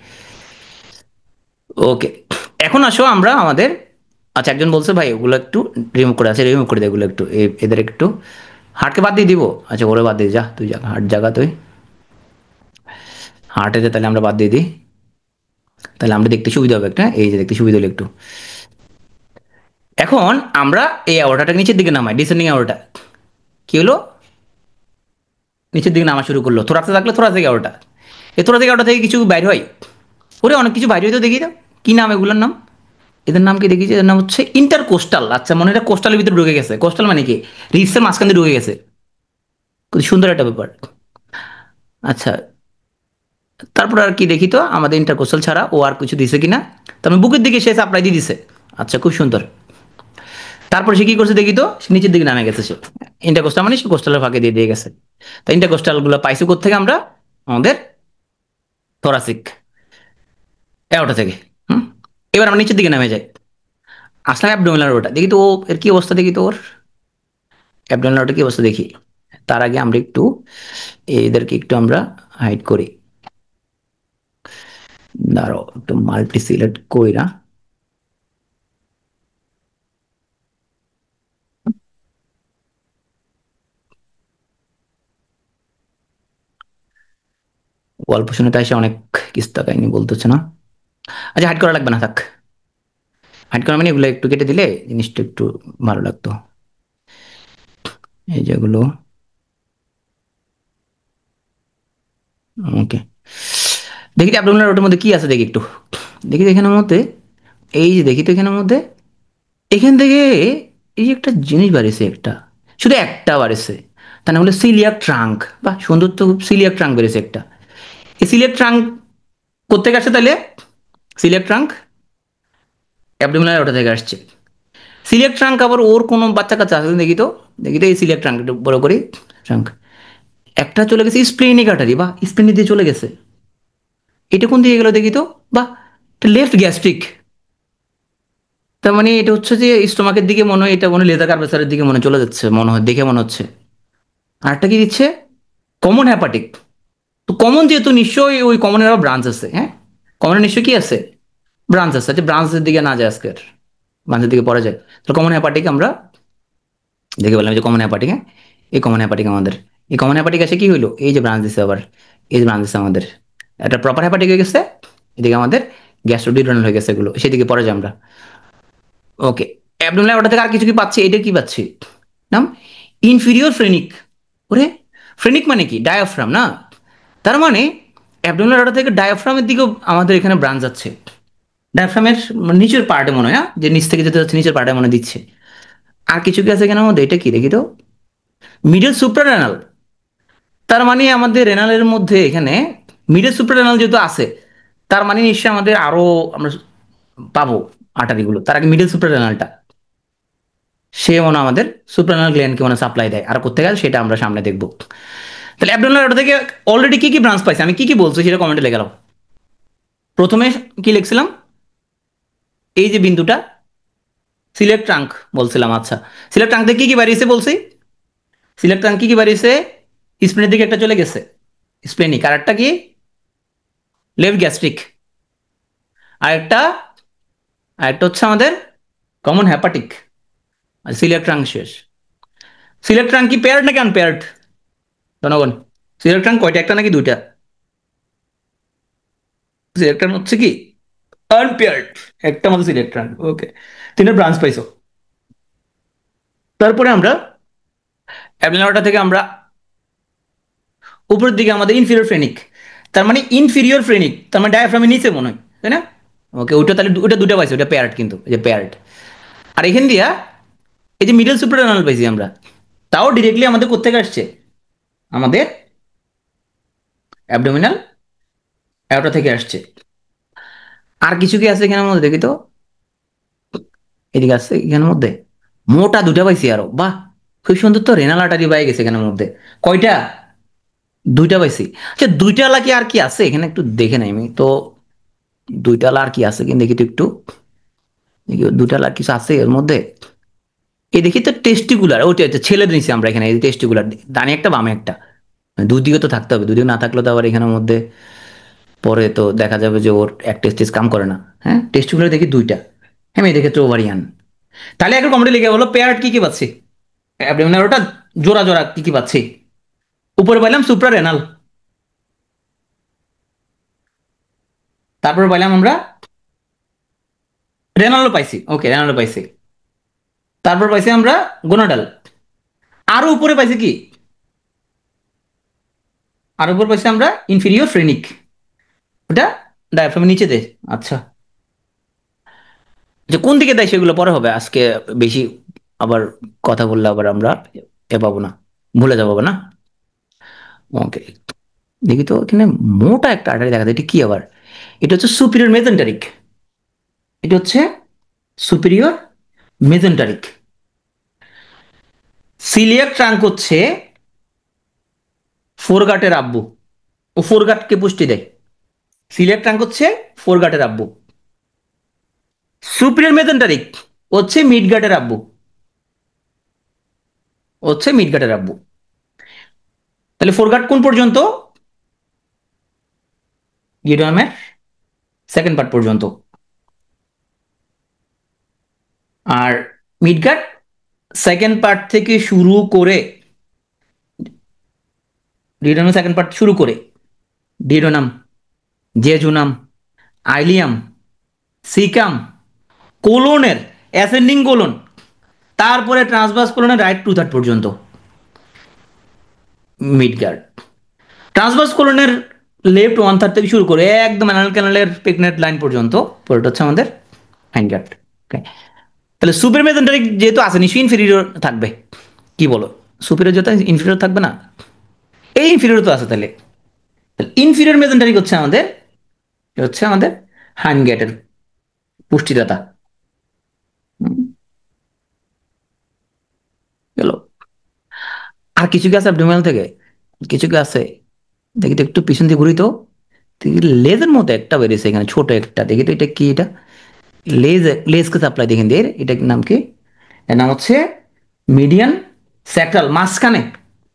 ওকে, এখন আসো আমরা আমাদের, আচ্ছা একজন বলছে ভাই ওগুলো একটু রিমুভ করে আছে, রিমুভ করে দে এগুলো একটু, এদের একটু হার্টকে বাদ দিয়ে দিব। আচ্ছা ওরে বাদ দিয়ে যা, তুই যা হার্ট জায়গা, তুই হার্টে তাহলে আমরা বাদ দিয়ে দিই, তাহলে আমরা দেখতে সুবিধা হবে একটা, এই যে দেখতে সুবিধা হলো একটু। এখন আমরা এই অ্যাওর্টাটাকে নিচের দিকে নামাই, ডিসেন্ডিং অ্যাওর্টা কি হলো, নিচের দিকে নামা শুরু করলো, থোরাক্সে থাকলে থোরাক্সিক অ্যাওর্টা, এই থোরাক্সিক অ্যাওর্টা থেকে কিছু বাইর হয়, ওরে অনেক কিছু বাইর হইতো দেখি তো, কি নাম এগুলোর নাম, এদের নাম কি দেখি, এদের নাম হচ্ছে ইন্টারকোস্টাল। আচ্ছা মনে হয় কোস্টালের ভিতরে ঢুকে গেছে, কোস্টাল মানে কি, রিপসের মাঝখান দিয়ে ঢুকে গেছে, খুব সুন্দর একটা ব্যাপার। আচ্ছা তারপর আর কি দেখি তো আমাদের ইন্টারকোস্টাল ছাড়া ও আর কিছু দিছে কিনা, তার মানে বুকের দিকে সে সাপ্লাই দিয়ে দিছে। আচ্ছা খুব সুন্দর। তারপর সে কি করছে দেখি তো, সে নিচের দিকে নামে গেছে, সে ইন্টারকোস্টাল মানে সে কোস্টালের ফাঁকে দিয়ে দিয়ে গেছে। তা ইন্টারকোস্টাল গুলো পাইছে থেকে আমরা আমাদের থোরাসিক অ্যাওর্টা থেকে। হুম, এবার আমরা নিচের দিকে নামে যাই, আসলাম অ্যাবডোমিনাল ওটা দেখি তো, ও এর কি অবস্থা দেখি তো, ওর অ্যাবডোমিনাল ওটা কি অবস্থা দেখি। তার আগে আমরা একটু এদেরকে একটু আমরা হাইড করি, দাঁড়াও একটু মাল্টি সিলেক্ট কইরা, গল্প শুনে তাই সে অনেক কিস্তা কাহিনী বলতেছে না। আচ্ছা হাইড করা লাগবে না, থাক। হাইড করা মানে এগুলো একটু কেটে দিলে জিনিসটা একটু ভালো লাগতো, এই যেগুলো। ওকে, দেখি তো অ্যাবডোমিনাল ওটার মধ্যে কি আছে দেখি একটু, দেখি তো এখানের মধ্যে, এই যে দেখি তো এখানের মধ্যে, এখান থেকে এই যে একটা জিনিস বাড়িছে, একটা শুধু একটা বাড়িছে, তা না হলে সিলিয়াক ট্রাঙ্ক, বা সুন্দর তো, সিলিয়াক ট্রাঙ্ক বেড়েছে একটা। এই সিলিয়াক ট্রাঙ্ক কোথেকে আসছে তাহলে, সিলিয়াক ট্রাঙ্ক অ্যাবডোমিনাল ওটা থেকে আসছে। সিলিয়াক ট্রাঙ্ক আবার ওর কোনো বাচ্চা কাচ্চা আছে দেখি তো, দেখি তো এই সিলিয়াক ট্রাঙ্ক একটু বড় করি, ট্রাঙ্ক একটা চলে গেছে স্প্লেনিক আর্টারি, বা স্প্লেনি দিয়ে চলে গেছে, এটা কোন দিকে গেল দেখি তো, বা লেফট গ্যাস্ট্রিক, তার মানে এটা হচ্ছে যে স্টোমাকের দিকে মনে হয়, এটা মনে হয় লেজার কার্ভেসারের দিকে মনে হয় চলে যাচ্ছে, মনে হয় দেখে মনে হচ্ছে। আরেকটা কি দিচ্ছে, কমন হ্যাপাটিক। তো কমন যেহেতু নিশ্চয়ই ওই কমনের আবার ব্রাঞ্চ আছে, হ্যাঁ, কমনের নিশ্চয়ই কি আছে, ব্রাঞ্চ আছে। আচ্ছা ব্রাঞ্চের দিকে না যায় আজকের, ব্রাঞ্চের দিকে পড়া যায়, তো কমন হ্যাপাটিক আমরা দেখে বললাম যে কমন হ্যাপাটিক, হ্যাঁ, এই কমন হ্যাপাটিক আমাদের, এই কমন হ্যাপাটিক আছে কি হইলো, এই যে ব্রাঞ্চ দিছে আবার, এই যে ব্রাঞ্চ দিছে আমাদের, একটা প্রপার হ্যাপাটিক হয়ে গেছে, এদিকে আমাদের গ্যাস্ট্রোডিউডেনাল হয়ে গেছে, এগুলো সেদিকে পড়ে যায় আমরা। ওকে, অ্যাবডোমিনাল ওটা থেকে আর কিছু কি পাচ্ছি, এটা কি পাচ্ছি, নাম ইনফিরিয়র ফ্রেনিক। ওরে ফ্রেনিক মানে কি, ডায়াফ্রাম না, তার মানে অ্যাবডোমিনাল ওটা থেকে ডায়াফ্রামের দিকেও আমাদের এখানে ব্রাঞ্চ আছে, ডায়াফ্রামের নিচের পার্টে মনে হয়, যে নিচ থেকে যেতে যাচ্ছে নিচের পার্টে মনে দিচ্ছে। আর কিছু কি আছে এখানে মধ্যে, এটা কি দেখি তো, মিডল সুপ্রারেনাল, তার মানে আমাদের রেনালের মধ্যে এখানে মিডল সুপ্রারেনাল যেহেতু আছে, তার মানে নিশ্চয়ই আমাদের আরো আমরা পাবো আর্টারিগুলো, তার আগে মিডল সুপ্রারেনালটা, সে মনে হয় আমাদের সুপ্রারেনাল গ্ল্যান্ডকে মনে সাপ্লাই দেয়, আর কোথায় গেল সেটা আমরা সামনে দেখবো। তাহলে অ্যাবডোমিনাল অ্যারোটা থেকে অলরেডি কি কি ব্রাঞ্চ পাইছে, আমি কি কি বলছি সেটা কমেন্টে লিখে দাও। প্রথমে কি লিখছিলাম, এই যে বিন্দুটা সিলেট ট্রাঙ্ক বলছিলাম। আচ্ছা, সিলেট ট্রাঙ্ক থেকে কি কি বাড়িয়েছে বলছি, সিলেট ট্রাঙ্ক কি কি বাড়িয়েছে, স্প্লেনের দিকে একটা চলে গেছে, স্প্লেনিক, আর একটা কি লেফট গ্যাস্ট্রিক, আর একটা, আর একটা হচ্ছে আমাদের কমন হ্যাপাটিক। আর সিলেট ট্রাঙ্ক শেষ। সিলেট ট্রাঙ্ক কি পেয়ার্ড নাকি আনপেয়ার্ড জনগণ? সিলেট ট্রাঙ্ক কয়টা, একটা নাকি দুইটা? সিলেট ট্রাঙ্ক হচ্ছে কি আনপেয়ার্ড, একটা আমাদের সিলেট ট্রাঙ্ক। ওকে, তিনের ব্রাঞ্চ পাইছো। তারপরে আমরা অ্যাবডোমিনাল থেকে আমরা উপরের দিকে আমাদের ইনফিরিয়র ফ্রেনিক, তার মানে ইনফিরিয়র ফ্রেনিক, তার মানে ডায়াফ্রামের নিচে মনে হয়, তাই না? ওকে, ওইটা তাহলে ওটা দুটো পাইছি, ওটা পেয়ার্ড, কিন্তু এই যে পেয়ার্ড। আর এখান দিয়া এই যে মিডল সুপ্রারেনাল পাইছি আমরা, তাও ডিরেক্টলি আমাদের কোত্থেকে আসছে, আমাদের অ্যাবডোমিনাল অ্যাওটা থেকে আসছে। আর কিছু কি আছে এখানের মধ্যে দেখি তো, এদিকে আছে এখানের মধ্যে মোটা দুটা পাইছি আরো, বাহ, খুব সুন্দর তো, রেনাল আর্টারি পাই গেছে এখানের মধ্যে। কয়টা? দুইটা পাইছি। আচ্ছা, দুইটা আলা কি আর কি আছে এখানে একটু দেখে নাই আমি তো, দুইটা আলা আর কি আছে কিন্তু দেখি তো একটু, দেখি দুইটা আলা আর কিছু আছে এর মধ্যে। এই দেখি তো টেস্টিকুলার, ওইটা হচ্ছে ছেলেদের নিচে আমরা এখানে, এই টেস্টিকুলার ডানে একটা বামে একটা, দুদিকে তো থাকতে হবে, দুদিকে না থাকলে তো আবার এখানের মধ্যে পরে তো দেখা যাবে যে ওর এক টেস্টিস কাম করে না। হ্যাঁ, টেস্টিকুলার দেখি দুইটা, হ্যাঁ এই দেখে তো ওভারিয়ান। তাহলে একটু কমেন্টে লিখে বলো পেয়ার্ড কি কি পাচ্ছি, অ্যাবডোমিনাল ওটা জোড়া জোড়া কি কি পাচ্ছি। উপরে পাইলাম সুপ্রা রেনাল, তারপরে পাইলাম আমরা রেনালও পাইছি, ওকে রেনালও পাইছি। তারপর পাইছি আমরা গোনাডাল। আরো উপরে পাইছি কি, আরো উপরে পাইছি আমরা ইনফিরিয়র ফ্রেনিক, ওটা ডায়াফ্রামের নিচে দেয়। আচ্ছা, যে কোন দিকে দেয় সেগুলো পরে হবে, আজকে বেশি আবার কথা বললে আবার আমরা এ পাবো না, ভুলে যাবো না। ওকে, দেখি তো এখানে মোটা একটা আর্টারি দেখা যায়, এটা কি আবার, এটা হচ্ছে সুপিরিয়র মেজেন্টারিক, এটা হচ্ছে সুপিরিয়র মেজেন্টারিক। সিলিয়াক ট্রাঙ্ক হচ্ছে ফোরগাটের আব্বু, ও ফোরগাটকে পুষ্টি দেয়। সিলিয়াক ট্রাঙ্ক হচ্ছে ফোরগাটের আব্বু, সুপিরিয়র মেজেন্টারিক হচ্ছে মিডগাটের আব্বু, হচ্ছে মিডগাটের আব্বু। তাহলে ফোরগাট কোন পর্যন্ত, গিডোয়ামের সেকেন্ড পার্ট পর্যন্ত, আর মিডগাট সেকেন্ড পার্ট থেকে শুরু করে, ডিডোনাম সেকেন্ড পার্ট শুরু করে ডিডোনাম, জেজুনাম, আইলিয়াম, সিকাম, কোলনের অ্যাসেন্ডিং কোলন, তারপরে ট্রান্সভার্স কোলনের রাইট টু থার্ড পর্যন্ত মিডগার্ড। ট্রান্সভার্স কোলনের লেফট ওয়ান থার্ড থেকে শুরু করে একদম অ্যানাল ক্যানালের পেগনেট লাইন পর্যন্ত পুরোটা হচ্ছে আমাদের হাইন্ডগার্ড। ওকে, তাহলে সুপের মেজেন্টারিক যেহেতু আছে নিশ্চয়ই ইনফেরিয়র থাকবে, কি বলো, সুপেরিয়র যেটা ইনফেরিয়র থাকবে না, এই ইনফেরিয়র তো আছে। তাহলে ইনফিরিয়র মেজেন্টারিক হচ্ছে আমাদের, হচ্ছে আমাদের হাইন্ডগার্ডের পুষ্টিদাতা। গেল। আর কিছু কি আছে অ্যাবডোমিনাল থেকে, কিছু কি আছে দেখি তো, একটু পিছন দিয়ে ঘুরি তো, লেজের মতো একটা বেরিয়েছে এখানে ছোট একটা, দেখি তো এটা কি, এটা লেজ, লেজকে সাপ্লাই দেখেন দিয়ে, এটার নাম কি, এর নাম হচ্ছে মিডিয়ান স্যাক্রাল, মাঝখানে,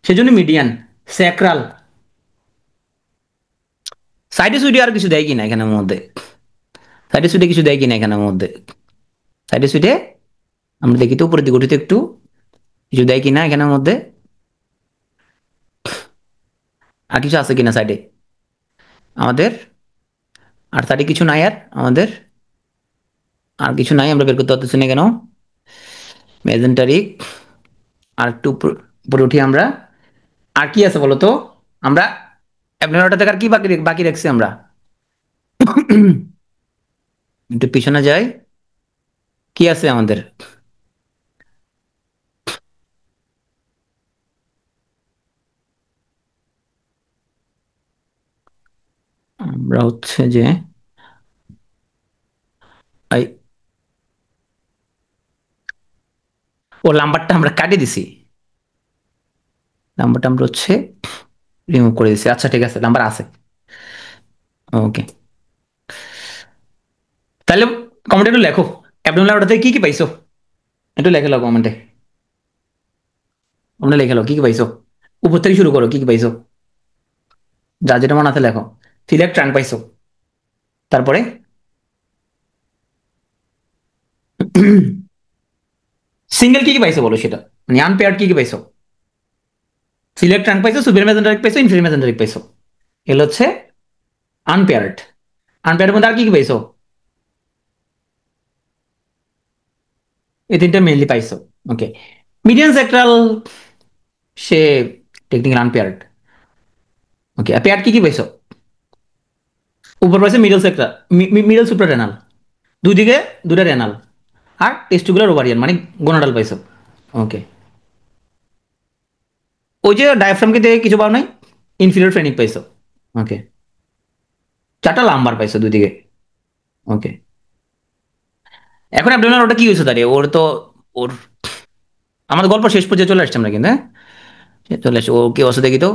সেজন্য মিডিয়ান স্যাক্রাল। সাইডে সুইডে আর কিছু দেয় কিনা এখানের মধ্যে, সাইডে সুইডে কিছু দেয় কিনা এখানের মধ্যে, সাইডে সুইডে আমরা দেখি তো উপরের দিকে উঠিতে একটু, কিছু দেয় কিনা এখানের মধ্যে, আর কিছু আছে কিনা সাইডে আমাদের, আর সাইডে কিছু নাই আর আমাদের, আর কিছু নাই, আমরা বের করতে পারতেছি না কেন, মেজেন্টারিক। আর একটু উপরে উঠি আমরা, আর কি আছে বলতো, আমরা অ্যাবনর্মালিটি থেকে আর কি বাকি বাকি রাখছি আমরা, একটু পিছনে যাই, কি আছে আমাদের, আমরা হচ্ছে যে এই, ও নাম্বারটা আমরা কাটিয়ে দিছি, নাম্বারটা আমরা হচ্ছে রিমুভ করে দিচ্ছি, আচ্ছা ঠিক আছে, নাম্বার আছে। ওকে, তাহলে কমেন্টে একটু লেখো, অ্যাবডোমিনাল ওটাতে কি কি পাইছো, একটু লেখে লো কমেন্টে। তোমরা লেখে লো কি কি পাইছো, উপর থেকে শুরু করো, কি কি পাইছো, যা যেটা মনে আছে লেখো। সিলেক্ট ট্রাঙ্ক পাইছো, তারপরে সিঙ্গেল কি কি পাইছো বলো সেটা, মানে আনপেয়ার্ড কি কি পাইছো। সিলেক্ট ট্রাঙ্ক পাইছো, সুপার মেজেন্টারিক পাইছো, ইনফিনিট মেজেন্টারিক পাইছো, এগুলো হচ্ছে আনপেয়ার্ড। আনপেয়ার্ড মধ্যে আর কি কি পাইছো, এই তিনটা মেইনলি পাইছো। ওকে, মিডিয়ান সেক্টরাল সে টেকনিক্যাল আনপেয়ার্ড। ওকে, পেয়ার্ড কি কি পাইছো, উপর পাইছে middle sector, middle supra renal, দুই দিকে দুটা রেনাল, আর টেস্টিকুলার ওভারিয়ান মানে গোনাডাল পাইছো। ওকে, ওই যে ডায়াফ্রামকে দিয়ে কিছু পাও নাই, ইনফিরিয়র ফ্রেনিক পাইছো। ওকে, চারটা লাম্বার পাইছো দুই দিকে। ওকে, এখন অ্যাবডোমিনাল ওটা কি হয়েছে দাঁড়িয়ে, ওর তো ওর আমাদের গল্প শেষ পর্যায়ে চলে আসছে আমরা কিন্তু, হ্যাঁ চলে আসছে, ও কি অবস্থা দেখি তো,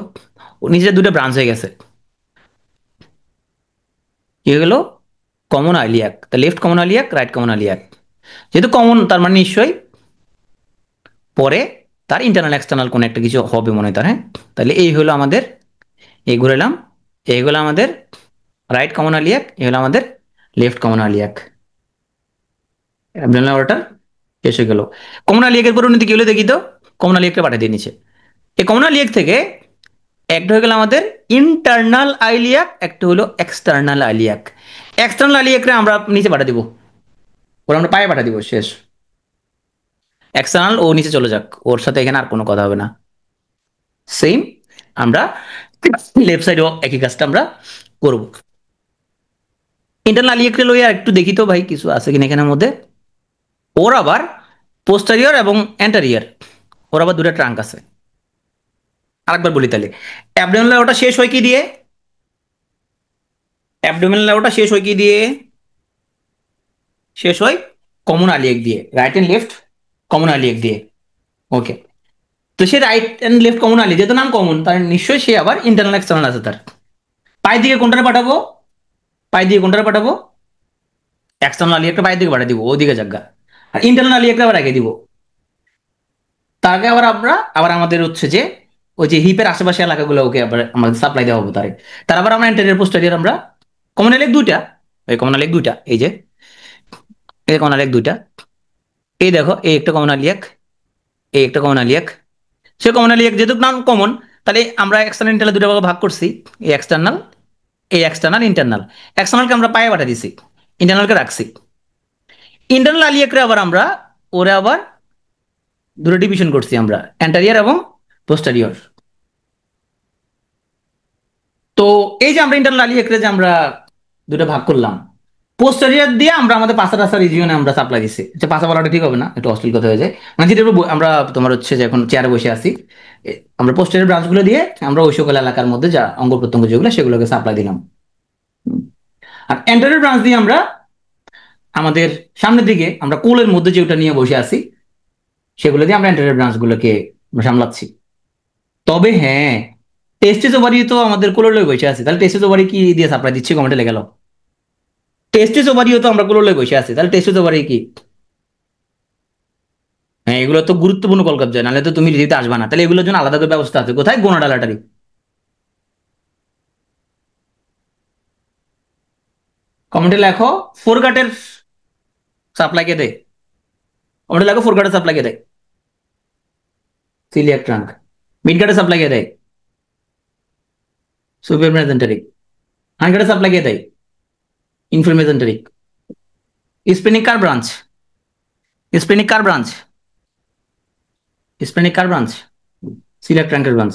ও নিজের দুটো ব্রাঞ্চ হয়ে গেছে। কি হয়ে গেল, কমন আইলিয়াক, তা left common iliac, right common iliac, যেহেতু কমন তার মানে নিশ্চয়ই পরে তার ইন্টারনাল এক্সটার্নাল কোন একটা কিছু হবে মনে হয় তার, হ্যাঁ। তাহলে এই হলো আমাদের, এই ঘুরালাম, এই হলো আমাদের রাইট কমন আইলিয়াক, এই হলো আমাদের left common iliac. Abdominal water শেষ হয়ে গেল। কমন আইলিয়াকের পরিণতি কি হলো দেখি তো, কমন আইলিয়াককে পাঠিয়ে দিয়ে নিচে, এই কমন আইলিয়াক থেকে একটা হয়ে গেল আমাদের ইন্টারনাল আইলিয়াক, একটা হলো এক্সটার্নাল আইলিয়াক। এক্সটার্নাল আইলিয়াকরে আমরা নিচে পাঠিয়ে দিব, ওরা আমরা পায়ে পাঠিয়ে দিব, শেষ। এক্সটার্নাল ও নিচে চলে যাক, ওর সাথে এখানে আর কোনো কথা হবে না। সেম আমরা লেফট সাইডেও একই কাজটা আমরা করব। ইন্টারনাল আইলিয়াকরে লইয়া একটু দেখি তো ভাই কিছু আছে কিনা এখানের মধ্যে। ওর আবার পোস্টারিয়র এবং অ্যান্টারিয়র, ওর আবার দুটো ট্রাঙ্ক আছে। আরেকবার বলি তাহলে, অ্যাবডোমিনাল ওটা শেষ হয় কি দিয়ে, অ্যাবডোমিনাল ওটা শেষ হয় কি দিয়ে, শেষ হয় কমন আলিয়েক দিয়ে, রাইট এন্ড লেফট কমন আলিয়েক দিয়ে। ওকে, তো সে রাইট এন্ড লেফট কমন আলি যেহেতু নাম কমন, তার নিশ্চয়ই সে আবার ইন্টারনাল এক্সটার্নাল আছে তার। পাই দিকে কোনটা পাঠাবো, পাই দিকে কোনটা পাঠাবো, এক্সটার্নাল আলিয়েকটা পাই দিকে পাঠিয়ে দিব, ওদিকে জায়গা, আর ইন্টারনাল আলিয়েকটা আবার রেখে দিব। তাকে আবার আমরা আবার আমাদের হচ্ছে যে ওই যে হিপের আশেপাশে এলাকাগুলো ওকে আবার আমাদের সাপ্লাই দেওয়া হবে তারে। তার আবার আমরা এন্টারিয়র পোস্টারিয়র আমরা কমন আলিয়েক দুইটা, ওই কমন আলিয়েক দুইটা, এই যে এই কমন আলিয়েক দুইটা, এই দেখো এই একটা কমন আলিয়েক, এই একটা কমন আলিয়েক। সে কমন আলিয়েক যেহেতু নাম কমন, তাহলে আমরা এক্সটার্নাল ইন্টারনাল দুটো ভাগে ভাগ করছি, এই এক্সটার্নাল, এই এক্সটার্নাল ইন্টারনাল। এক্সটার্নালকে আমরা পায়ে পাঠিয়ে দিছি, ইন্টারনালকে রাখছি। ইন্টারনাল আলিয়েকরে আবার আমরা ওরে আবার দুটো ডিভিশন করছি আমরা, অ্যান্টারিয়র এবং পোস্টারিয়র। তো এই যে আমরা ইন্টারনাল আলিয়েকরে যে আমরা দুটো ভাগ করলাম, পোস্টারিয়র দিয়ে আমরা আমাদের পাশা টাসা রিজিয়নে আমরা সাপ্লাই দিচ্ছি। আচ্ছা পাশা বলাটা ঠিক হবে না, একটু অশ্লীল কথা হয়ে যায়, মানে যেটা আমরা তোমার হচ্ছে যে এখন চেয়ারে বসে আছি, আমরা পোস্টারিয়র ব্রাঞ্চগুলো দিয়ে আমরা ওই সকল এলাকার মধ্যে যা অঙ্গ প্রত্যঙ্গ যেগুলো সেগুলোকে সাপ্লাই দিলাম। আর অ্যান্টারিয়র ব্রাঞ্চ দিয়ে আমরা আমাদের সামনের দিকে আমরা কোলের মধ্যে যেটা নিয়ে বসে আছি সেগুলো দিয়ে আমরা অ্যান্টারিয়র ব্রাঞ্চগুলোকে সামলাচ্ছি। তবে হ্যাঁ, টেস্টিস ওভারি তো আমাদের কোলের লয়ে বসে আছে, তাহলে টেস্টিস ওভারি কি দিয়ে সাপ্লাই দিচ্ছি কমেন্টে লেগে গেল। টেস্টিস ওভারিও তো আমরা কোলের লয়ে বসে আছি, তাহলে টেস্টিস ওভারি কি, হ্যাঁ এগুলো তো গুরুত্বপূর্ণ কলকাপ যায়, নাহলে তো তুমি রিভিউতে আসবা না। তাহলে এগুলোর জন্য আলাদা করে ব্যবস্থা আছে, কোথায়, গোনাডালাটারি। কমেন্টে লেখো ফোরগাটের সাপ্লাই কে দেয়, কমেন্টে লেখো ফোরগাটের সাপ্লাই কে দেয়, সিলিয়াক ট্রাঙ্ক। মিডগার্ডের সাপ্লাই কে দেয়, সুপার মেজেন্টারিক। হান্ডগার্ডের সাপ্লাই কে দেয়, ইনফিল মেজেন্টারিক। স্পেনিক কার ব্রাঞ্চ, স্পেনিক কার ব্রাঞ্চ, স্পেনিক কার ব্রাঞ্চ, সিলিয়াক ট্রাঙ্কের ব্রাঞ্চ।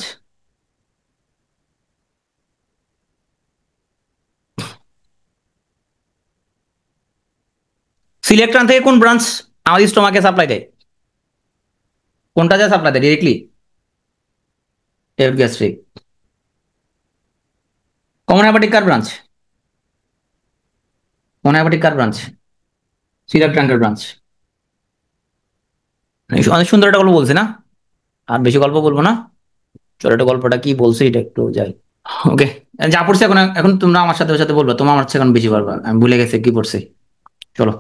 সিলিয়াক ট্রাঙ্ক থেকে কোন ব্রাঞ্চ আমাদের স্টোমাকে সাপ্লাই দেয়, কোনটা যা সাপ্লাই দেয় ডিরেক্টলি, গ্যাস্ট্রিক। কমন হ্যাপাটিক কার ব্রাঞ্চ, কমন হ্যাপাটিক কার ব্রাঞ্চ, সিলিয়াক ট্রাঙ্কের ব্রাঞ্চ। অনেক সুন্দর একটা গল্প বলছি না, আর বেশি গল্প বলবো না, চলো, এটা গল্পটা কি বলছে এটা একটু যাই। ওকে, যা পড়ছে এখন, এখন তোমরা আমার সাথে ওর সাথে বলবা, তোমার আমার থেকে এখন বেশি পারবা, আমি ভুলে গেছি কি পড়ছে। চলো,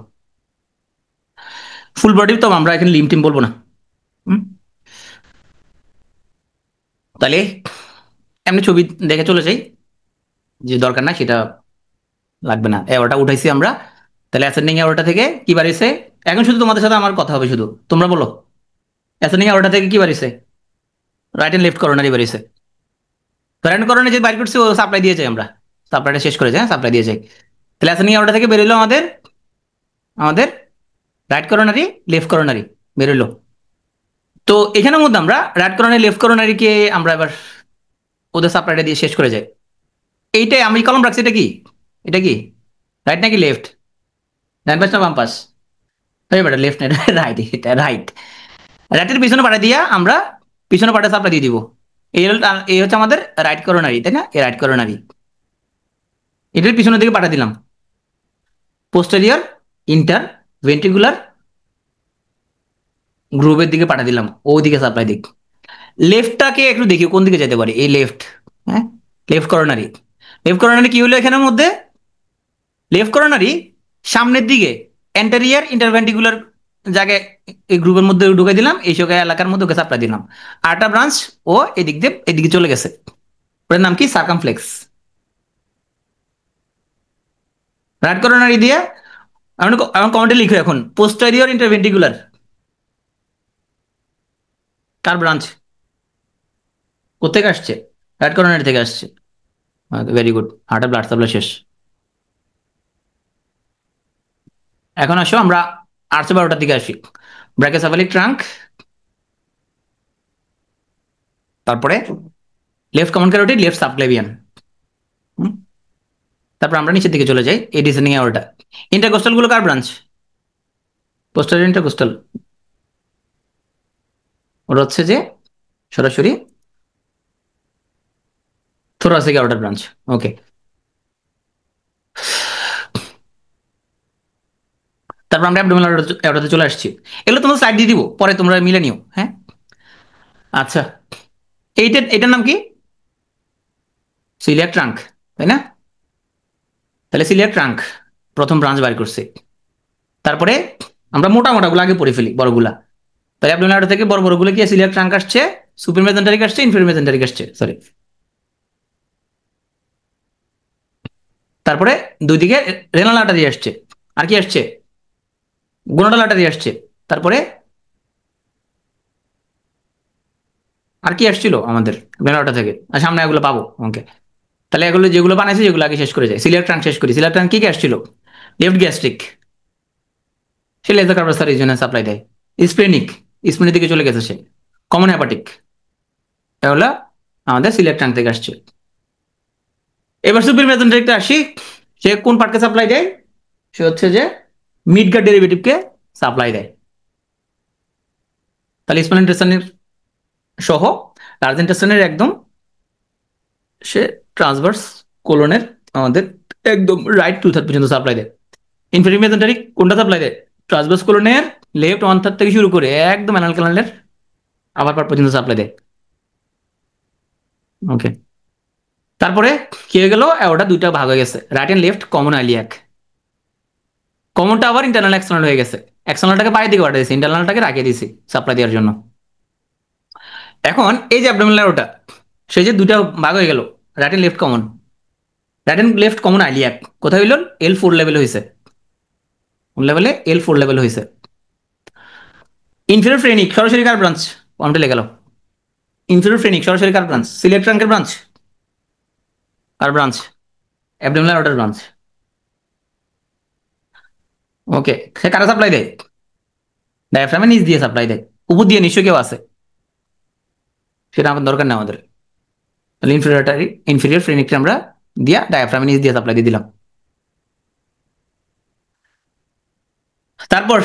ফুল বডি তো আমরা এখানে লিম টিম বলবো না। হুম, তাহলে এমনি ছবি দেখে চলে যাই, যে দরকার না সেটা লাগবে না। ওটা উঠাইছি আমরা। তাহলে অ্যাসেন্ডিং ওটা থেকে কি বাড়িছে? এখন শুধু তোমাদের সাথে আমার কথা হবে, শুধু তোমরা বলো অ্যাসেন্ডিং ওটা থেকে কি বাড়িছে? রাইট এন্ড লেফট করোনারি বাড়িছে। রাইট করোনারি যে বাইর করছি ও সাপ্লাই দিয়ে যাই আমরা, সাপ্লাইটা শেষ করে যাই, সাপ্লাই দিয়ে যাই। তাহলে অ্যাসেন্ডিং ওটা থেকে বেরোলো আমাদের, আমাদের রাইট করোনারি, লেফট করোনারি বেরোলো। তো এখানের মধ্যে আমরা রাইট করোনারি লেফট করোনারিকে আমরা এবার ওদের সাপ্লাইটা দিয়ে শেষ করে যাই। এইটাই আমি কলম রাখছি, এটা কি, এটা কি রাইট নাকি লেফট? ডান পাশ না বাম পাশ? বেটা লেফট না, রাইট, এটা রাইট। রাইটের পিছনে পাঠিয়ে দিয়া আমরা পিছনে পাঠিয়ে সাপ্লাই দিয়ে দিব। এই হচ্ছে আমাদের রাইট করোনারি, তাই না? এই রাইট করোনারি, এটার পিছনের দিকে পাঠিয়ে দিলাম। পোস্টেরিয়র ইন্টার ভেন্ট্রিকুলার গ্রুপের দিকে পাঠিয়ে দিলাম, ওদিকে সাপ্লাই দিক। লেফটটাকে একটু দেখি কোন দিকে যেতে পারে, এই লেফট। হ্যাঁ, লেফট করোনারি। লেফট করোনারি কি হলো এখানের মধ্যে? লেফট করোনারি সামনের দিকে অ্যান্টেরিয়ার ইন্টারভেন্টিকুলার জায়গায় এই গ্রুপের মধ্যে ঢুকে দিলাম, এই সব এলাকার মধ্যে ওকে সাপ্লাই দিলাম। আরেকটা ব্রাঞ্চ ও এদিক দিয়ে এদিকে চলে গেছে, ওটার নাম কি? সার্কামফ্লেক্স। রাইট করোনারি দিয়ে এখন কমেন্টে লিখো এখন পোস্টেরিয়র ইন্টারভেন্টিকুলার কার ব্রাঞ্চ? কোথেকে আসছে? রাইট করোনারি থেকে আসছে। ভেরি গুড, হার্টের ব্লাড সাপ্লাই শেষ। এখন আসো আমরা 812টার দিকে আসি। ব্র্যাকেসাফালিক ট্রাঙ্ক, তারপরে left common carotid, left subclavian. তারপর আমরা নিচের দিকে চলে যাই, এই ডিসেন্ডিং অ্যাওরটা। ইন্টারকোস্টাল গুলো কার ব্রাঞ্চ? পোস্টারিয়র ইন্টারকোস্টাল, ওটা হচ্ছে যে সরাসরি থোরাসিক অ্যাওরটার ব্রাঞ্চ। ওকে, তারপর আমরা অ্যাবডোমিনাল অ্যাওরটাতে চলে আসছি। এগুলো তোমরা স্লাইড দিয়ে দিব, পরে তোমরা মিলে নিও, হ্যাঁ? আচ্ছা, এটার নাম কি? সিলিয়াক ট্রাঙ্ক, তাই না? তাহলে সিলিয়াক ট্রাঙ্ক প্রথম ব্রাঞ্চ বার করছে। তারপরে আমরা মোটা মোটা গুলো আগে পড়ে ফেলি, বড়গুলা। তাহলে অ্যাবডোমিনাল অ্যাওরটা থেকে বড় বড়গুলো কি? সিলিয়াক ট্রাঙ্ক আসছে, সুপির মেজেন্টারিক আসছে, ইনফেরিয়র মেজেন্টারিক আসছে, সরি। তারপরে দুই দিকে রেনাল আর্টারি আসছে। আর কি আসছে? গোনাডাল আর্টারি আসছে। তারপরে আর কি আসছিল আমাদের বেনারটা থেকে? আর সামনে এগুলো পাবো। ওকে, তাহলে এগুলো যেগুলো বানাইছে যেগুলো আগে শেষ করে যায়। সিলিয়াক ট্রাঙ্ক শেষ করি। সিলিয়াক ট্রাঙ্ক কি কি আসছিল? লেফট গ্যাস্ট্রিক, সে লেজার কার্বাসার রিজনে সাপ্লাই দেয়। স্প্লেনিক, স্প্লেনের দিকে চলে গেছে সে। কমন হ্যাপাটিক, এগুলো আমাদের সিলিয়াক ট্রাঙ্ক থেকে আসছে। এবার সুপির মেজেন্টারিকটা আসি, সে কোন পার্টকে সাপ্লাই দেয়? সে হচ্ছে যে মিড গার্ড ডেরিভেটিভকে সাপ্লাই দেয়। তাহলে স্মল ইন্টেস্টাইনের সহ লার্জ ইন্টেস্টাইনের একদম সে ট্রান্সভার্স কোলনের আমাদের একদম রাইট 2/3 পর্যন্ত সাপ্লাই দেয়। ইনফেরিয়র মেজেন্টারি কোনটা সাপ্লাই দেয়? ট্রান্সভার্স কোলনের লেফট 1/3 থেকে শুরু করে একদম অ্যানাল ক্যানালের আপার পার্ট পর্যন্ত সাপ্লাই দেয়। ওকে, তারপরে কি হয়ে গেল? ওটা দুইটা ভাগ হয়ে গেছে, right and left common iliac. কমনটা আবার ইন্টারনাল এক্সটার্নাল হয়ে গেছে। এক্সটার্নালটাকে বাইরের দিকে পাঠিয়ে দিয়েছি, ইন্টারনালটাকে রাখিয়ে দিয়েছি সাপ্লাই দেওয়ার জন্য। এখন এই যে অ্যাবডোমিনাল ওটা, সেই যে দুইটা ভাগ হয়ে গেল, right and left common. Right and left common iliac কোথায় হইল? L4 লেভেল হয়েছে, কোন লেভেলে? L4 লেভেল হয়েছে। ইনফেরিয়র ফ্রেনিক সরাসরি কার ব্রাঞ্চ? পয়েন্টে লেগে গেল। ইনফেরিয়র ফ্রেনিক সরাসরি কার ব্রাঞ্চ? সিলিয়াক ট্রাঙ্কের ব্রাঞ্চ। কার branch? Abdominal aorta branch. Okay, সে কারা সাপ্লাই দেয়? ডায়াফ্রামের নিচ দিয়ে সাপ্লাই দেয়। উপর দিয়ে নিশ্চয় কেউ আছে, সেটা আমাদের দরকার নেই আমাদের। তাহলে ইনফেরিয়র ফ্রেনিকটা আমরা দিয়া ডায়াফ্রামের নিচ দিয়ে সাপ্লাই দিয়ে দিলাম। তারপর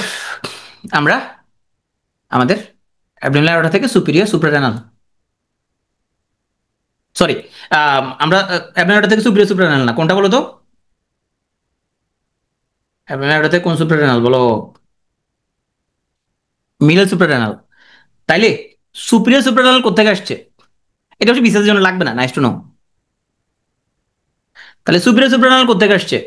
আমরা আমাদের অ্যাবডোমিনাল অর্ডার থেকে সুপিরিয়র সুপ্রারেনাল, সরি, আমরা অ্যাবডোমিনাল অর্ডার থেকে সুপিরিয়র সুপ্রারেনাল না, কোনটা বলো তো? অ্যাবডোমিনাল অর্ডার থেকে কোন সুপ্রারেনাল বলো? Middle suprarenal. তাইলে সুপিরিয়র সুপ্রারেনাল কোথেকে আসছে? এটা অবশ্যই বিসিএস এর জন্য লাগবে না, নাইস টু নো। তাহলে সুপিরিয়র সুপ্রানাল কোথেকে আসছে?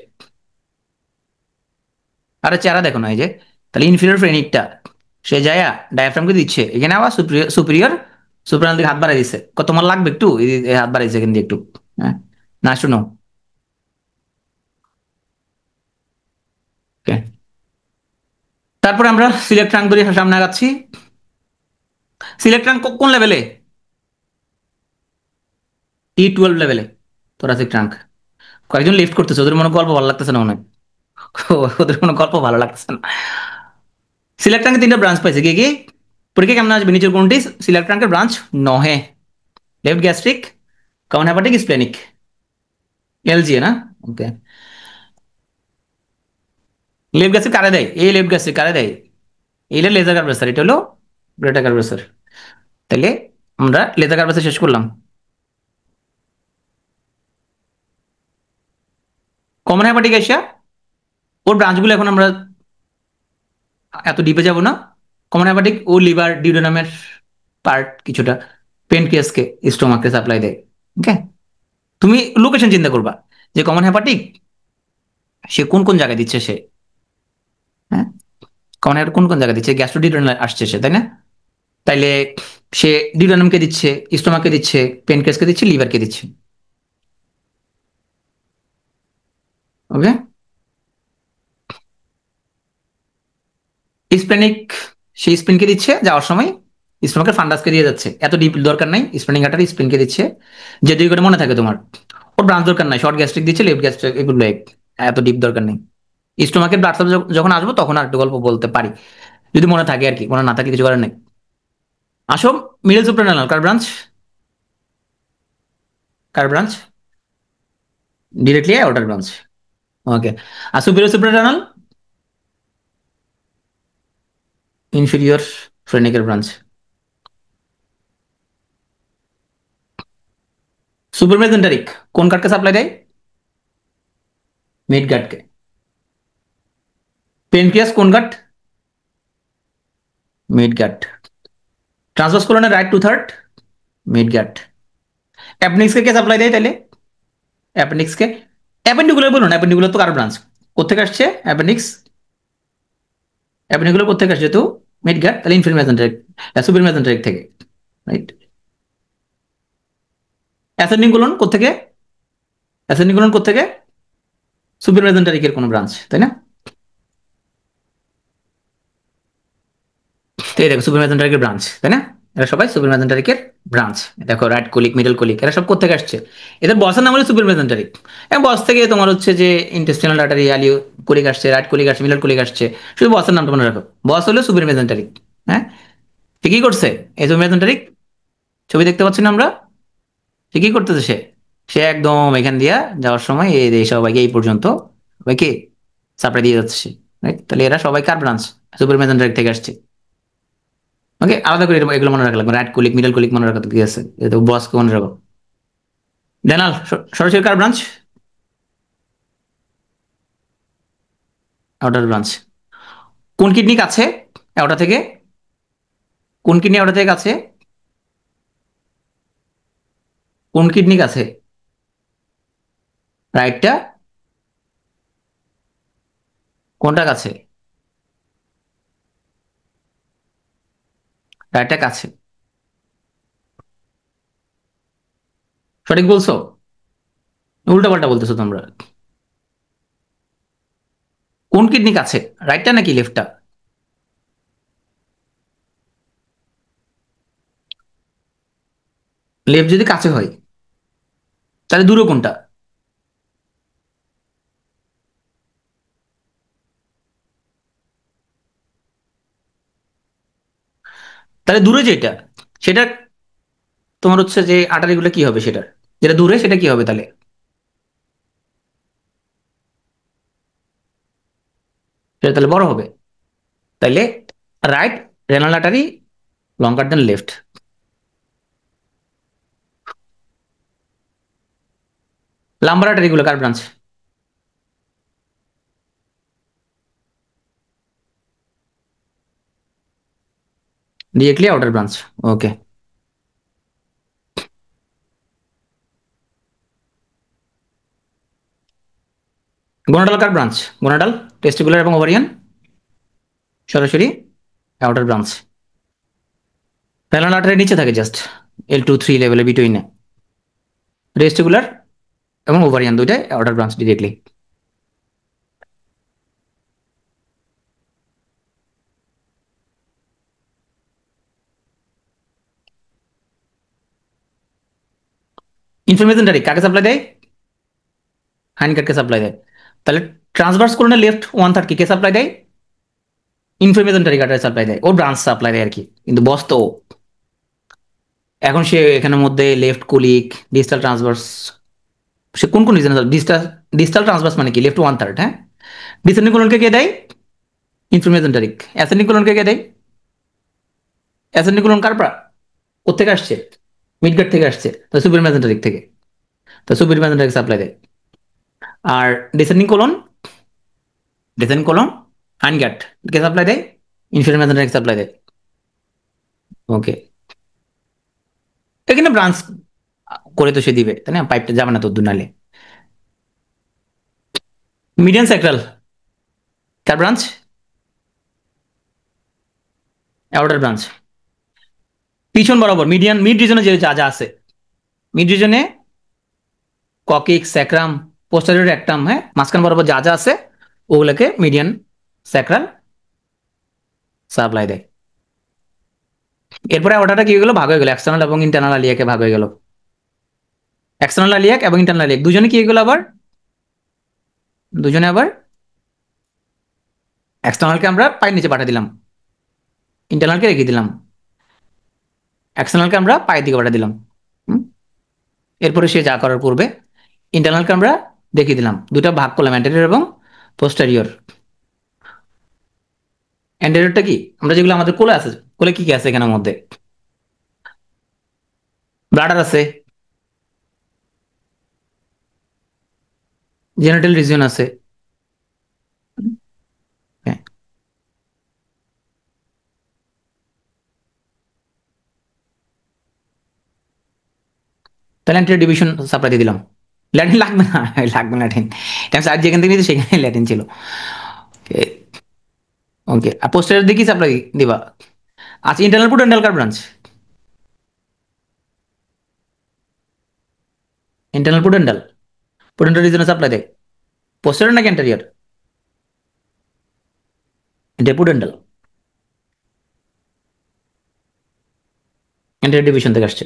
আরে চেহারা দেখো না এই যে, তাহলে ইনফিরিয়র ফ্রেনিকটা সে যায় ডায়াফ্রামকে দিচ্ছে, এখানে আবার সুপিরিয়র সুপিরিয়র সুপ্রানাল দিকে হাত বাড়াই দিচ্ছে, কত তোমার লাগবে একটু এই হাত বাড়াইছে এখান দিয়ে একটু। হ্যাঁ, না শুনো। ওকে, তারপরে আমরা সিলেক্ট ট্রাঙ্ক ধরে সামনে আগাচ্ছি। সিলেক্ট ট্রাঙ্ক কোন লেভেলে? T12 লেভেলে thoracic ট্রাঙ্ক। কয়েকজন লিফট করতেছে, ওদের মনে হয় গল্প ভালো লাগতেছে না মনে হয়। ওদের কোনো গল্প ভালো লাগতেছে না। সিলেক্ট ট্রাঙ্কে তিনটা ব্রাঞ্চ পাইছে, কি কি? পরীক্ষা কেমন আসবে নিচের কোনটি সিলেক্ট ট্রাঙ্কের ব্রাঞ্চ নহে? Left gastric, common hepatic, splenic. এলজিএ না? ওকে। লেফট গ্যাস্ট্রিক কারে দেয়? এই লেফট গ্যাস্ট্রিক কারে দেয়? এইটা লেজার কার্ভেসার, এটা হলো ব্রেটা কার্ভেসার। তাহলে আমরা লেজার কার্ভেসার শেষ করলাম। কমন হেপাটিক এশিয়া, ওর ব্রাঞ্চগুলো এখন আমরা এত ডিপে যাব না। কমন হেপাটিক ও লিভার ডিউডেনামের পার্ট কিছুটা, পেনক্রিয়াসকে স্টোমাককে সাপ্লাই দেয়। ওকে, তুমি লোকেশন চিন্তা করবা যে কমন হেপাটিক সে কোন কোন জায়গায় দিচ্ছে সে। হ্যাঁ, কমন হেপাটিক কোন কোন জায়গায় দিচ্ছে, গ্যাস্ট্রোডিউডেনাল আসছে সে, তাই না? তাইলে সে ডিউডেনামকে দিচ্ছে, স্টোমাককে দিচ্ছে, পেনক্রিয়াসকে দিচ্ছে, লিভারকে দিচ্ছে। ওকে, স্প্লেনিক সেই স্পিনকে দিচ্ছে যাওয়ার সময়, স্টোমাকের ফান্ডাসকে দিয়ে যাচ্ছে, এত ডিপ দরকার নাই স্প্লেনিক আটার স্পিনকে দিচ্ছে। যে দুই করে মনে থাকে তোমার, ওর ব্রাঞ্চ দরকার নাই, শর্ট গ্যাস্ট্রিক দিচ্ছে, লেফট গ্যাস্ট্রিক, এগুলো এত ডিপ দরকার নেই। স্টোমাকের ব্লাড সাপ্লাই যখন আসবো তখন আর একটু গল্প বলতে পারি, যদি মনে থাকে আর কি, মনে না থাকে কিছু করার নেই। আসো, মিডল সুপ্রানাল কার ব্রাঞ্চ? কার ব্রাঞ্চ? ডিরেক্টলি ওটার ব্রাঞ্চ। ওকে, আর সুপিরিয়র সুপ্রানাল ইনফিরিয়র ফ্রেনিকের ব্রাঞ্চ। সুপারমেজেন্টারিক কোন কার্ডকে সাপ্লাই দেয়? মিড গার্ডকে। পেনক্রিয়াস কোন গার্ড? Midgut. ট্রান্সভার্স কোলনের right two third, midgut. অ্যাপেন্ডিক্সকে কে সাপ্লাই দেয় তাহলে? অ্যাপেন্ডিক্সকে, অ্যাপেন্ডিকুলার বলুন, অ্যাপেন্ডিকুলার তো কার ব্রাঞ্চ? কোথেকে আসছে অ্যাপেন্ডিক্স? অ্যাপেন্ডিকুলার কোথেকে আসছে তো? মিড গার্ড, তাহলে ইনফিরিয়র মেজেন্টারিক, সুপিরিয়র মেজেন্টারিক থেকে, রাইট। অ্যাসেন্ডিং কোলন কোথেকে? অ্যাসেন্ডিং কোলন কোথেকে? সুপিরিয়র মেজেন্টারিকের কোনো ব্রাঞ্চ, তাই না? তো এই দেখো সুপিরিয়র মেজেন্টারিকের ব্রাঞ্চ, তাই না? এরা সবাই সুপিরিয়র মেজেন্টারিকের ব্রাঞ্চ। দেখো রাইট কোলিক, মিডল কোলিক, এরা সব কোথেকে আসছে? এদের বসের নাম হলো সুপিরিয়র মেজেন্টারিক। এবং বস থেকে তোমার হচ্ছে যে ইন্টেস্টিনাল আর্টারি, আলিও কোলিক আসছে, রাইট কোলিক আসছে, মিডল কোলিক আসছে। শুধু বসের নামটা মনে রাখো, বস হলো সুপিরিয়র মেজেন্টারিক। হ্যাঁ, সে কি করছে? এই সুপিরিয়র মেজেন্টারিক ছবি দেখতে পাচ্ছি না আমরা? সে কি করতেছে সে? সে একদম এখান দিয়া যাওয়ার সময় এই সবাইকে এই পর্যন্ত সবাইকে সাপ্লাই দিয়ে যাচ্ছে, রাইট। তাহলে এরা সবাই কার ব্রাঞ্চ? সুপিরিয়র মেজেন্টারিক থেকে আসছে। ওকে, আলাদা করে এগুলো মনে রাখা লাগবে, রাইট কোলিক, মিডল কোলিক মনে রাখা কি আছে, তো বসকে মনে রাখো। ডেনাল সরাসরি কার ব্রাঞ্চ? Outer branch. কোন কিডনি কাছে ওটা থেকে? কোন কিডনি ওটা থেকে কাছে? কোন কিডনি কাছে? রাইটটা? কোনটা কাছে? রাইটটা কাছে, সঠিক বলছো? উল্টা পাল্টা বলতেছো তোমরা। কোন কিডনি কাছে, রাইটটা নাকি লেফটটা? লেফট যদি কাছে হয় তাহলে দূরে কোনটা? তাহলে দূরে যেটা, সেটা তোমার হচ্ছে যে আটারিগুলো কি হবে সেটা, যেটা দূরে সেটা কি হবে তাহলে? সেটা তাহলে বড় হবে। তাইলে right renal artery longer than left. Lumbar artery গুলো কার ব্রাঞ্চ? ডিরেক্টলি আউটার ব্রাঞ্চ। ওকে, গোনাডাল কার ব্রাঞ্চ? গোনাডাল, টেস্টিকুলার এবং ওভারিয়ান সরাসরি আউটার ব্রাঞ্চ। প্যারালাল আর্টারি নিচে থাকে জাস্ট L2-3 লেভেলে বিটুইনে। টেস্টিকুলার এবং ওভারিয়ান দুইটাই আউটার ব্রাঞ্চ ডিরেক্টলি। ইনফ্লেমেশনটারি কাকে সাপ্লাই দেয়? হাইনকাটকে সাপ্লাই দেয়। তাহলে ট্রান্সভার্স কোলনে লেফট 1/3 কে সাপ্লাই দেয়? ইনফ্লেমেশনটারি কাটারে সাপ্লাই দেয়, ও ব্রাঞ্চ সাপ্লাই দেয় আর কি, কিন্তু বস তো এখন সে এখানের মধ্যে লেফট কুলিক ডিস্টাল ট্রান্সভার্স, সে কোন কোন রিজনে ডিস্টাল ডিস্টাল ট্রান্সভার্স মানে কি লেফট 1/3, হ্যাঁ। ডিসেন্ডিং কোলনকে কে দেয়? ইনফ্লেমেশনটারি। অ্যাসেন্ডিং কোলনকে কে দেয়? অ্যাসেন্ডিং কোলন কার কোথেকে আসছে? মিডগার্ড থেকে আসছে, তো সুপিরিয়র মেসেন্টারিক থেকে, তো সুপিরিয়র মেসেন্টারিক সাপ্লাই দেয়। আর ডিসেন্ডিং কোলন, ডিসেন্ডিং কোলন হাইনগার্ড কে সাপ্লাই দেয়? ইনফিরিয়র মেসেন্টারিক সাপ্লাই দেয়। ওকে, এখানে ব্রাঞ্চ করে তো সে দিবে, তাই না? পাইপটা যাবে না তো দূর নালে। মিডিয়ান স্যাক্রাল কার ব্রাঞ্চ? অ্যাওর্টার ব্রাঞ্চ। পিছন বরাবর মিডিয়ান মিড রিজনে যে যা যা আছে, মিড রিজনে ককিক স্যাক্রাম পোস্টেরিয়র রেক্টাম, হ্যাঁ, মাঝখান বরাবর যা যা আছে ওগুলোকে মিডিয়ান স্যাক্রাল সাপ্লাই দেয়। এরপরে ওটাটা কি হয়ে গেল? ভাগ হয়ে গেল, এক্সটার্নাল এবং ইন্টারনাল আলিয়াকে ভাগ হয়ে গেল। এক্সটার্নাল আলিয়াক এবং ইন্টারনাল আলিয়াক দুজনে কি হয়ে গেল আবার? দুজনে আবার এক্সটার্নালকে আমরা পায়ের নিচে পাঠিয়ে দিলাম, ইন্টারনালকে রেখে দিলাম, এক্সটার্নালকে আমরা পায়ের দিকে পাঠিয়ে দিলাম। এরপরে সে যা করার করবে। ইন্টারনালকে আমরা দেখিয়ে দিলাম, দুটা ভাগ করলাম, অ্যান্টেরিয়র এবং পোস্টেরিয়র। অ্যান্টেরিয়রটা কি? আমরা যেগুলো আমাদের কোলে আছে, কোলে কি কি আছে এখানের মধ্যে? ব্লাডার আছে, জেনিটাল রিজিয়ন আছে, হ্যাঁ। তাহলে অ্যান্টেরিয়র ডিভিশন সাপ্লাই দিয়ে দিলাম। ল্যাটিন লাগবে না, লাগবে না ল্যাটিন, এটা স্যার যেখান থেকে নিয়েছে সেখানে ল্যাটিন ছিল। ওকে, আর পোস্টেরিয়র দিকে কি সাপ্লাই দিবা? আচ্ছা, ইন্টারনাল পুডেন্টাল কার ব্রাঞ্চ? ইন্টারনাল পুডেন্টাল, পুডেন্টাল রিজনে সাপ্লাই দেয়। পোস্টেরিয়র নাকি অ্যান্টেরিয়র? ডেপুডেন্টাল, অ্যান্টেরিয়র ডিভিশন থেকে আসছে।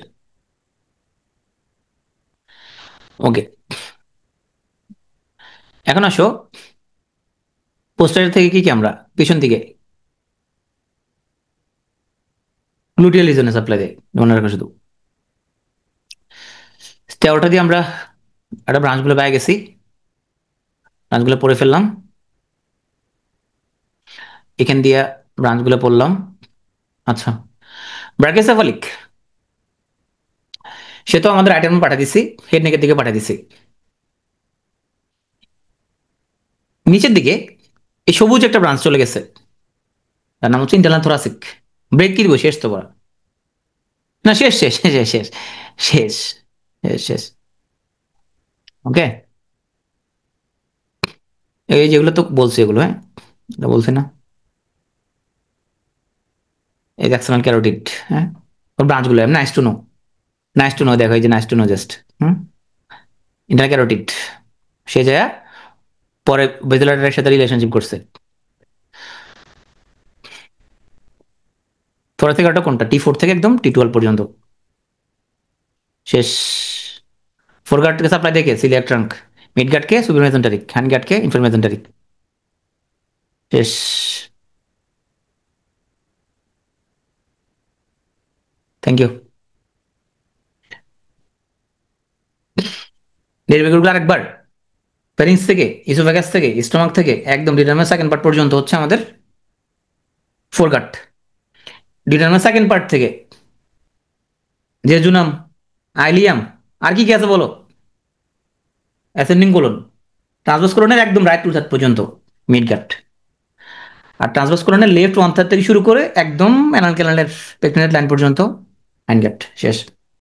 ওকে, এখন আসো পোস্টেরিয়র থেকে কি কি আমরা পিছন দিকে গ্লুটিয়াল রিজনে সাপ্লাই দেয়, মনে রাখো শুধু। স্টেওটা দিয়ে আমরা একটা ব্রাঞ্চগুলো পেয়ে গেছি, ব্রাঞ্চগুলো পড়ে ফেললাম, এখান দিয়ে ব্রাঞ্চগুলো পড়লাম। আচ্ছা, ব্রাকেসেফালিক সে তো আমাদের আইটেম পাঠিয়ে দিছি, হেড নেকের দিকে পাঠিয়ে দিছি। নিচের দিকে এই সবুজ একটা ব্রাঞ্চ চলে গেছে, তার নাম হচ্ছে ইন্টারনাল থোরাসিক। ব্রেক কি দিব? শেষ তো করা না, শেষ শেষ শেষ শেষ শেষ শেষ শেষ। ওকে, এই যেগুলো তো বলছি এগুলো, হ্যাঁ, এটা বলছি না, এই এক্সটার্নাল ক্যারোটিড, হ্যাঁ, ওর ব্রাঞ্চগুলো nice to know, nice to know, দেখো এই যে nice to know just. Internal carotid সে যায় পরে বেজেলারের সাথে রিলেশনশিপ করছে। থোরাসিক আর্টারি কোনটা? T4 থেকে একদম T12 পর্যন্ত শেষ। ফোরগার্ডকে সাপ্লাই দেখে সিলিয়াক ট্রাঙ্ক, মিডগার্ডকে সুপিরিয়র মেসেন্টারিক, হ্যান্ডগার্ডকে ইনফেরিয়র মেসেন্টারিক, শেষ। Thank you. ডেরিভেটিভগুলো আরেকবার, ফেরিংস থেকে, ইসোফেগাস থেকে, স্টোমাক থেকে একদম ডিডার্মের সেকেন্ড পার্ট পর্যন্ত হচ্ছে আমাদের ফোরগার্ড। ডিডার্মের সেকেন্ড পার্ট থেকে জেজুনাম, আইলিয়াম, আর কি কি আছে বলো? অ্যাসেন্ডিং কোলন, ট্রান্সভার্স কোলনের একদম রাইট টু থার্ড পর্যন্ত মিডগার্ড, আর ট্রান্সভার্স কোলনের লেফট 1/3 থেকে শুরু করে একদম অ্যানাল ক্যানালের পেকনেট লাইন পর্যন্ত হ্যান্ডগার্ড, শেষ।